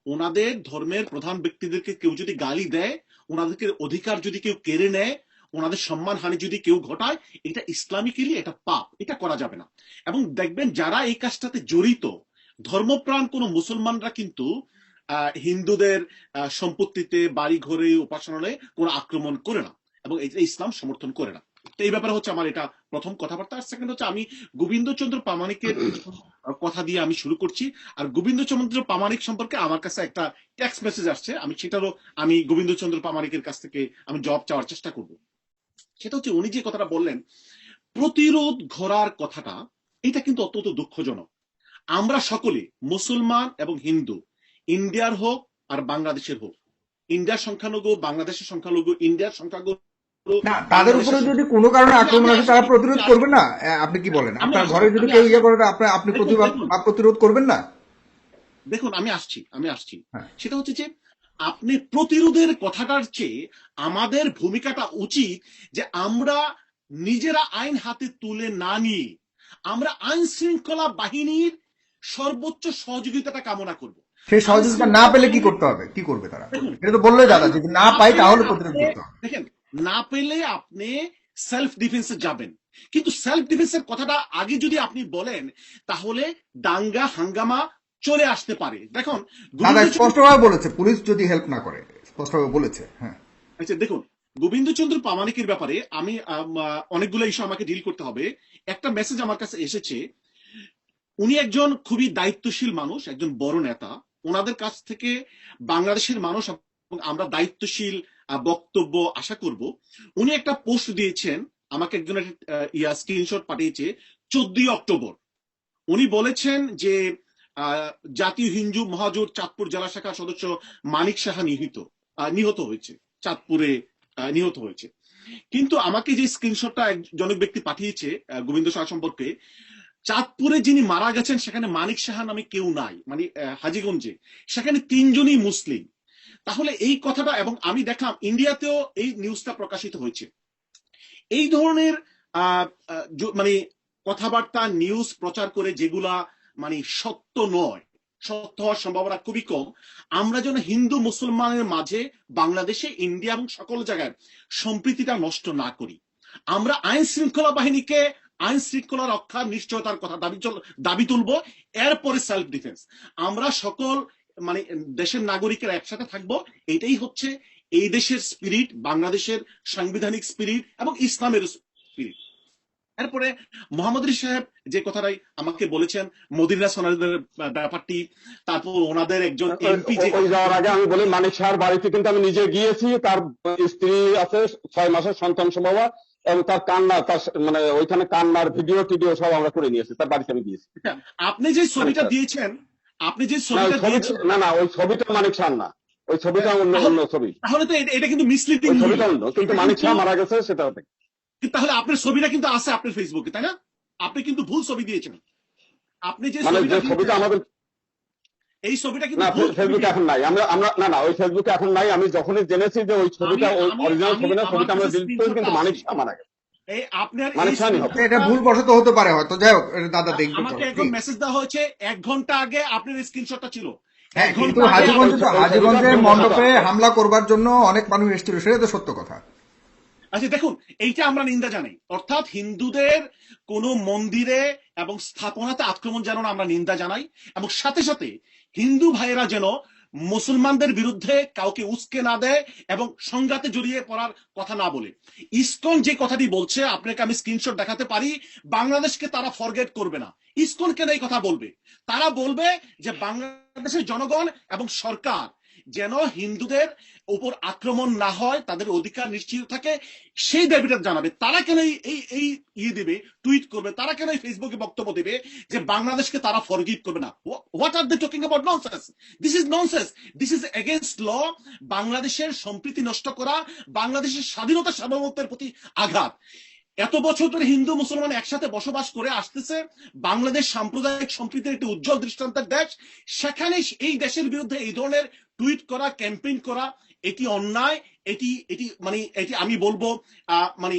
ওনাদের ধর্মের প্রধান ব্যক্তিদেরকে কেউ যদি গালি দেয়, ওনাদেরকে অধিকার যদি কেউ কেড়ে নেয়, ওনাদের সম্মান হানি যদি কেউ ঘটায়, এটা ইসলামিক্যালি এটা পাপ, এটা করা যাবে না। এবং দেখবেন যারা এই কাজটাতে জড়িত, ধর্মপ্রাণ কোন মুসলমানরা কিন্তু হিন্দুদের সম্পত্তিতে, বাড়ি ঘরে, উপাসনালয়ে কোনো আক্রমণ করে না, এবং এটা ইসলাম সমর্থন করে না। তো এই ব্যাপারে হচ্ছে আমার এটা প্রথম কথাবার্তা। আর সেকেন্ড হচ্ছে, আমি গোবিন্দচন্দ্র প্রামাণিকের কথা দিয়ে আমি শুরু করছি। আর গোবিন্দচন্দ্র প্রামাণিক সম্পর্কে আমার কাছে একটা টেক্সট মেসেজ আসছে, আমি সেটারও আমি গোবিন্দচন্দ্র প্রামাণিকের কাছ থেকে আমি জবাব চাওয়ার চেষ্টা করব। সেটা হচ্ছে, উনি যে কথাটা বললেন প্রতিরোধ গড়ার কথাটা, এটা কিন্তু অত্যন্ত দুঃখজনক। আমরা সকলে মুসলমান এবং হিন্দু, ইন্ডিয়ার হোক আর বাংলাদেশের হোক, ইন্ডিয়ার সংখ্যালঘু, বাংলাদেশের সংখ্যালঘু, ইন্ডিয়ার সংখ্যালঘু, না, তাদের উপরে যদি কোনো কারণে আক্রমণ আসে তারা প্রতিরোধ করবে না? আপনি কি বলেন? আপনার ঘরে যদি কেউ ইয়ে করে, আপনি প্রতিরোধ করবেন না? দেখুন, আমি আসছি। হ্যাঁ। সেটা হচ্ছে যে, আপনি প্রতিরোধের কথাটার চেয়ে আমাদের ভূমিকাটা উচিত যে আমরা নিজেরা আইন হাতে তুলে না নিয়ে আমরা আইন শৃঙ্খলা বাহিনীর সর্বোচ্চ সহযোগিতাটা কামনা করব। সেই সহযোগিতা না পেলে কি করতে হবে? কি করবে তারা? এটা তো বললে দাদা, যদি না পাই তাহলে প্রতিরোধ করতে হবে। দেখেন, না পেলে আপনি সেলফ ডিফেন্সে যাবেন, কিন্তু সেলফ ডিফেন্সের কথাটা আগে যদি আপনি বলেন, তাহলে দাঙ্গা হাঙ্গামা চলে আসতে পারে। দেখুন, দাদা স্পষ্টভাবে বলেছে, পুলিশ যদি হেল্প না করে, স্পষ্টভাবে বলেছে। হ্যাঁ, আচ্ছা, দেখুন, গোবিন্দচন্দ্র প্রামাণিকের ব্যাপারে আমি অনেকগুলো ইস্যু আমাকে ডিল করতে হবে। একটা মেসেজ আমার কাছে এসেছে, উনি একজন খুবই দায়িত্বশীল মানুষ, একজন বড় নেতা। ওনাদের কাছ থেকে বাংলাদেশের মানুষ এবং আমরা দায়িত্বশীল বক্তব্য আশা করব। উনি একটা পোস্ট দিয়েছেন, আমাকে একজন স্ক্রিনশট পাঠিয়েছে, 14 অক্টোবর। উনি বলেছেন যে জাতীয় হিন্দু মহাজোট চাঁদপুর জেলা শাখার সদস্য মানিক সাহা নিহত হয়েছে, চাঁদপুরে নিহত হয়েছে। কিন্তু আমাকে যে স্ক্রিনশটটা একজন ব্যক্তি পাঠিয়েছে গোবিন্দ সাহা সম্পর্কে, চাঁদপুরে যিনি মারা গেছেন সেখানে মানিক সাহা নামে কেউ নাই, মানে হাজীগঞ্জে সেখানে 3 জনই মুসলিম। তাহলে এই কথাটা, এবং আমি দেখলাম ইন্ডিয়াতেও এই নিউজটা প্রকাশিত হয়েছে। এই ধরনের মানে কথাবার্তা, নিউজ প্রচার করে যেগুলা মানে সত্য নয়, সত্য হওয়ার সম্ভাবনা খুবই কম, আমরা যেন হিন্দু মুসলমানের মাঝে বাংলাদেশে, ইন্ডিয়া এবং সকল জায়গায় সম্প্রীতিটা নষ্ট না করি। আমরা আইন শৃঙ্খলা বাহিনীকে আইন শৃঙ্খলা রক্ষার নিশ্চয়তার কথা দাবি তুলবো, এরপরে সেলফ ডিফেন্স। আমরা সকল মানে দেশের নাগরিকের একসাথে থাকবো, এটাই হচ্ছে এই দেশের স্পিরিট, বাংলাদেশের সাংবিধানিক স্পিরিট এবং ইসলামের স্পিরিট। এরপরে মোহাম্মদ আলী সাহেব যে কথাটাই আমাকে বলেছেন মদিনা সোনারদের ব্যাপারটি, তারপর ওনাদের একজন এমপি যে ওই যাওয়ার আগে আমি বলি, মানিক শাহর বাড়িতে কিন্তু আমি নিজে গিয়েছি, তার স্ত্রী আছে, 6 মাসের সন্তান সম্ভব, এবং তার কান্না, তার মানে ওইখানে কান্নার ভিডিও টিডিও সব আমরা করে নিয়েছি, তার বাড়িতে আমি গিয়েছি। আপনি যে ছবিটা দিয়েছেন, আপনি যে ছবিটা দিয়েছেন, না ওই ছবিটা মানিক শাহ না, ওই ছবিটা অন্য ছবি। তাহলে তো এটা কিন্তু মিসলিডিং, ছবিটা অন্য, কিন্তু মানিক শাহ মারা গেছে সেটা। তাহলে আপনার ছবিটা কিন্তু আছে আপনার ফেসবুকে, তাই না? আপনি কিন্তু ভুল ছবি দিয়েছেন। আপনি যে ছবিটা আমাদের এই ছবিটা কিন্তু ফেসবুকে এখন নাই, আমরা না ওই ফেসবুকে এখন নাই। আমি যখনই জেনেছি যে ওই ছবিটা ওই অরিজিনাল ছবি না, ছবিটা আমরা ডিলিট করেছি, কিন্তু মানিক শাহ মারা গেছে। এই আপনার এটা ভুল বশত হতে পারে হয়তো, যাই হোক দাদা দেখবেন। আমাকে এখন মেসেজ দেওয়া হয়েছে 1 ঘন্টা আগে আপনার স্ক্রিনশটটা ছিল। হ্যাঁ, কিন্তু হাজীগঞ্জের মণ্ডপে হামলা করবার জন্য অনেক মানুষ এসেছিল, সেটা তো সত্য কথা। আচ্ছা দেখুন, এইটা আমরা নিন্দা জানাই, অর্থাৎ হিন্দুদের কোন মন্দিরে এবং স্থাপনাতে আক্রমণ যেন আমরা নিন্দা জানাই, এবং সাথে সাথে হিন্দু ভাইয়েরা যেন মুসলমানদের বিরুদ্ধে কাউকে উস্কে না দেয় এবং সংঘাতে জড়িয়ে পড়ার কথা না বলে। ইসকন যে কথাটি বলছে, আপনাকে আমি স্ক্রিনশট দেখাতে পারি, বাংলাদেশকে তারা ফরগেট করবে না। ইসকন কেন এই কথা বলবে? তারা বলবে যে বাংলাদেশের জনগণ এবং সরকার যেন হিন্দুদের উপর আক্রমণ না হয়, তাদের অধিকার নিশ্চিত থাকে, সেই দাবিটা জানাবে। তারা কেন এই দেবে, টুইট করবে, তারা কেন ফেসবুকে বক্তব্য দেবে যে বাংলাদেশকে তারা ফরগিভ করবে না? What are they talking about? Nonsense, this is nonsense, this is against law. বাংলাদেশের সম্প্রীতি নষ্ট করা, বাংলাদেশের স্বাধীনতা সার্বভৌমত্বের প্রতি আঘাত। এত বছর ধরে হিন্দু মুসলমান একসাথে বসবাস করে আসতেছে, বাংলাদেশ সাম্প্রদায়িক সম্প্রীতির একটি উজ্জ্বল দৃষ্টান্তের দেশ, সেখানে এই দেশের বিরুদ্ধে এই ধরনের টুইট করা, ক্যাম্পেইন করা, এটি অন্যায়। এটি আমি বলবো মানে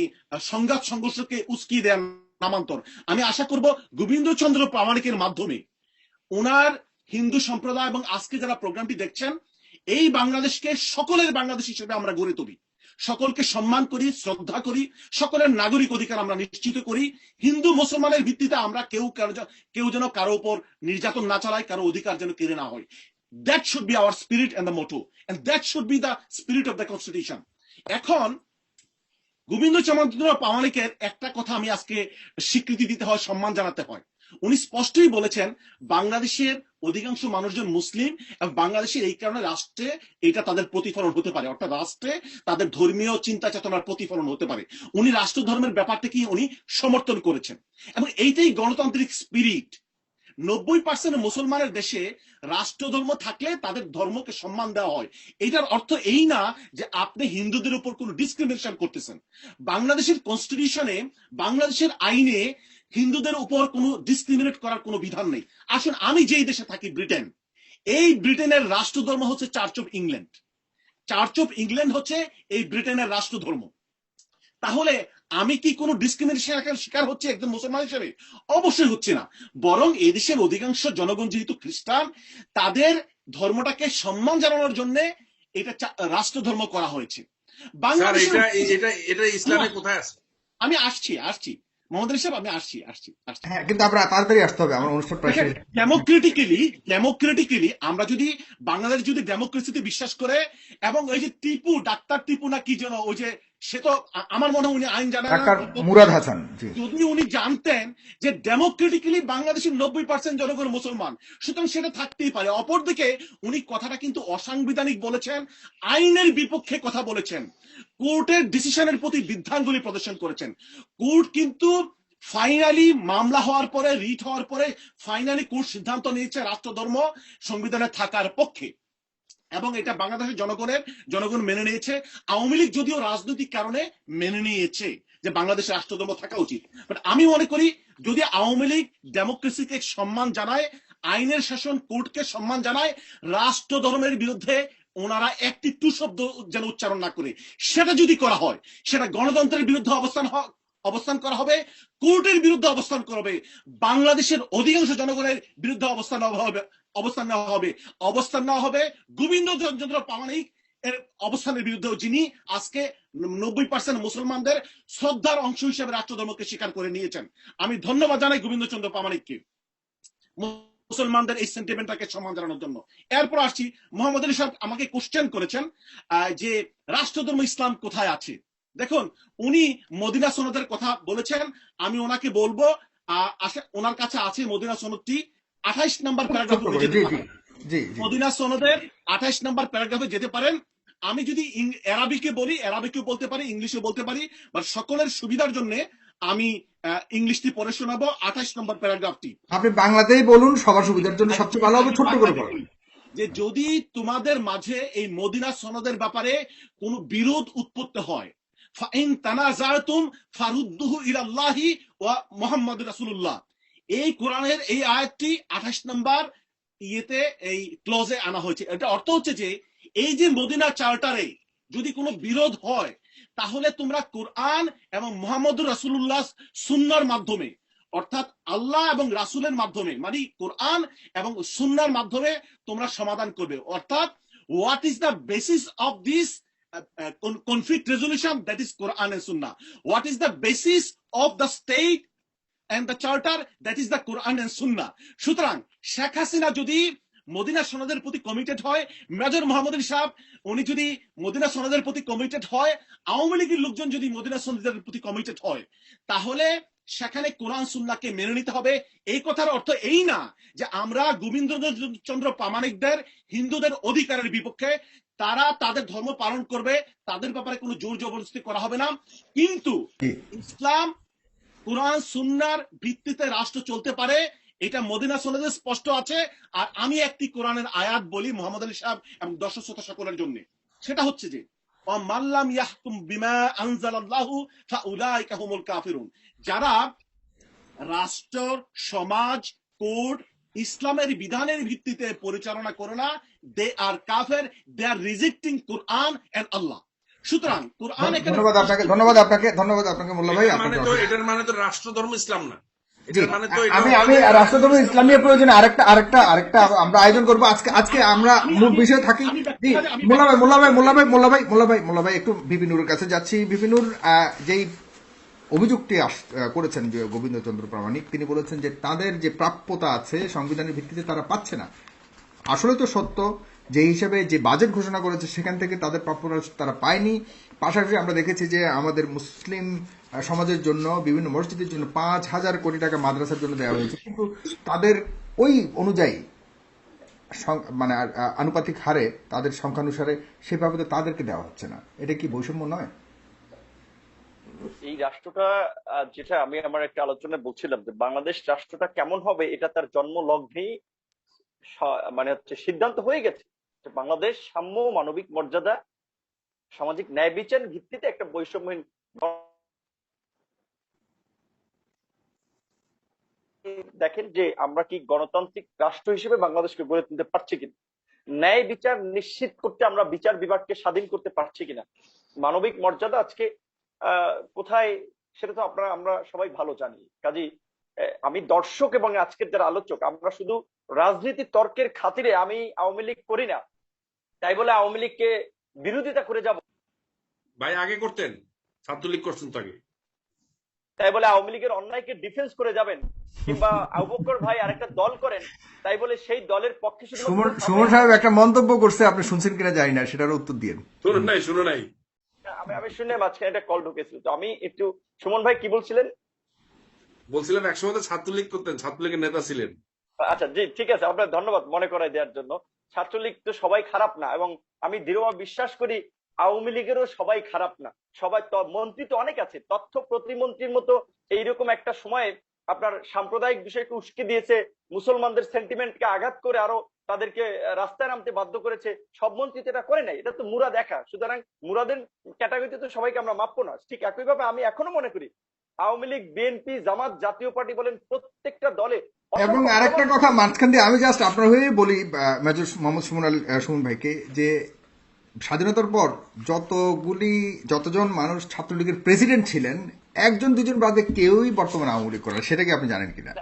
সংঘাত সংঘর্ষকে উস্কিয়ে দেওয়ার নামান্তর। আমি আশা করব গোবিন্দচন্দ্র প্রামাণিকের মাধ্যমে ওনার হিন্দু সম্প্রদায় এবং আজকে যারা প্রোগ্রামটি দেখছেন, এই বাংলাদেশকে সকলের বাংলাদেশ হিসেবে আমরা গড়ে তুলি, সকলকে সম্মান করি, শ্রদ্ধা করি, সকলের নাগরিক অধিকার আমরা নিশ্চিত করি। হিন্দু মুসলমানের ভিত্তিতে আমরা কেউ যেন কারো উপর নির্যাতন না চালায়, কারো অধিকার যেন কেড়ে না হয়। That should be our spirit and the motto, and that should be the spirit of the constitution. এখন গোবিন্দচন্দ্র প্রামাণিকের একটা কথা আমি আজকে স্বীকৃতি দিতে হয়, সম্মান জানাতে হয়। উনি স্পষ্টই বলেছেন বাংলাদেশের অধিকাংশ মানুষজন মুসলিম, এবং বাংলাদেশের এই কারণে রাষ্ট্রে এটা তাদের প্রতিফলন হতে পারে, অর্থাৎ রাষ্ট্রে তাদের ধর্মীয় চিন্তা চেতনার প্রতিফলন হতে পারে। উনি রাষ্ট্র ধর্মের ব্যাপারটাকে উনি সমর্থন করেছেন, এবং এইটাই গণতান্ত্রিক স্পিরিট। 90% মুসলমানের দেশে রাষ্ট্রধর্ম থাকলে তাদের ধর্মকে সম্মান দেওয়া হয়। এটার অর্থ এই না যে আপনি হিন্দুদের উপর কোনো ডিসক্রিমিনেশন করতেছেন। বাংলাদেশের কনস্টিটিউশনে, বাংলাদেশের আইনে হিন্দুদের উপর কোনো ডিসক্রিমিনেট করার কোনো বিধান নেই। আসুন, আমি যেই দেশে থাকি, ব্রিটেন, এই ব্রিটেনের রাষ্ট্রধর্ম হচ্ছে church of England. Church of England হচ্ছে এই ব্রিটেনের রাষ্ট্রধর্ম। তাহলে আমি কি কোনো ডিসক্রিমিনেশনের শিকার হচ্ছে একজন মুসলমান হিসেবে? অবশ্যই হচ্ছে না। বরং এই দেশের অধিকাংশ জনগণ যেহেতু খ্রিস্টান, তাদের ধর্মটাকে সম্মান জানানোর জন্য এটা রাষ্ট্রধর্ম করা হয়েছে। এটা ইসলামে কোথায় আছে? আমি আসছি মোহাম্মদ আলী সাহেব, আমি আসছি। হ্যাঁ, কিন্তু আমরা তাড়াতাড়ি আসতে হবে, আমার অনুষ্ঠান প্রায় শেষ। ডেমোক্রেটিক্যালি আমরা যদি বাংলাদেশ যদি ডেমোক্রেসিতে বিশ্বাস করে, এবং ওই যে টিপু, ডাক্তার টিপু না কি যেন, ওই যে, সে তো আমার মনে হয় উনি আইন জানেন, ডাক্তার মুরাদ হাসান, যদি উনি জানতেন যে ডেমোক্রেটিক্যালি বাংলাদেশের 90% জনগণ মুসলমান, সুতরাং সেটা থাকতেই পারে। অপরদিকে উনি কথাটা কিন্তু অসাংবিধানিক বলেছেন, আইনের বিপক্ষে কথা বলেছেন, কোর্টের ডিসিশনের প্রতি বিদ্যাঙ্গুলি প্রদর্শন করেছেন। কোর্ট কিন্তু ফাইনালি মামলা হওয়ার পরে, রিট হওয়ার পরে ফাইনালি কোর্ট সিদ্ধান্ত নিয়েছে রাষ্ট্রধর্ম সংবিধানে থাকার পক্ষে, এবং এটা বাংলাদেশের জনগণ মেনে নিয়েছে। আওয়ামী লীগ যদিও রাজনৈতিক কারণে মেনে নিয়েছে যে বাংলাদেশের রাষ্ট্রধর্ম থাকা উচিত, বাট আমি মনে করি যদি আওয়ামী লীগ ডেমোক্রেসিকে সম্মান জানায়, আইনের শাসন, কোর্টকে সম্মান জানায়, রাষ্ট্রধর্মের বিরুদ্ধে ওনারা একটি টু শব্দ যেন উচ্চারণ না করে, সেটা যদি করা হয়, সেটা গণতন্ত্রের বিরুদ্ধে অবস্থান করা হবে, কোর্টের বিরুদ্ধে অবস্থান করা হবে, বাংলাদেশের অধিকাংশ জনগণের বিরুদ্ধে অবস্থান নেওয়া হবে গোবিন্দচন্দ্র প্রামাণিক এর অবস্থানের বিরুদ্ধেও, যিনি আজকে 90% মুসলমানদের শ্রদ্ধার অংশ হিসেবে রাষ্ট্রধর্মকে স্বীকার করে নিয়েছেন। আমি ধন্যবাদ জানাই গোবিন্দচন্দ্র প্রামাণিককে মুসলমানদের এই সেন্টিমেন্টটাকে সম্মান জানানোর জন্য। এরপর আসছি, মোহাম্মদ আলী সাহেব আমাকে কোশ্চেন করেছেন যে রাষ্ট্রধর্ম ইসলাম কোথায় আছে। দেখুন, উনি মদিনা সনদের কথা বলেছেন, আমি ওনাকে বলবো ওনার কাছে আছে মদিনা সনদটি 28 নম্বর প্যারাগ্রাফে যেতে পারেন। মদিনা সনদের 28 নম্বর প্যারাগ্রাফে যেতে পারেন। আমি যদি আরবিকে বলি, আরবিকে বলতে পারি, ইংলিশে বলতে পারি, বাট সকলের সুবিধার জন্য আমি ইংলিশটি পড়ে শোনাবো 28 নম্বর প্যারাগ্রাফটি। আপনি বাংলাতেই বলুন, সবার সুবিধার জন্য সবচেয়ে ভালো হবে, ছোট্ট করে বলুন। যে যদি তোমাদের মাঝে এই মদিনা সনদের ব্যাপারে কোনো বিরোধ উৎপত্তি হয়, ফাইন তানাজাতুম ফারুদ্দুহু ইলাল্লাহি ওয়া মুহাম্মাদুর রাসূলুল্লাহ, এই কোরআনের এই আয়াতটি 28 নম্বর ইয়েতে এই ক্লজে আনা হয়েছে। এটা অর্থ হচ্ছে যে এই যে মদিনা চার্টারে যদি কোনো বিরোধ হয়, তাহলে তোমরা কোরআন এবং মুহাম্মদুর রাসূলুল্লাহ সুন্নাহর মাধ্যমে, অর্থাৎ আল্লাহ এবং রাসূলের মাধ্যমে, মানে কোরআন এবং সুন্নাহর মাধ্যমে তোমরা সমাধান করবে। অর্থাৎ what is the basis of this conflict resolution? That is Quran and Sunnah. What is the basis of the state and the charter? That is the Quran and Sunnah. সুতরাং শেখ হাসিনা যদি মদিনা সনদের প্রতি কমিটেড হয়, major Mohammad Ali সাহেব উনি যদি Medina সনদের প্রতি কমিটেড হয়, আওয়ামী লীগের লোকজন যদি মদিনা সনদের প্রতি কমিটেড হয়, তাহলে সেখানে কোরআন সুন্নাহকে মেনে নিতে হবে। এই কথার অর্থ এই না যে আমরা গোবিন্দচন্দ্র প্রামাণিকদের, হিন্দুদের অধিকারের বিপক্ষে, তারা তাদের ধর্ম পালন করবে, তাদের ব্যাপারে কোনো জোর জবরদস্তি করা হবে না। কিন্তু ইসলাম কোরআন সুন্নাহর ভিত্তিতে রাষ্ট্র চলতে পারে, এটা মদিনা সনদে স্পষ্ট আছে। আর আমি একটি কোরআনের আয়াত বলি মোহাম্মদ আলী সাহেব এবং দর্শক শ্রোতা সকলের জন্য, সেটা হচ্ছে যে মাল্লাম ইয়াহকুম বিমা আনজালাল্লাহু ফাউলাইকা হুমুল কাফিরুন, যারা রাষ্ট্র, সমাজ, কোর্ট ইসলামের বিধানের ভিত্তিতে পরিচালনা করে না, দে আর কাফের, দে আর রিজেক্টিং কোরআন এন্ড আল্লাহ। সুতরাং কোরআন, ধন্যবাদ আপনাকে মোল্লা ভাই। এটার মানে তো রাষ্ট্রধর্ম ইসলাম না। আমি রাষ্ট্রধর্ম ইসলামের প্রয়োজনে আরেকটা আমরা আয়োজন করবো। আজকে আমরা মূল বিষয়ে থাকি। মোল্লা ভাই একটু বিপিনুরের কাছে যাচ্ছি। বিপিনুর যেই অভিযোগটি করেছেন যে গোবিন্দচন্দ্র প্রামাণিক, তিনি বলেছেন যে তাদের যে প্রাপ্যতা আছে সংবিধানের ভিত্তিতে তারা পাচ্ছে না। আসলে তো সত্য, যে হিসেবে যে বাজেট ঘোষণা করেছে সেখান থেকে তাদের প্রাপ্যতা তারা পায়নি। পাশাপাশি আমরা দেখেছি যে আমাদের মুসলিম সমাজের জন্য, বিভিন্ন মসজিদের জন্য 5,000 কোটি টাকা মাদ্রাসার জন্য দেওয়া হয়েছে, কিন্তু তাদের ওই অনুযায়ী মানে আনুপাতিক হারে, তাদের সংখ্যানুসারে সেভাবে তাদেরকে দেওয়া হচ্ছে না। এটা কি বৈষম্য নয়? এই রাষ্ট্রটা, যেটা আমি আমার একটা আলোচনায় বলছিলাম, যে বাংলাদেশ রাষ্ট্রটা কেমন হবে এটা তার জন্ম লগ্নেই মানে হচ্ছে সিদ্ধান্ত হয়ে গেছে। বাংলাদেশ সাম্য, মানবিক মর্যাদা, সামাজিক ন্যায় বিচার ভিত্তিতে একটা বৈষম্যহীন, দেখেন যে আমরা কি গণতান্ত্রিক রাষ্ট্র হিসেবে বাংলাদেশকে গড়ে তুলতে পারছি কিনা, ন্যায় বিচার নিশ্চিত করতে আমরা বিচার বিভাগকে স্বাধীন করতে পারছি কিনা, মানবিক মর্যাদা আজকে কোথায়, সেটা তো আমরা সবাই ভালো জানি। কাজেই আমি দর্শক এবং আজকের যারা আলোচক, আমরা শুধু রাজনীতি তর্কের খাতিরে আমি আওয়ামী লীগ করি না, তাই বলে আওয়ামী লীগকে বিরোধিতা করে যাব ভাই। আগে করতেন, ছাত্রলীগ করছেন তো আগে, তাই বলে আওয়ামী লীগের অন্যায়কে ডিফেন্স করে যাবেন, কিংবা আবু বকর ভাই আরেকটা দল করেন, তাই বলে সেই দলের পক্ষে সুমন সাহেব একটা মন্তব্য করছে, আপনি শুনছেন কিনা জানি না, সেটার উত্তর দিন। শুনো নাই আমি শুনে মাঝখানে একটা কল ঢুকেছিল, তো আমি একটু, সুমন ভাই কি বলছিলেন? বলছিলাম একসময় তো ছাত্রলীগ করতেন, ছাত্রলীগের নেতা ছিলেন। আচ্ছা জি, ঠিক আছে, আপনার ধন্যবাদ মনে করাই দেওয়ার জন্য। ছাত্রলীগ তো সবাই খারাপ না, এবং আমি দৃঢ়ভাবে বিশ্বাস করি আওয়ামী লীগেরও সবাই খারাপ না। সবাই মন্ত্রী তো অনেক আছে, তথ্য প্রতিমন্ত্রীর মতো এইরকম একটা সময়ে আপনার সাম্প্রদায়িক বিষয়কে উস্কে দিয়েছে, মুসলমানদের সেন্টিমেন্টকে আঘাত করে আরো তাদেরকে রাস্তায় নামতে বাধ্য করেছে। সব মন্ত্রী তো এটা করে নাই, এটা তো মুরাদ একা। সুতরাং মুরাদের ক্যাটাগরিতে তো সবাইকে আমরা মাপবো না। ঠিক একইভাবে আমি এখনো মনে করি আওয়ামী লীগ, বিএনপি, জামাত, জাতীয় পার্টি বলেন, প্রত্যেকটা দলে। এবং আরেকটা কথা মাঝখান দিয়ে আমি জাস্ট আপনার হয়ে বলি মেজর মোহাম্মদ সুমন ভাইকে, যে স্বাধীনতার পর যতজন মানুষ ছাত্রলীগের প্রেসিডেন্ট ছিলেন, একজন দুজন বাদে কেউই বর্তমানে আওয়ামী লীগ করেন, সেটা কি আপনি জানেন কিনা?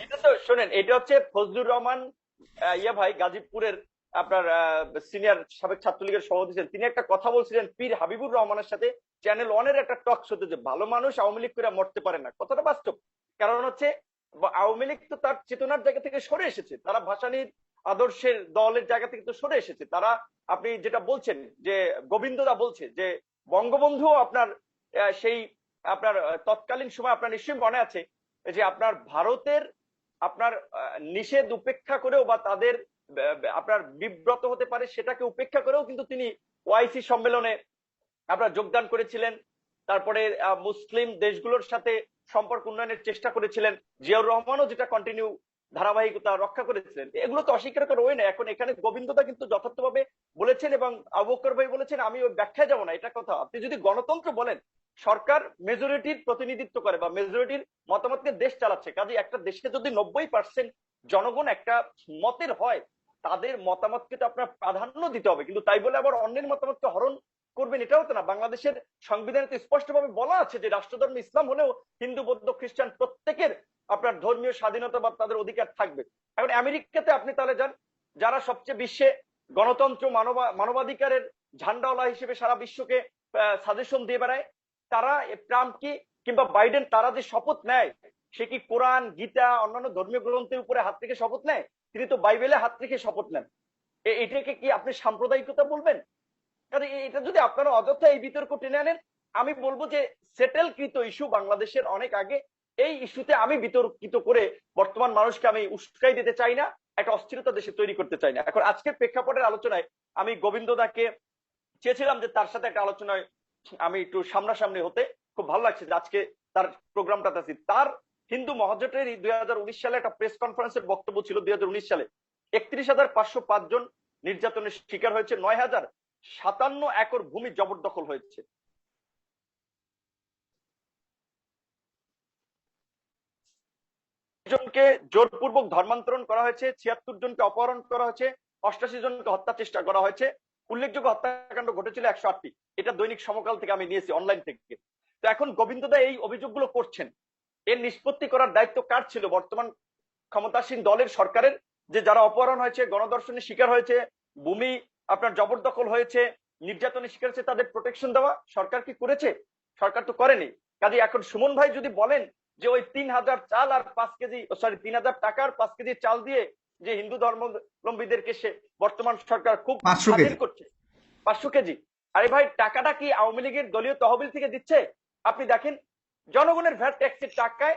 এটা তো শোনেন, এটা হচ্ছে ফজলুর রহমান ভাই গাজীপুরের আপনার সিনিয়র সাবেক ছাত্রলীগের সভাপতি ছিলেন, তিনি একটা কথা বলছিলেন পীর হাবিবুর রহমানের সাথে চ্যানেল ওয়ানের একটা টক শোতে, যে ভালো মানুষ আওয়ামী লীগ করে মরতে পারে না। কথাটা বাস্তব। কারণ হচ্ছে আওয়ামী লীগ তো তার চেতনার জায়গা থেকে সরে এসেছে, তারা ভাসানীর আদর্শের দলের জায়গা থেকে তো সরে এসেছে। তারা, আপনি যেটা বলছেন যে গোবিন্দদা বলছে যে বঙ্গবন্ধু আপনার সেই আপনার তৎকালীন সময় আপনার নিশ্চয়ই মনে আছে যে আপনার ভারতের আপনার নিষেধ উপেক্ষা করেও বা তাদের আপনার বিব্রত হতে পারে সেটাকে উপেক্ষা করেও কিন্তু তিনি ওআইসি সম্মেলনে আপনার যোগদান করেছিলেন। তারপরে মুসলিম দেশগুলোর সাথে সম্পর্ক উন্নয়নের চেষ্টা করেছিলেন। জিয়াউর রহমানও যেটা কন্টিনিউ ধারাবাহিকতা রক্ষা করেছিলেন। এগুলো তো অস্বীকার করা হয় না। এখন এখানে গোবিন্দদা কিন্তু যথার্থভাবে বলেছেন এবং আবু বকর ভাই বলেছেন, আমি ওই ব্যাখ্যায় যাব না, এটা কথা। আপনি যদি গণতন্ত্র বলেন, সরকার মেজরিটির প্রতিনিধিত্ব করে বা মেজরিটির মতামতকে দেশ চালাচ্ছে, কাজে একটা দেশে যদি 90% জনগণ একটা মতের হয়, তাদের মতামতকে তো আপনার প্রাধান্য দিতে হবে। কিন্তু তাই বলে আবার অন্যের মতামতকে হরণ করবেন এটাও তো না। বাংলাদেশের সংবিধানে তো স্পষ্টভাবে বলা আছে যে রাষ্ট্রধর্ম ইসলাম হলেও হিন্দু বৌদ্ধ খ্রিস্টান প্রত্যেকের আপনার ধর্মীয় স্বাধীনতা বা তাদের অধিকার থাকবে। এখন আমেরিকাতে আপনি তাহলে যান, যারা সবচেয়ে বিশ্বে গণতন্ত্র মানবাধিকারের ঝান্ডাওয়ালা হিসেবে সারা বিশ্বকে সাজেশন দিয়ে বেড়ায়, তারা ট্রাম্প কি কিংবা বাইডেন তারা যে শপথ নেয়, সে কি কোরআন গীতা অন্যান্য ধর্মীয় গ্রন্থের উপরে হাত রেখে শপথ নেয়? তিনি তো বাইবেলে হাত রেখে শপথ নেন। এটাকে কি আপনি সাম্প্রদায়িকতা বলবেন? এটা যদি আপনারা অযথা এই বিতর্ক টেনে আনেন, আমি বলবো যে সেটেলকৃত ইস্যু বাংলাদেশের অনেক আগে, এই ইস্যুতে আমি বিতর্কিত করে বর্তমান মানুষকে আমি উস্কাই দিতে চাই না, একটা অস্থিরতা দেশে তৈরি করতে চাই না। এখন আজকের প্রেক্ষাপটের আলোচনায় আমি গোবিন্দদাকে চেয়েছিলাম যে তার সাথে একটা আলোচনায় আমি একটু সামনাসামনি হতে, খুব ভালো লাগছে যে আজকে তার প্রোগ্রামটাতে আছি। তার হিন্দু মহাজোটের 2019 সালে একটা প্রেস কনফারেন্সের বক্তব্য ছিল। 2019 সালে 31,505 জন নির্যাতনের শিকার হয়েছে, 9,057 একর ভূমি জবরদখল হয়েছে। জনকে জোরপূর্বক ধর্মান্তরণ করা হয়েছে, 76 জনকে অপহরণ করা হয়েছে, 88 জনকে হত্যা চেষ্টা করা হয়েছে। উল্লেখযোগ্য হত্যাকাণ্ড ঘটেছিল 108টি। এটা দৈনিক সমকাল থেকে আমি নিয়েছি, অনলাইন থেকে। তো এখন গোবিন্দদা এই অভিযোগগুলো করছেন, এর নিষ্পত্তি করার দায়িত্ব কার ছিল? বর্তমান ক্ষমতাসীন দলের, সরকারের। যে যারা অপহরণ হয়েছে, গণধর্ষণের শিকার হয়েছে, ভূমি আপনার জবরদখল হয়েছে, নির্যাতনের শিকার হয়েছে, তাদের প্রোটেকশন দেওয়া সরকার কি করেছে? সরকার তো করেনি। কাজে এখন সুমন ভাই যদি বলেন যে ওই 3,000 চাল আর 5 কেজি, সরি 3,000 টাকার 5 কেজি চাল দিয়ে যে হিন্দু ধর্মাবলম্বীদেরকে সে বর্তমান সরকার খুব স্বাধীন করছে, 500 কেজি, আরে ভাই টাকাটা কি আওয়ামী লীগের দলীয় তহবিল থেকে দিচ্ছে? আপনি দেখেন, জনগণের ভ্যাট ট্যাক্সের টাকায়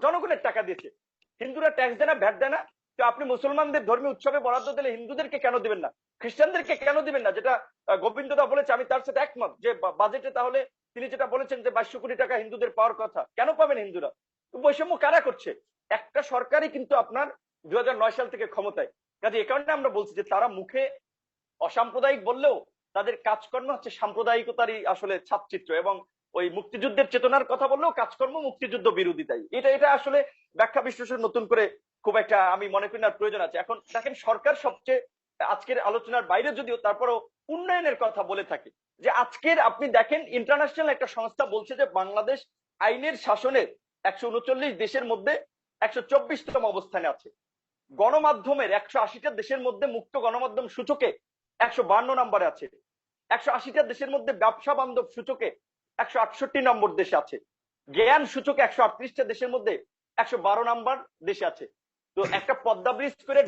জনগণের টাকা দিয়েছে। হিন্দুরা ট্যাক্স দেয় না, ভ্যাট দেয় না, তো আপনি মুসলমানদের ধর্মীয় উৎসবে বরাদ্দ দিলে হিন্দুদেরকে কেন দিবেন না, খ্রিস্টানদেরকে কেন দিবেন না? যেটা গোবিন্দদা বলেছে, আমি তার সাথে একমত যে বাজেটে তাহলে তিনি যেটা বলেছেন যে 2200 কোটি টাকা হিন্দুদের পাওয়ার কথা, কেন পাবেন হিন্দুরা? বৈষম্য কারা করছে? একটা সরকারই কিন্তু আপনার 2009 সাল থেকে ক্ষমতায়। কাজে এ কারণে আমরা বলছি যে তারা মুখে অসাম্প্রদায়িক বললেও তাদের কাজকর্ম হচ্ছে সাম্প্রদায়িকতারই আসলে ছাপচিত্র, এবং ওই মুক্তিযুদ্ধের চেতনার কথা বললেও কাজকর্ম মুক্তিযুদ্ধ বিরোধিতাই। এটা আসলে ব্যাখ্যা বিশ্লেষণ নতুন করে খুব একটা আমি মনে করি না প্রয়োজন আছে। এখন দেখেন, সরকার সবচেয়ে আজকের আলোচনার বাইরে যদিও তারপরও উন্নয়নের কথা বলে থাকে, যে আজকের আপনি দেখেন ইন্টারন্যাশনাল একটা সংস্থা বলছে যে বাংলাদেশ আইনের শাসনের 139 দেশের মধ্যে 124তম অবস্থানে আছে। গণমাধ্যমের 180টা দেশের মধ্যে মুক্ত গণমাধ্যম সূচকে 152 নম্বরে আছে। 180টা দেশের মধ্যে ব্যবসা বান্ধব সূচকে 168 নম্বর দেশে আছে। জ্ঞান সূচকে 138টা দেশের মধ্যে 112 নম্বর দেশে আছে। তো একটা পদ্মা ব্রিজ করে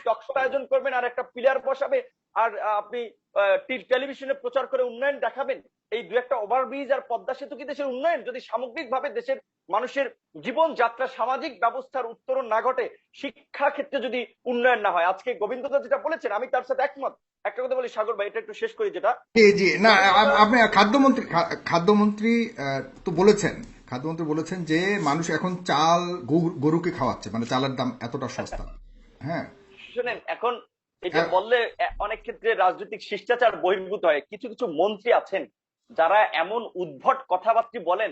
টকশো আয়োজন করবেন আর একটা পিলার বসাবে, আর আপনি টেলিভিশনে প্রচার করে উন্নয়ন দেখাবেন, এই দু একটা ওভারব্রিজ আর পদ্মা সেতু কি দেশের উন্নয়ন? যদি সামগ্রিকভাবে দেশের মানুষের জীবনযাত্রা, সামাজিক ব্যবস্থার উত্তরণ না ঘটে, শিক্ষা ক্ষেত্রে যদি উন্নয়ন না হয়, আজকে গোবিন্দদা যেটা বলেছেন আমি তার সাথে একমত। একটা কথা বলি সাগর ভাই, এটা একটু শেষ করি, যেটা জি না, আপনি খাদ্যমন্ত্রী তো বলেছেন, খাদ্যমন্ত্রী বলেছেন যে মানুষ এখন চাল গরুকে খাওয়াচ্ছে, মানে চালের দাম এতটা সস্তা। হ্যাঁ, শুনেন, এখন এটা বললে অনেক ক্ষেত্রে রাজনৈতিক শিষ্টাচার বহির্ভূত হয়। কিছু কিছু মন্ত্রী আছেন যারা এমন উদ্ভট কথাবার্তা বলেন,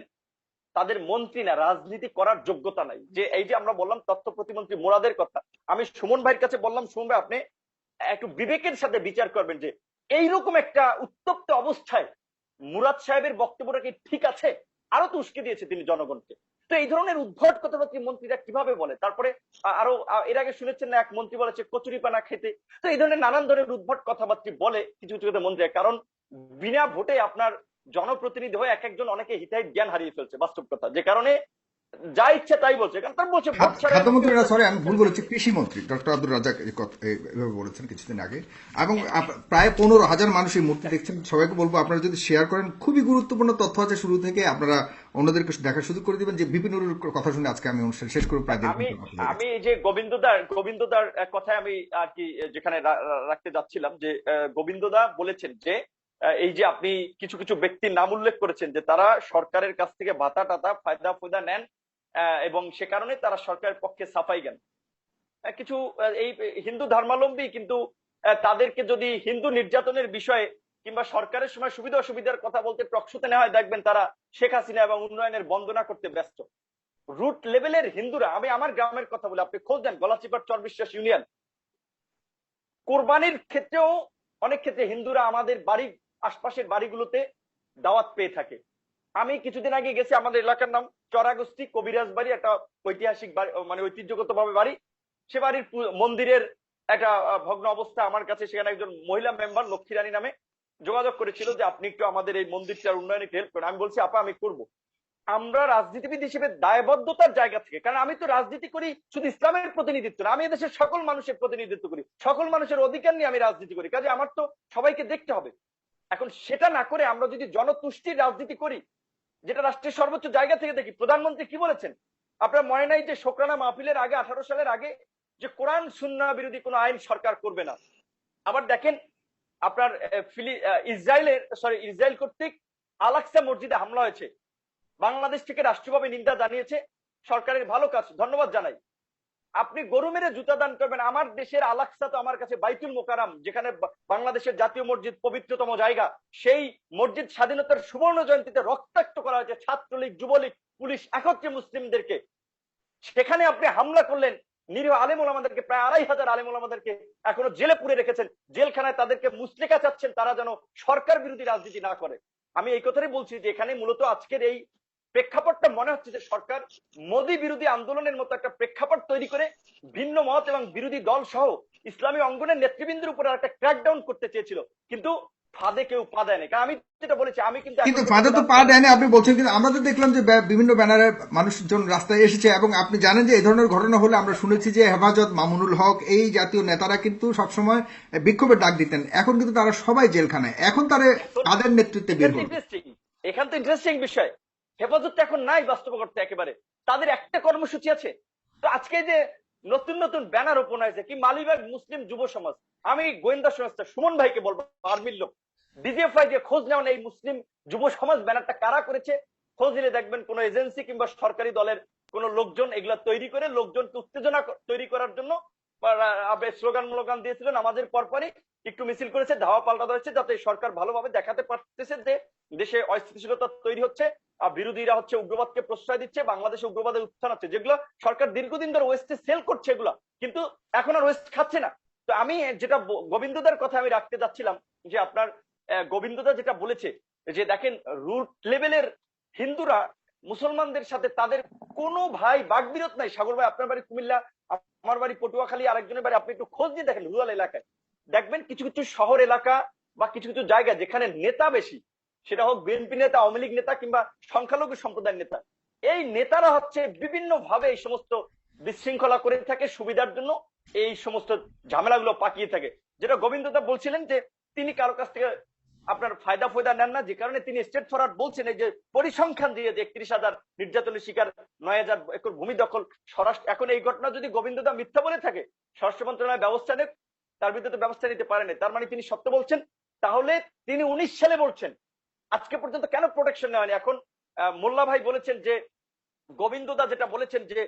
তাদের মন্ত্রী না, রাজনীতি করার যোগ্যতা নাই। যে এই যে আমরা বললাম তথ্য প্রতিমন্ত্রী মুরাদের কথা, আমি সুমন ভাইয়ের কাছে বললাম, সুমন ভাই আপনি একটু বিবেকের সাথে বিচার করবেন যে এইরকম একটা উত্তপ্ত অবস্থায় মুরাদ সাহেবের বক্তব্যটা কি ঠিক আছে? আরো তো উস্কে দিয়েছে তিনি জনগণকে। তো এই ধরনের উদ্ভট কথাবার্তা মন্ত্রীরা কিভাবে বলে? তারপরে আরো এর আগে শুনেছেন না এক মন্ত্রী বলেছে কচুরি পানা খেতে। তো এই ধরনের নানান ধরনের উদ্ভট কথাবার্তা বলে কিছু কিছু মন্ত্রী, কারণ বিনা ভোটে আপনার জনপ্রতিনিধি হয়ে এক একজন অনেকে হিতাহিত জ্ঞান হারিয়ে ফেলছে, বাস্তব কথা, যে কারণে যা ইচ্ছা তাই বলছে। কারণ তার বলছে ভোট ছাড়া খাদ্যমন্ত্রী, সরি আমি ভুল বলেছি, কৃষিমন্ত্রী ডক্টর আব্দুর রাজ্জাক এভাবে বলেছেন কিছুদিন আগে। এবং প্রায় 15,000 মানুষ এই মূর্তি দেখছেন। সবাইকে বলবো আপনারা যদি শেয়ার করেন, খুবই গুরুত্বপূর্ণ তথ্য আছে শুরু থেকে, আপনারা অন্যদেরকে দেখার সুযোগ করে দিবেন। যে বিপিনুরের কথা শুনে আজকে আমি অনুষ্ঠান শেষ করে প্রায় আমি এই যে গোবিন্দদার কথায় আমি আর কি যেখানে রাখতে যাচ্ছিলাম, যে গোবিন্দদা বলেছেন যে এই যে আপনি কিছু কিছু ব্যক্তির নাম উল্লেখ করেছেন যে তারা সরকারের কাছ থেকে ভাতা টাতা ফায়দা ফুয়দা নেন এবং সে কারণে তারা সরকারের পক্ষে সাফাই গান। কিছু এই হিন্দু ধর্মাবলম্বী কিন্তু তাদেরকে যদি হিন্দু নির্যাতনের বিষয়ে কিংবা সরকারের সময় সুবিধা অসুবিধার কথা বলতে টকশোতে নেওয়া হয়, দেখবেন তারা শেখ হাসিনা এবং উন্নয়নের বন্দনা করতে ব্যস্ত। রুট লেভেলের হিন্দুরা, আমি আমার গ্রামের কথা বলি, আপনি খোঁজ দেন গলাচিপার চরবিশ্বাস ইউনিয়ন, কোরবানির ক্ষেত্রেও অনেক ক্ষেত্রে হিন্দুরা আমাদের বাড়ির আশপাশের বাড়িগুলোতে দাওয়াত পেয়ে থাকে। আমি কিছুদিন আগে গেছি, আমাদের এলাকার নাম চরাগোষ্ঠী কবিরাজ বাড়ি, একটা ঐতিহাসিক বাড়ি, মানে ঐতিহ্যগত ভাবে বাড়ি। সে বাড়ির মন্দিরের একটা ভগ্ন অবস্থা। আমার কাছে সেখানে একজন মহিলা মেম্বার লক্ষ্মী রানী নামে যোগাযোগ করেছিল যে আপনি একটু আমাদের এই মন্দিরটার উন্নয়নে হেল্প করেন। আমি বলছি আপা আমি করব। আমরা রাজনীতিবিদ হিসেবে দায়বদ্ধতার জায়গা থেকে, কারণ আমি তো রাজনীতি করি শুধু ইসলামের প্রতিনিধিত্ব না, আমি এদেশের সকল মানুষের প্রতিনিধিত্ব করি, সকল মানুষের অধিকার নিয়ে আমি রাজনীতি করি, কাজে আমার তো সবাইকে দেখতে হবে। এখন সেটা না করে আমরা যদি জনতুষ্টির রাজনীতি করি, যেটা রাষ্ট্রের সর্বোচ্চ জায়গা থেকে দেখি, প্রধানমন্ত্রী কি বলেছেন আপনার মনে নাই যে শোকরানা মাহফিলের আগে 18 সালের আগে যে কোরআন সুন্নাহ বিরোধী কোনো আইন সরকার করবে না। আবার দেখেন আপনার ইসরায়েল কর্তৃক আল-আকসা মসজিদে হামলা হয়েছে, বাংলাদেশ থেকে রাষ্ট্রীয়ভাবে নিন্দা জানিয়েছে, সরকারের ভালো কাজ, ধন্যবাদ জানাই। আপনি গরু মেরে জুতা দান করবেন, আমার দেশের আল-আকসা তো আমার কাছে বাইতুল মোকাররম, যেখানে বাংলাদেশের জাতীয় মসজিদ, পবিত্রতম জায়গা, সেই মসজিদ স্বাধীনতার সুবর্ণ জয়ন্তীতে রক্তাক্ত করা হয়েছে ছাত্রলীগ, যুবলীগ, পুলিশ একত্রে মুসলিমদেরকে। সেখানে আপনি হামলা করলেন, নিরীহ আলেম ওলামাদেরকে, প্রায় 2,500 আলেম ওলামাদেরকে এখনো জেলে পুরে রেখেছেন, জেলখানায় তাদেরকে মুচলেকা চাচ্ছেন তারা যেন সরকার বিরোধী রাজনীতি না করে। আমি এই কথাই বলছি যে এখানে মূলত আজকের এই প্রেক্ষাপটটা মনে হচ্ছে যে সরকার মোদী বিরোধী আন্দোলনের মতো একটা প্রেক্ষাপট তৈরি করে ভিন্ন মত এবং বিরোধী দল সহ ইসলামী অঙ্গনের নেতৃবৃন্দের উপরে একটা ক্র্যাকডাউন করতে চেয়েছিল, কিন্তু ফাঁদে কেউ পা দেয়নি। কারণ আমি যেটা বলেছি, আমি কিন্তু ফাঁদে তো পা দেয়নি আপনি বলছেন, কিন্তু আমরা তো দেখলাম যে বিভিন্ন ব্যানারে মানুষজন রাস্তায় এসেছে। এবং আপনি জানেন যে এই ধরনের ঘটনা হলে আমরা শুনেছি যে হেফাজত, মামুনুল হক, এই জাতীয় নেতারা কিন্তু সবসময় বিক্ষোভের ডাক দিতেন। এখন কিন্তু তারা সবাই জেলখানায়, এখন তারা তাদের নেতৃত্বে বের হল। এখান তো ইন্টারেস্টিং বিষয়, হেফাজত তো এখন নাই বাস্তব করতে, একেবারে তাদের একটা কর্মসূচি আছে। তো আজকে যে নতুন নতুন ব্যানার ওপেন হয়েছে, কি মালিবাগ মুসলিম যুব সমাজ, আমি গোয়েন্দা সংস্থা সুমন ভাইকে বলবো, আর্মির লোক, ডিজিএফআই যে খোঁজ নেওয়া এই মুসলিম যুব সমাজ ব্যানারটা কারা করেছে, খোঁজ নিলে দেখবেন কোন এজেন্সি কিংবা সরকারি দলের কোন লোকজন এগুলা তৈরি করে লোকজনকে উত্তেজনা তৈরি করার জন্য স্লোগান দিয়েছিলেন। আমাদের পরপরই একটু মিছিল করেছে, ধাওয়া পাল্টা ধরেছে, যাতে সরকার ভালোভাবে দেখাতে পারতেছে যে দেশে অস্থিতিশীলতা তৈরি হচ্ছে, বিরোধীরা হচ্ছে উগ্রবাদকে প্রশ্রয় দিচ্ছে, বাংলাদেশে উগ্রবাদের উত্থান হচ্ছে, যেগুলো সরকার দীর্ঘদিন ধরে ওয়েস্টে সেল করছে এগুলা, কিন্তু এখন আর ওয়েস্ট খাচ্ছে না। তো আমি যেটা গোবিন্দদার কথা আমি রাখতে যাচ্ছিলাম, যে আপনার গোবিন্দদা যেটা বলেছে যে দেখেন রুট লেভেলের হিন্দুরা মুসলমানদের সাথে তাদের কোনো ভাই বাগবিরোধ নাই। সাগর ভাই আপনার বাড়ি কুমিল্লা, আমার বাড়ি পটুয়াখালী, আরেকজনের বাড়ি, আপনি একটু খোঁজ নিয়ে দেখেন রুরাল এলাকায়, দেখবেন কিছু কিছু শহর এলাকা বা কিছু কিছু জায়গা যেখানে নেতা বেশি, সেটা হোক বিএনপি নেতা, আওয়ামী লীগ নেতা কিংবা সংখ্যালঘু সম্প্রদায়ের নেতা, এই নেতারা হচ্ছে বিভিন্ন ভাবে এই সমস্ত বিশৃঙ্খলা করে থাকে সুবিধার জন্য, এই সমস্ত ঝামেলাগুলো পাকিয়ে থাকে। যেটা গোবিন্দদা বলছিলেন যে তিনি কারো কাছ থেকে আপনার ফায়দা ফয়দা নেন না, যে কারণে তিনি স্টেট ফরওয়ার্ড বলছেন এই যে পরিসংখ্যান দিয়ে যে 31,000 নির্যাতনের শিকার, 9,000 একর ভূমি দখল, স্বরাষ্ট্র, এখন এই ঘটনা যদি গোবিন্দদা মিথ্যা বলে থাকে, স্বরাষ্ট্র মন্ত্রণালয় ব্যবস্থা নেক, তার বিরুদ্ধে তো ব্যবস্থা নিতে পারেনি, তার মানে তিনি সত্য বলছেন। তাহলে তিনি 19 সালে বলছেন, আজকে পর্যন্ত কেন প্রোটেকশন নেওয়া হয়নি? এখন মোল্লা ভাই বলেছেন যে গোবিন্দদা যেটা বলেছেন যে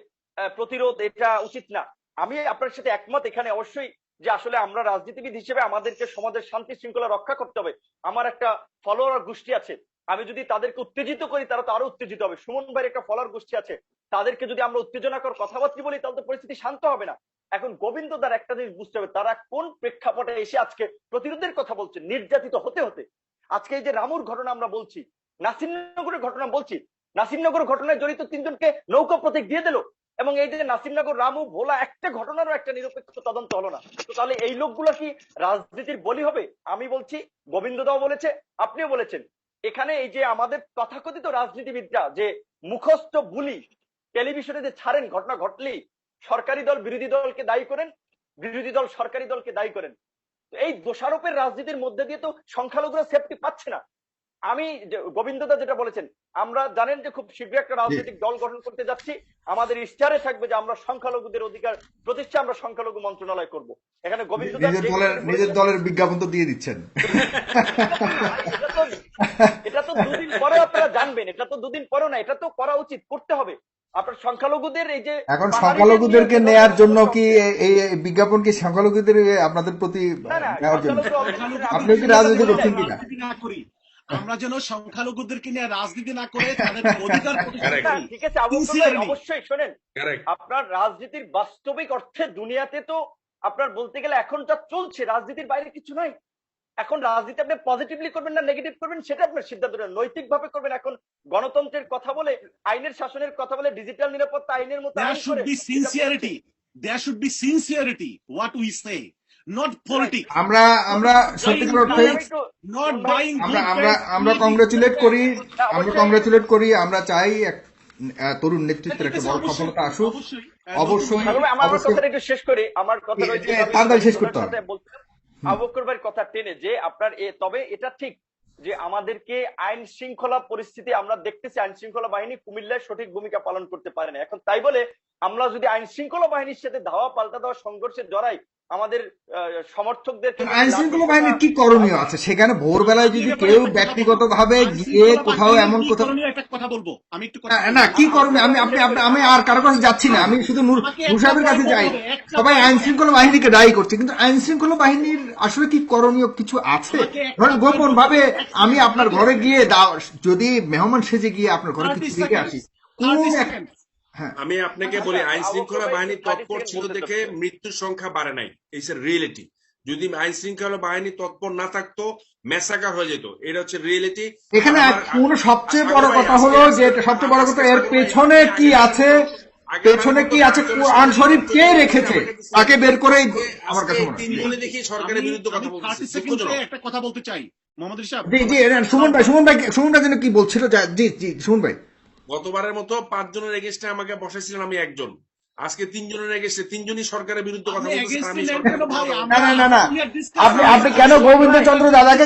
প্রতিরোধ, এটা উচিত না। আমি আপনার সাথে একমত এখানে অবশ্যই, যে আসলে আমরা রাজনীতিবিদ হিসেবে আমাদেরকে সমাজের শান্তি শৃঙ্খলা রক্ষা করতে হবে। আমার একটা ফলোয়ার গোষ্ঠী আছে, আমি যদি তাদেরকে উত্তেজিত করি তারা তো আরো উত্তেজিত হবে। সুমন ভাইয়ের একটা ফলোয়ার গোষ্ঠী আছে, তাদেরকে যদি আমরা উত্তেজনাকর কথাবার্তা বলি তাহলে তো পরিস্থিতি শান্ত হবে না। এখন গোবিন্দদার একটা জিনিস বুঝতে হবে, তারা কোন প্রেক্ষাপটে এসে আজকে প্রতিরোধের কথা বলছে, নির্যাতিত হতে হতে। আজকে এই যে রামুর ঘটনা আমরা বলছি, নাসিরনগরের ঘটনা বলছি, নাসিমনগর ঘটনায় জড়িত 3 জনকে নৌকা প্রতীক দিয়ে দিল, এবং এই যে নাসিমনগর, রামু, ভোলা, একটা ঘটনারও একটা নিরপেক্ষ তদন্ত হলো না। তো তাহলে এই লোকগুলো কি রাজনীতির বলি হবে? আমি বলছি, গোবিন্দ দাও বলেছে, আপনিও বলেছেন, এখানে এই যে আমাদের তথাকথিত রাজনীতিবিদরা যে মুখস্থ বুলি টেলিভিশনে যে ছাড়েন, ঘটনা ঘটলেই সরকারি দল বিরোধী দলকে দায়ী করেন, বিরোধী দল সরকারি দলকে দায়ী করেন। তো এই দোষারোপের রাজনীতির মধ্যে দিয়ে তো সংখ্যালঘুরা সেফটি পাচ্ছে না। আমি গোবিন্দদা যেটা বলেছেন, আমরা জানেন যে খুব শীঘ্রই একটা রাজনৈতিক দল গঠন করতে যাচ্ছি, আমাদের ইশতেহারে থাকবে যে আমরা সংখ্যালঘুদের অধিকার প্রতিষ্ঠা, আমরা সংখ্যালঘু মন্ত্রণালয় করব। এখানে গোবিন্দদা নিজের দলের বিজ্ঞাপন তো দিয়ে দিচ্ছেন। এটা তো 2 দিন পরে আপনারা জানবেন, এটা তো 2 দিন পরে না, এটা তো করা উচিত, করতে হবে। আপনার সংখ্যালঘুদের এই যে এখন সংখ্যালঘুদেরকে নেয়ার জন্য কি এই বিজ্ঞাপন কি সংখ্যালঘুদের আপনাদের প্রতি নেওয়ার জন্য? আপনি কি রাজনীতি করছেন কিনা? আমরা যেন সংখ্যালঘুদেরকে নিয়ে রাজনীতি না করে তাদের অধিকার প্রতিষ্ঠা করি। ঠিক আছে, অবশ্যই শোনেন, আপনার রাজনীতির বাস্তবিক অর্থে দুনিয়াতে তো আপনার বলতে গেলে এখন যা চলছে রাজনীতির বাইরে কিছু নাই। এখন রাজনীতি আপনি পজিটিভলি করবেন না নেগেটিভ করবেন সেটা আপনার সিদ্ধান্ত নেন, নৈতিক ভাবে করবেন। এখন গণতন্ত্রের কথা বলে, আইনের শাসনের কথা বলে, ডিজিটাল নিরাপত্তা আইনের মতো There should be sincerity. There should be sincerity what we say, not politics. আমরা সত্যিকার অর্থে Not buying আমরা কংগ্রেচুলেট করি, আমরা চাই তরুণ নেতৃত্বের একটা বড় সফলতা আসুক। অবশ্যই আমার কথাটা একটু শেষ করি, আমার কথা তাড়াতাড়ি শেষ করতে হবে। আবু বকর ভাইয়ের কথা টেনে যে আপনার তবে এটা ঠিক যে আমাদেরকে আইন শৃঙ্খলা পরিস্থিতি আমরা দেখতেছি, আইন শৃঙ্খলা বাহিনী কুমিল্লায় সঠিক ভূমিকা পালন করতে পারে না। এখন তাই বলে আমরা যদি আইন শৃঙ্খলা বাহিনীর সাথে ধাওয়া পাল্টা দেওয়া সংঘর্ষে জড়াই, আমাদের সমর্থকদের আইন শৃঙ্খলা বাহিনীর কি করণীয় আছে? সেখানে ভোরবেলায় যদি কেউ ব্যক্তিগত ভাবে গিয়ে কোথাও এমন কোথাও একটা কথা বলবো, আমি একটু না কি করণীয়, আমি আর কারো কাছে যাচ্ছি না, আমি শুধু নূর সাহেবের কাছে যাই। সবাই আইন শৃঙ্খলা বাহিনীকে দায়ী করছে, কিন্তু আইন শৃঙ্খলা বাহিনীর আসলে কি করণীয় কিছু আছে? ধরেন গোপন ভাবে আমি আপনার ঘরে গিয়ে যদি মেহমান সেজে গিয়ে আপনার ঘরে কিছু দিকে আসি, আমি আপনাকে বলি, আইন শৃঙ্খলা বাহিনী তৎপর ছিল দেখে মৃত্যুর সংখ্যা বাড়ে নাই। It's a reality. যদি আইন শৃঙ্খলা বাহিনী তৎপর না থাকতো ম্যাসাকার হয়ে যেত, এটা হচ্ছে রিয়েলিটি। এখানে সবচেয়ে বড় কথা হলো যে সবচেয়ে বড় কথা এর পেছনে কি আছে, পেছনে কি আছে, কোরআন শরীফ কে রেখেছে তাকে বের করে আমার কাছে মনে হয়। দেখি সরকারের বিরুদ্ধে কথা বলছে। একটা কথা বলতে চাই মোহাম্মদ রিশাদ। জি সুমন ভাই যেন কি বলছিল। জি সুমন ভাই, গতবারের মতো 5 জনের এগেইনস্টে আমাকে বসাইছিলেন, আমি একজন। আজকে 3 জনের এগেইনস্টে 3 জনই সরকারের বিরুদ্ধে কথা বলছে। না আপনি কেন গোবিন্দ চন্দ্র দাদাকে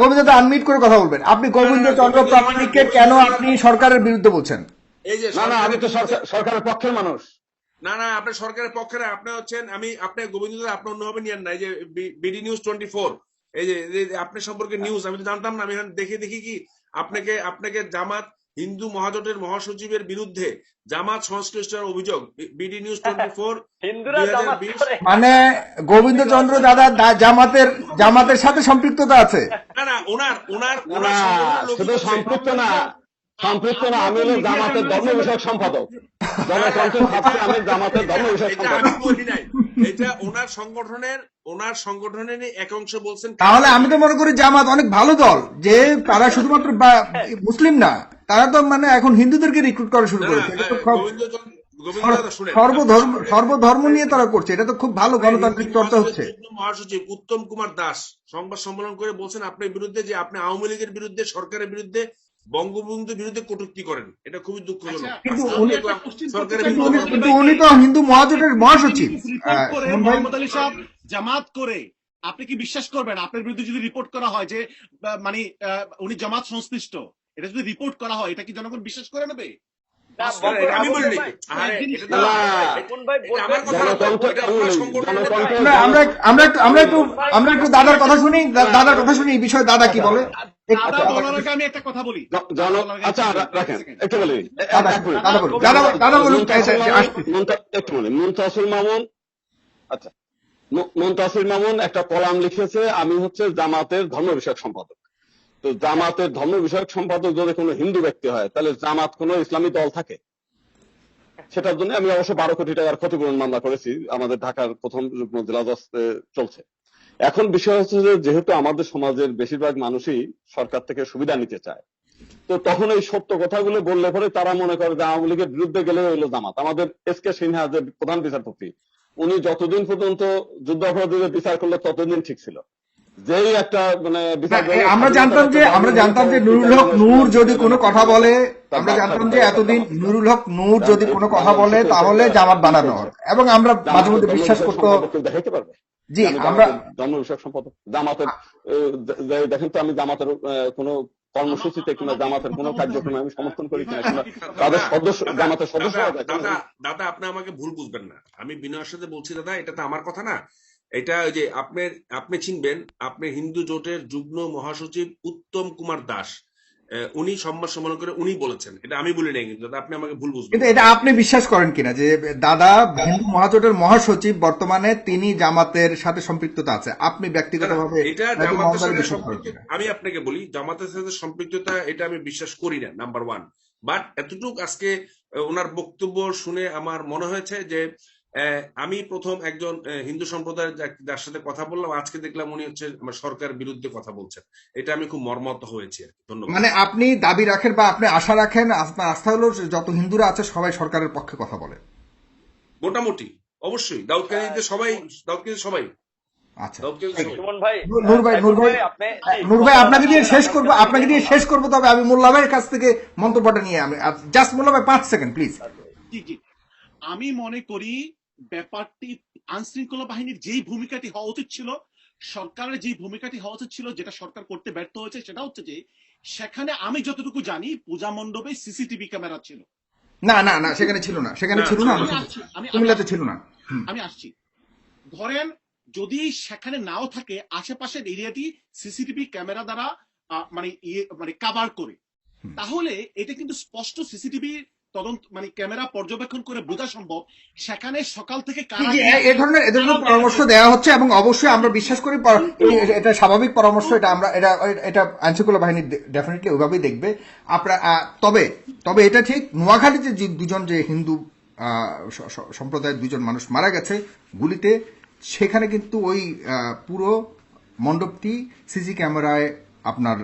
গোবিন্দ দা আনমিউট করে কথা বলবেন। আপনি গোবিন্দ চন্দ্র প্রামাণিককে কেন আপনি সরকারের বিরুদ্ধে বলছেন? এই যে না আমি তো সরকারের পক্ষের মানুষ। না আপনি সরকারের পক্ষে না, আপনি হচ্ছেন, আপনি গোবিন্দ দা আপনি অন্যভাবে নিয়েন না। এই যে বিডি নিউজ 24, এই যে আপনার সম্পর্কে নিউজ আমি তো জানতাম না। আমি দেখি কি আপনাকে জামাত হিন্দু মহাজোটের মহাসচিবের বিরুদ্ধে জামাত সংশ্লিষ্ট অভিযোগ, বিডি নিউজ 24 মানে গোবিন্দ চন্দ্র দাদা জামাতের সাথে সম্পৃক্ততা আছে? না ওনার শুধু সম্পৃক্ত না, আমি হলো জামাতের ধর্ম বিষয়ক সম্পাদক। আমি জামাতের ধর্ম বিষয়ক সম্পাদক। এটা ওনার সংগঠনের এক অংশ বলছেন। তাহলে আমি তো মনে করি জামাত অনেক ভালো দল, যে তারা শুধুমাত্র মুসলিম না, তারা তো মানে এখন হিন্দুদেরকে রিক্রুট করা শুরু করেছে। সর্বধর্ম নিয়ে তারা করছে, এটা তো খুব ভালো গণতান্ত্রিক চর্চা হচ্ছে। মহাসচিব উত্তম কুমার দাস সংবাদ সম্মেলন করে বলছেন আপনার বিরুদ্ধে, যে আপনি আওয়ামী লীগের বিরুদ্ধে, সরকারের বিরুদ্ধে, বঙ্গবন্ধুর বিরুদ্ধে কটূক্তি করেন। এটা খুবই দুঃখজনক। কিন্তু উনি তো হিন্দু মহাজোটের মহাসচিব। মোহাম্মদ আলী সাহেব জামাত করে আপনি কি বিশ্বাস করবেন আপনার বিরুদ্ধে যদি রিপোর্ট করা হয় যে মানে উনি জামাত সংশ্লিষ্ট, এটা যদি রিপোর্ট করা হয়, এটা কি জনগণ বিশ্বাস করে নেবে? আমি বলিনি। আমরা একটু দাদার কথা শুনি এই বিষয়ে। দাদা কি বলে আমি একটা কথা বলি। আচ্ছা রাখেন একটু বলি। মুনতাসির মামুন একটা কলাম লিখেছে, আমি হচ্ছে জামাতের ধর্ম বিষয়ক সম্পাদক। তো জামাতের ধর্ম বিষয়ক সম্পাদক যদি কোনো হিন্দু ব্যক্তি হয়, তাহলে জামাত কোনো ইসলামী দল থাকে? সেটার জন্য আমি অবশ্য 12 কোটি টাকার ক্ষতিপূরণ মামলা করেছি, আমাদের ঢাকার প্রথম যুগ্ম জেলা জজে চলছে। এখন বিষয় হচ্ছে যে যেহেতু আমাদের সমাজের বেশিরভাগ মানুষই সরকার থেকে সুবিধা নিতে চায়, তো তখন এই সত্য কথাগুলো বললে পরে তারা মনে করে যে আওয়ামী লীগের বিরুদ্ধে গেলে হইলো জামাত। আমাদের এস.কে. সিনহা যে প্রধান বিচারপতি, উনি যতদিন পর্যন্ত যুদ্ধ অপরাধীদের বিচার করলো ততদিন ঠিক ছিল। যেই একটা মানে বিচার আমরা জানতাম যে নুরুল হক নূর যদি কোনো কথা বলে, আমরা জানতাম যে এতদিন নুরুল হক নূর যদি কোনো কথা বলে তাহলে জামাত বানানো, এবং আমরা মাঝে মধ্যে বিশ্বাস করতো। দেখাইতে পারবে জি, আমরা ধর্ম বিষয়ক সম্পাদক জামাতের দেখেন তো, আমি জামাতের কোনো কর্মসূচিতে কিংবা জামাতের কোনো কার্যক্রমে আমি সমর্থন করি কিনা, কিংবা তাদের সদস্য জামাতের সদস্য। দাদা আপনি আমাকে ভুল বুঝবেন না, আমি বিনয়ের সাথে বলছি দাদা, এটা তো আমার কথা না, এটা ওই যে আপনি চিনবেন, আপনি হিন্দু জোটের যুগ্ম মহাসচিব উত্তম কুমার দাস, উনি সম্মান সম্মান করে উনি বলেছেন, এটা আমি বলি নাই, কিন্তু দাদা আপনি আমাকে ভুল বুঝবেন। কিন্তু এটা আপনি বিশ্বাস করেন কিনা যে দাদা হিন্দু মহাজোটের মহাসচিব, বর্তমানে তিনি জামাতের সাথে সম্পৃক্ততা আছে? আপনি ব্যক্তিগতভাবে এটা জামাতের সাথে সম্পৃক্ত, আমি আপনাকে বলি জামাতের সাথে সম্পৃক্ততা এটা আমি বিশ্বাস করি না, নাম্বার ওয়ান। বাট এতটুকু আজকে ওনার বক্তব্য শুনে আমার মনে হয়েছে যে আমি প্রথম একজন হিন্দু সম্প্রদায়ের যার সাথে কথা বললাম, আজকে দেখলাম উনি হচ্ছে আমার সরকার বিরুদ্ধে কথা বলছেন, এটা আমি খুব মর্মাহত হয়েছি আর কি। ধন্যবাদ। মানে আপনি দাবি রাখেন বা আপনি আশা রাখেন, আপনার আস্থা হলো যত হিন্দুরা আছে সবাই সরকারের পক্ষে কথা বলে? মোটামুটি অবশ্যই দাউদকারীতে সবাই। আচ্ছা, সুমন ভাই, নূর ভাই আপনাকে দিয়ে শেষ করবো, তবে আমি মোল্লা ভাইয়ের কাছ থেকে মন্তব্যটা নিয়ে, আমি জাস্ট মোল্লা ভাই 5 সেকেন্ড প্লিজ। জি, আমি মনে করি ব্যাপারটি আইনশৃঙ্খলা বাহিনীর যেই ভূমিকাটি হওয়া উচিত ছিল, সরকারের যেই ভূমিকাটি হওয়া উচিত ছিল, যেটা সরকার করতে ব্যর্থ হয়েছে, সেটা হচ্ছে যে সেখানে আমি যতটুকু জানি পূজা মণ্ডপে সিসিটিভি ক্যামেরা ছিল। না, সেখানে ছিল না, কুমিল্লাতে ছিল না। আমি আসছি, ধরেন যদি সেখানে নাও থাকে, আশেপাশের এরিয়াটি সিসিটিভি ক্যামেরা দ্বারা মানে কাভার করে, তাহলে এটা কিন্তু স্পষ্ট সিসিটিভি তদন্ত মানে ক্যামেরা পর্যবেক্ষণ করে বোঝা সম্ভব সেখানে সকাল থেকে এ ধরনের পরামর্শ দেওয়া হচ্ছে, এবং অবশ্যই আমরা বিশ্বাস করি এটা স্বাভাবিক পরামর্শ, এটা আইনশৃঙ্খলা বাহিনী ডেফিনেটলি ওইভাবেই দেখবে। তবে এটা ঠিক, নোয়াখালীতে যে দুজন যে হিন্দু সম্প্রদায়ের দুজন মানুষ মারা গেছে গুলিতে, সেখানে কিন্তু ওই পুরো মণ্ডপটি সিসি ক্যামেরায় আপনার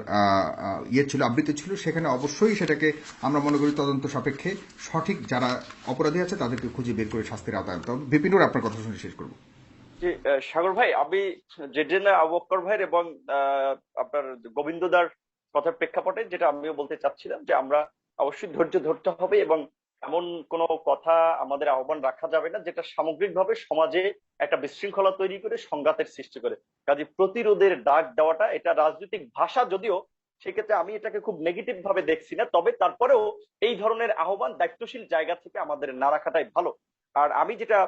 ছিল, আবৃত ছিল। সেখানে অবশ্যই সেটাকে আমরা মনে করি তদন্ত সাপেক্ষে সঠিক যারা অপরাধী আছে তাদেরকে খুঁজে বের করে শাস্তির আওতায় আনতে হবে। বিপিনুর, আপনার কথা শুনে শেষ করবো। জি, সাগর ভাই, আমি জেডিনা আবু বকর ভাইয়ের এবং আপনার গোবিন্দদার কথার প্রেক্ষাপটে যেটা আমিও বলতে চাচ্ছিলাম, যে আমরা অবশ্যই ধৈর্য ধরতে হবে এবং এমন কোনো কথা আমাদের আহ্বান রাখা যাবে না যেটা সামগ্রিকভাবে সমাজে একটা বিশৃঙ্খলা তৈরি করে সংঘাতের সৃষ্টি করে। কাজে প্রতিরোধের ডাক দেওয়াটা এটা রাজনৈতিক ভাষা, যদিও সেক্ষেত্রে আমি এটাকে খুব নেগেটিভ ভাবে দেখছি না, তবে তারপরেও এই ধরনের আহ্বান দায়িত্বশীল জায়গা থেকে আমাদের না রাখাটাই ভালো। আর আমি যেটা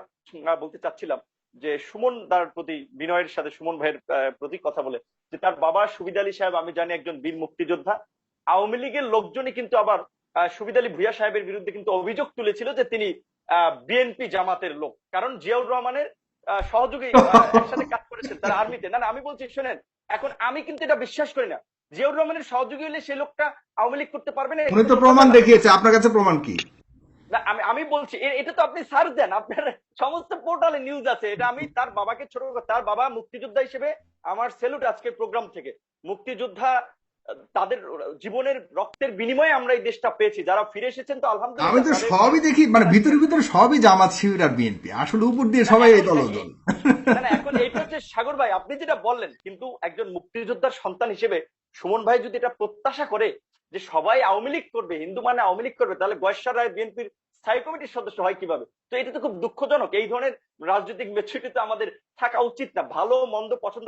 বলতে চাচ্ছিলাম যে সুমন দার প্রতি, বিনয়ের সাথে সুমন ভাইয়ের প্রতি কথা বলে, যে তার বাবা সুবিদ আলী সাহেব আমি জানি একজন বীর মুক্তিযোদ্ধা। আওয়ামী লীগের লোকজনই কিন্তু আবার সুবিদ আলী ভূঁইয়া সাহেবের বিরুদ্ধে কিন্তু অভিযোগ তুলেছিল যে তিনি বিএনপি জামাতের লোক, কারণ জিয়াউর রহমানের সহযোগী একসাথে কাজ করেছেন তারা আর্মিতে। না, আমি বলছি শোনেন, এখন আমি কিন্তু এটা বিশ্বাস করি না, জিয়াউর রহমানের সহযোগী হলে সেই লোকটা আওয়ামী লীগ করতে পারবে না। উনি তো প্রমাণ দেখিয়েছে, আপনার কাছে প্রমাণ কি? না, আমি বলছি এটা তো আপনি সার্চ দেন, আপনার সমস্ত পোর্টালে নিউজ আছে। এটা আমি তার বাবাকে ছোট, তার বাবা মুক্তিযোদ্ধা হিসেবে আমার সেলুট আজকের প্রোগ্রাম থেকে। মুক্তিযোদ্ধা তাদের জীবনের রক্তের বিনিময়ে আমরা এই দেশটা পেয়েছি, যারা ফিরে এসেছেন তো আলহামদুলিল্লাহ। আমি তো সবই দেখি, মানে ভিতরে সবই জামাত শিবির আর বিএনপি, আসলে উপর দিয়ে সবাই এই দল। না, এখন এইটা হচ্ছে সাগর ভাই আপনি যেটা বললেন, কিন্তু একজন মুক্তিযোদ্ধার সন্তান হিসেবে সুমন ভাই যদি এটা প্রত্যাশা করে যে সবাই আওয়ামী লীগ করবে, হিন্দু মানে আওয়ামী লীগ করবে, তাহলে গয়েশ্বর রায় বিএনপির স্থায়ী কমিটির সদস্য হয় কিভাবে? তো এটা তো খুব দুঃখজনক। এই ধরনের রাজনৈতিক মেচুরিটি তো আমাদের থাকা উচিত না। ভালো মন্দ পছন্দ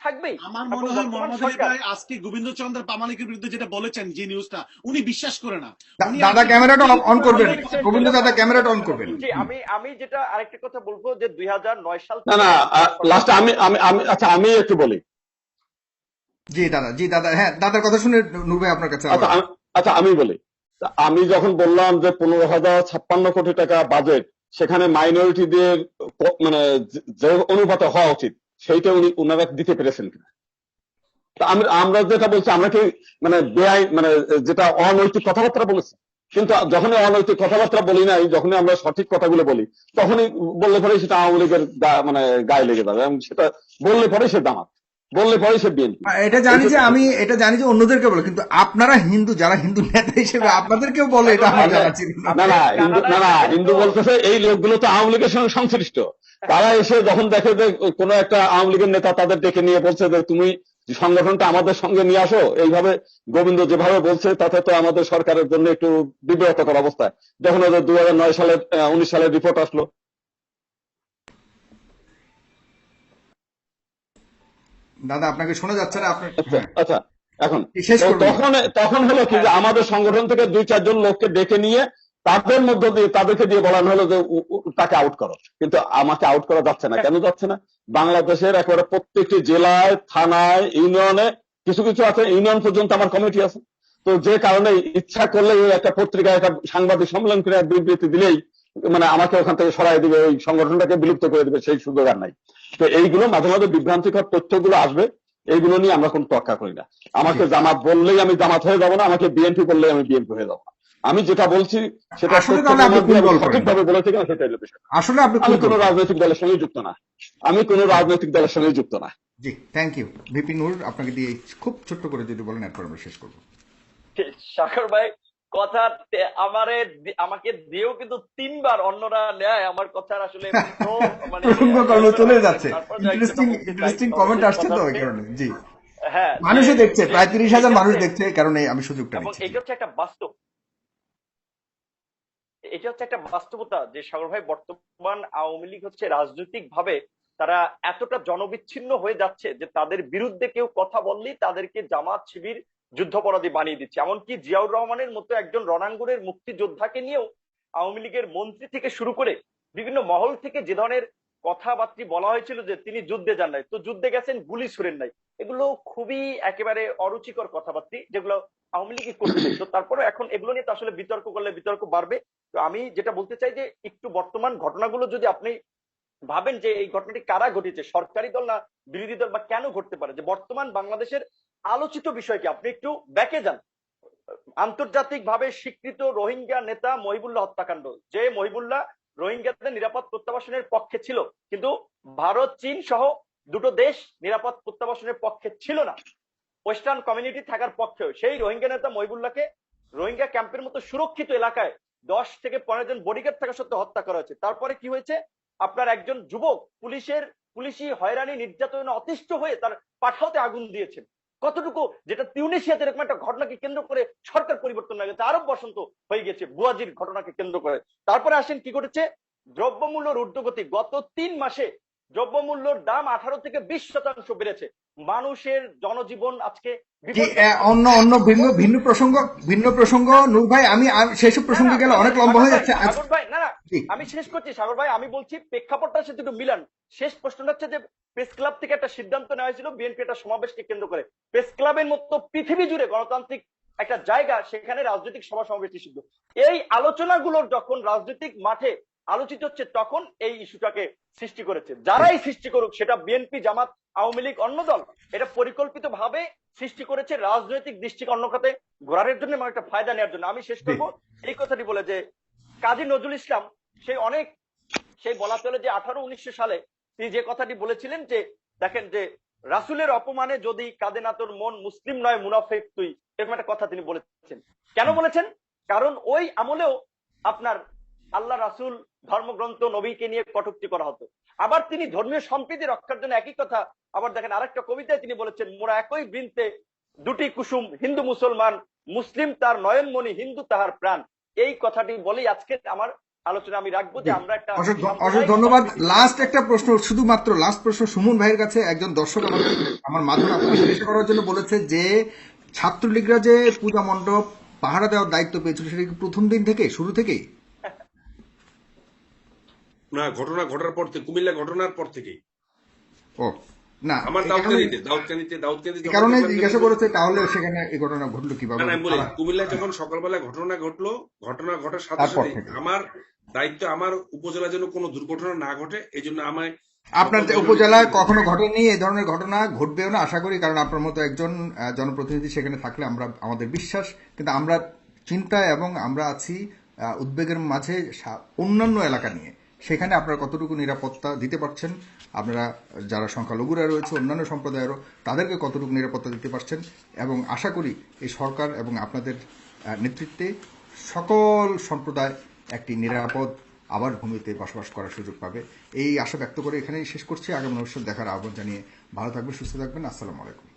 থাকবেই। আমার মনে হয় মোহাম্মদ আলী ভাই আজকে গোবিন্দ চন্দ্র প্রামাণিকের বিরুদ্ধে যেটা বলেছেন যে নিউজটা, উনি বিশ্বাস করে না। দাদা ক্যামেরাটা অন করবেন, গোবিন্দ দাদা ক্যামেরাটা অন করবেন। জি, আমি যেটা আরেকটা কথা বলবো যে 2009 সাল না লাস্ট আমি একটু বলি। জি দাদা, হ্যাঁ দাদার কথা শুনে নূর ভাই আপনার কাছে। আচ্ছা আমি বলি, আমি যখন বললাম যে 15,056 কোটি টাকা বাজেট, সেখানে মাইনরিটিদের মানে যে অনুপাতে হওয়া উচিত সেইটা উনারা দিতে পেরেছেন কিনা? আমরা যেটা বলছি, আমরা কি মানে বেআইন, মানে যেটা অনৈতিক কথাবার্তা বলেছি, কিন্তু যখনই অনৈতিক কথাবার্তা বলি নাই, যখনই আমরা সঠিক কথাগুলো বলি, তখনই বললে পরে সেটা আওয়ামী লীগের মানে গায়ে লেগে যাবে, এবং সেটা বললে পরে সে জামাত। বললে পরে সে বিএনপি। এটা জানি যে আমি এটা জানি যে অন্যদেরকে বলে, কিন্তু আপনারা হিন্দু, যারা হিন্দু নেতা হিসেবে আপনাদেরকেও বলে, এটা আমার জানা ছিল না। হিন্দু বলতেছে এই লোকগুলো তো আওয়ামী লীগের সঙ্গে সংশ্লিষ্ট। তারা এসে যখন দেখে যে কোনো একটা আওয়ামী লীগের নেতা তাদের ডেকে নিয়ে বলছে যে তুমি সংগঠনটা আমাদের সঙ্গে নিয়ে আসো, এইভাবে গোবিন্দ যেভাবে বলছে তাতে তো আমাদের সরকারের জন্য একটু বিব্রতকর অবস্থা। যখন ওদের 2009 সালের 19 সালের রিপোর্ট আসলো। দাদা আপনাকে শোনা যাচ্ছে না, আপনার আচ্ছা এখন শেষ করবেন। তখন হলো কি যে আমাদের সংগঠন থেকে 2-4 জন লোককে ডেকে নিয়ে তাদের মধ্য দিয়ে তাদেরকে দিয়ে বলানো হলো যে তাকে আউট করো, কিন্তু আমাকে আউট করা যাচ্ছে না। কেন যাচ্ছে না? বাংলাদেশের একেবারে প্রত্যেকটি জেলায়, থানায়, ইউনিয়নে, কিছু কিছু আছে ইউনিয়ন পর্যন্ত আমার কমিটি আছে। তো যে কারণে ইচ্ছা করলে একটা পত্রিকায় একটা সাংবাদিক সম্মেলন করে বিবৃতি দিলেই মানে আমাকে ওখান থেকে সরাই দিবে, ওই সংগঠনটাকে বিলুপ্ত করে দিবে, সেই সুযোগ আর নাই। তো এইগুলো মাঝে মাঝে বিভ্রান্তিকর তথ্যগুলো আসবে, এইগুলো নিয়ে আমরা কোনো তর্কা করি না। আমাকে জামাত বললেই আমি জামাত হয়ে যাবো না, আমাকে বিএনপি বললেই আমি বিএনপি হয়ে যাবো না। আমি যেটা বলছি সেটা সঠিকভাবে বলেছি কিনা সেটা হলো বিষয়। আসলে আপনি আমি কোনো রাজনৈতিক দলের সঙ্গে যুক্ত না, আমি কোনো রাজনৈতিক দলের সঙ্গে যুক্ত না। জি, থ্যাংক ইউ। ভিপি নূর, আপনাকে দিয়ে খুব ছোট্ট করে যদি বলেন, এরপর আমরা শেষ করবো। সাগর ভাই কথা আমাকে দিয়েও কিন্তু 3বার অন্যরা নেয় আমার কথার আসলে প্রসঙ্গ চলে যাচ্ছে। ইন্টারেস্টিং কমেন্ট আসছে তো, এই কারণে। জি, হ্যাঁ, মানুষও দেখছে, প্রায় 30,000 মানুষ দেখছে, এই কারণে আমি সুযোগটা এবং নিচ্ছি। এটা হচ্ছে একটা বাস্তবতা যে সাগর ভাই, বর্তমান আওয়ামী লীগ হচ্ছে রাজনৈতিক ভাবে তারা এতটা জনবিচ্ছিন্ন হয়ে যাচ্ছে যে তাদের বিরুদ্ধে কেউ কথা বললেই তাদেরকে জামাত শিবির যুদ্ধাপরাধী বানিয়ে দিচ্ছে। এমনকি জিয়াউর রহমানের মতো একজন রণাঙ্গনের মুক্তিযোদ্ধাকে নিয়েও আওয়ামী লীগের মন্ত্রী থেকে শুরু করে বিভিন্ন মহল থেকে যে ধরনের কথাবার্তা বলা হয়েছিল যে তিনি যুদ্ধে যান নাই, তো যুদ্ধে গেছেন, গুলি ছুড়েন নাই, এগুলো খুবই একেবারে অরুচিকর কথাবার্তা যেগুলো আওয়ামী লীগ করছে। তো তারপরে এখন এগুলো নিয়ে তো আসলে বিতর্ক করলে বিতর্ক বাড়বে। তো আমি যেটা বলতে চাই যে একটু বর্তমান ঘটনাগুলো যদি আপনি ভাবেন যে এই ঘটনাটি কারা ঘটিয়েছে, সরকারি দল না বিরোধী দল, বা কেন ঘটতে পারে, যে বর্তমান বাংলাদেশের আলোচিত বিষয় কি, আপনি একটু ব্যাকে যান। আন্তর্জাতিক ভাবে স্বীকৃত রোহিঙ্গা নেতা মহিবুল্লাহ হত্যাকাণ্ড, যে মহিবুল্লাহ রোহিঙ্গাদের নিরাপদ প্রত্যাবাসনের পক্ষে ছিল, কিন্তু ভারত, চীন সহ দুটো দেশ নিরাপদ প্রত্যাবাসনের পক্ষে ছিল না, ওয়েস্টার্ন কমিউনিটি থাকার পক্ষেও সেই রোহিঙ্গা নেতা মহিবুল্লাহকে রোহিঙ্গা ক্যাম্পের মতো সুরক্ষিত এলাকায় 10 থেকে 15 জন বডিগার্ড থাকা সত্ত্বেও হত্যা করা হয়েছে। তারপরে কি হয়েছে, আপনার একজন যুবক পুলিশি হয়রানি নির্যাতনে অতিষ্ঠ হয়ে তার পাঠাওতে আগুন দিয়েছেন। কতটুকু, যেটা তিউনিসিয়াতে এরকম একটা ঘটনাকে কেন্দ্র করে সরকার পরিবর্তন হয়ে গেছে, আরব বসন্ত হয়ে গেছে বুয়াজির ঘটনাকে কেন্দ্র করে। তারপরে আসেন কি ঘটেছে, দ্রব্যমূল্যের ঊর্ধ্বগতি। গত 3 মাসে দ্রব্যমূল্যের দাম 18 থেকে 20% বেড়েছে। মানুষের জনজীবন আজকে অন্য ভিন্ন প্রসঙ্গ নূর ভাই, আমি সেসব প্রসঙ্গে গেলে অনেক লম্বা হয়ে যাচ্ছে। সাগর ভাই না, আমি শেষ করছি সাগর ভাই, আমি বলছি প্রেক্ষাপটটার সাথে একটু মিলান। শেষ প্রশ্নটা হচ্ছে যে প্রেস ক্লাব থেকে একটা সিদ্ধান্ত নেওয়া হয়েছিল বিএনপি একটা সমাবেশকে কেন্দ্র করে। প্রেস ক্লাবের মতো পৃথিবী জুড়ে গণতান্ত্রিক একটা জায়গা, সেখানে রাজনৈতিক সভা সমাবেশ নিষিদ্ধ। এই আলোচনাগুলোর যখন রাজনৈতিক মাঠে আলোচিত হচ্ছে তখন এই ইস্যুটাকে সৃষ্টি করেছে। যারাই সৃষ্টি করুক, সেটা বিএনপি, জামাত, আওয়ামী লীগ, অন্য দল, এটা পরিকল্পিত ভাবে সৃষ্টি করেছে রাজনৈতিক দৃষ্টিকে অন্য খাতে ঘোরানোর জন্য এবং একটা ফায়দা নেওয়ার জন্য। আমি শেষ করবো এই কথাটি বলে যে কাজী নজরুল ইসলাম সেই বলা চলে যে 18-19 সালে তিনি যে কথাটি বলেছিলেন যে দেখেন যে রাসূলের অপমানে যদি কাঁদে না তোর মন, মুসলিম নয় মুনাফিক তুই, এরকম একটা কথা তিনি বলেছেন। কেন বলেছেন? কারণ ওই আমলেও আপনার আল্লাহ, রাসূল, ধর্মগ্রন্থ, নবীকে নিয়ে কটূক্তি করা হতো। আবার তিনি ধর্মীয় সম্প্রীতি রক্ষার জন্য একই কথা আবার দেখেন আরেকটা কবিতায় তিনি বলেছেন, মোরা একই বৃন্তে দুটি কুসুম, হিন্দু মুসলমান, মুসলিম তার নয়নমণি, হিন্দু তাহার প্রাণ। এই কথাটি বলেই আজকে আমার আলোচনা আমি রাখবো যে আমরা একটা অসংখ্য ধন্যবাদ। লাস্ট একটা প্রশ্ন, শুধুমাত্র লাস্ট প্রশ্ন সুমন ভাইয়ের কাছে। একজন দর্শক আমার মাধ্যমে আপনাকে জিজ্ঞাসা করার জন্য বলেছে যে ছাত্রলীগরা যে পূজা মণ্ডপ পাহারা দেওয়ার দায়িত্ব পেয়েছিল, সেটা কি প্রথম দিন থেকে, শুরু থেকেই? না, ঘটনা ঘটার পর থেকে, কুমিল্লা ঘটনার পর থেকেই। ও না, আমার দাউদকান্দিতে কারণে জিজ্ঞাসা করেছে তাহলে সেখানে এই ঘটনা ঘটলো কিভাবে? আমি বলি, কুমিল্লা যখন সকালবেলা ঘটনা ঘটার সাথে সাথে আমার দায়িত্ব, আমার উপজেলা যেন কোনো দুর্ঘটনা না ঘটে, এই জন্য আমায়, আপনার উপজেলায় কখনো ঘটেনি এই ধরনের ঘটনা, ঘটবেও না আশা করি, কারণ আপনার মতো একজন জনপ্রতিনিধি সেখানে থাকলে আমাদের বিশ্বাস। কিন্তু আমরা চিন্তায় এবং আমরা আছি উদ্বেগের মাঝে অন্যান্য এলাকা নিয়ে, সেখানে আপনারা কতটুকু নিরাপত্তা দিতে পারছেন, আপনারা যারা সংখ্যালঘুরা রয়েছে অন্যান্য সম্প্রদায়েরও তাদেরকে কতটুকু নিরাপত্তা দিতে পারছেন, এবং আশা করি এই সরকার এবং আপনাদের নেতৃত্বে সকল সম্প্রদায় একটি নিরাপদ আবার ভূমিতে বসবাস করার সুযোগ পাবে। এই আশা ব্যক্ত করে এখানেই শেষ করছি। আগামী ভবিষ্যৎ দেখার আহ্বান জানিয়ে ভালো থাকবেন, সুস্থ থাকবেন। আসসালামু আলাইকুম।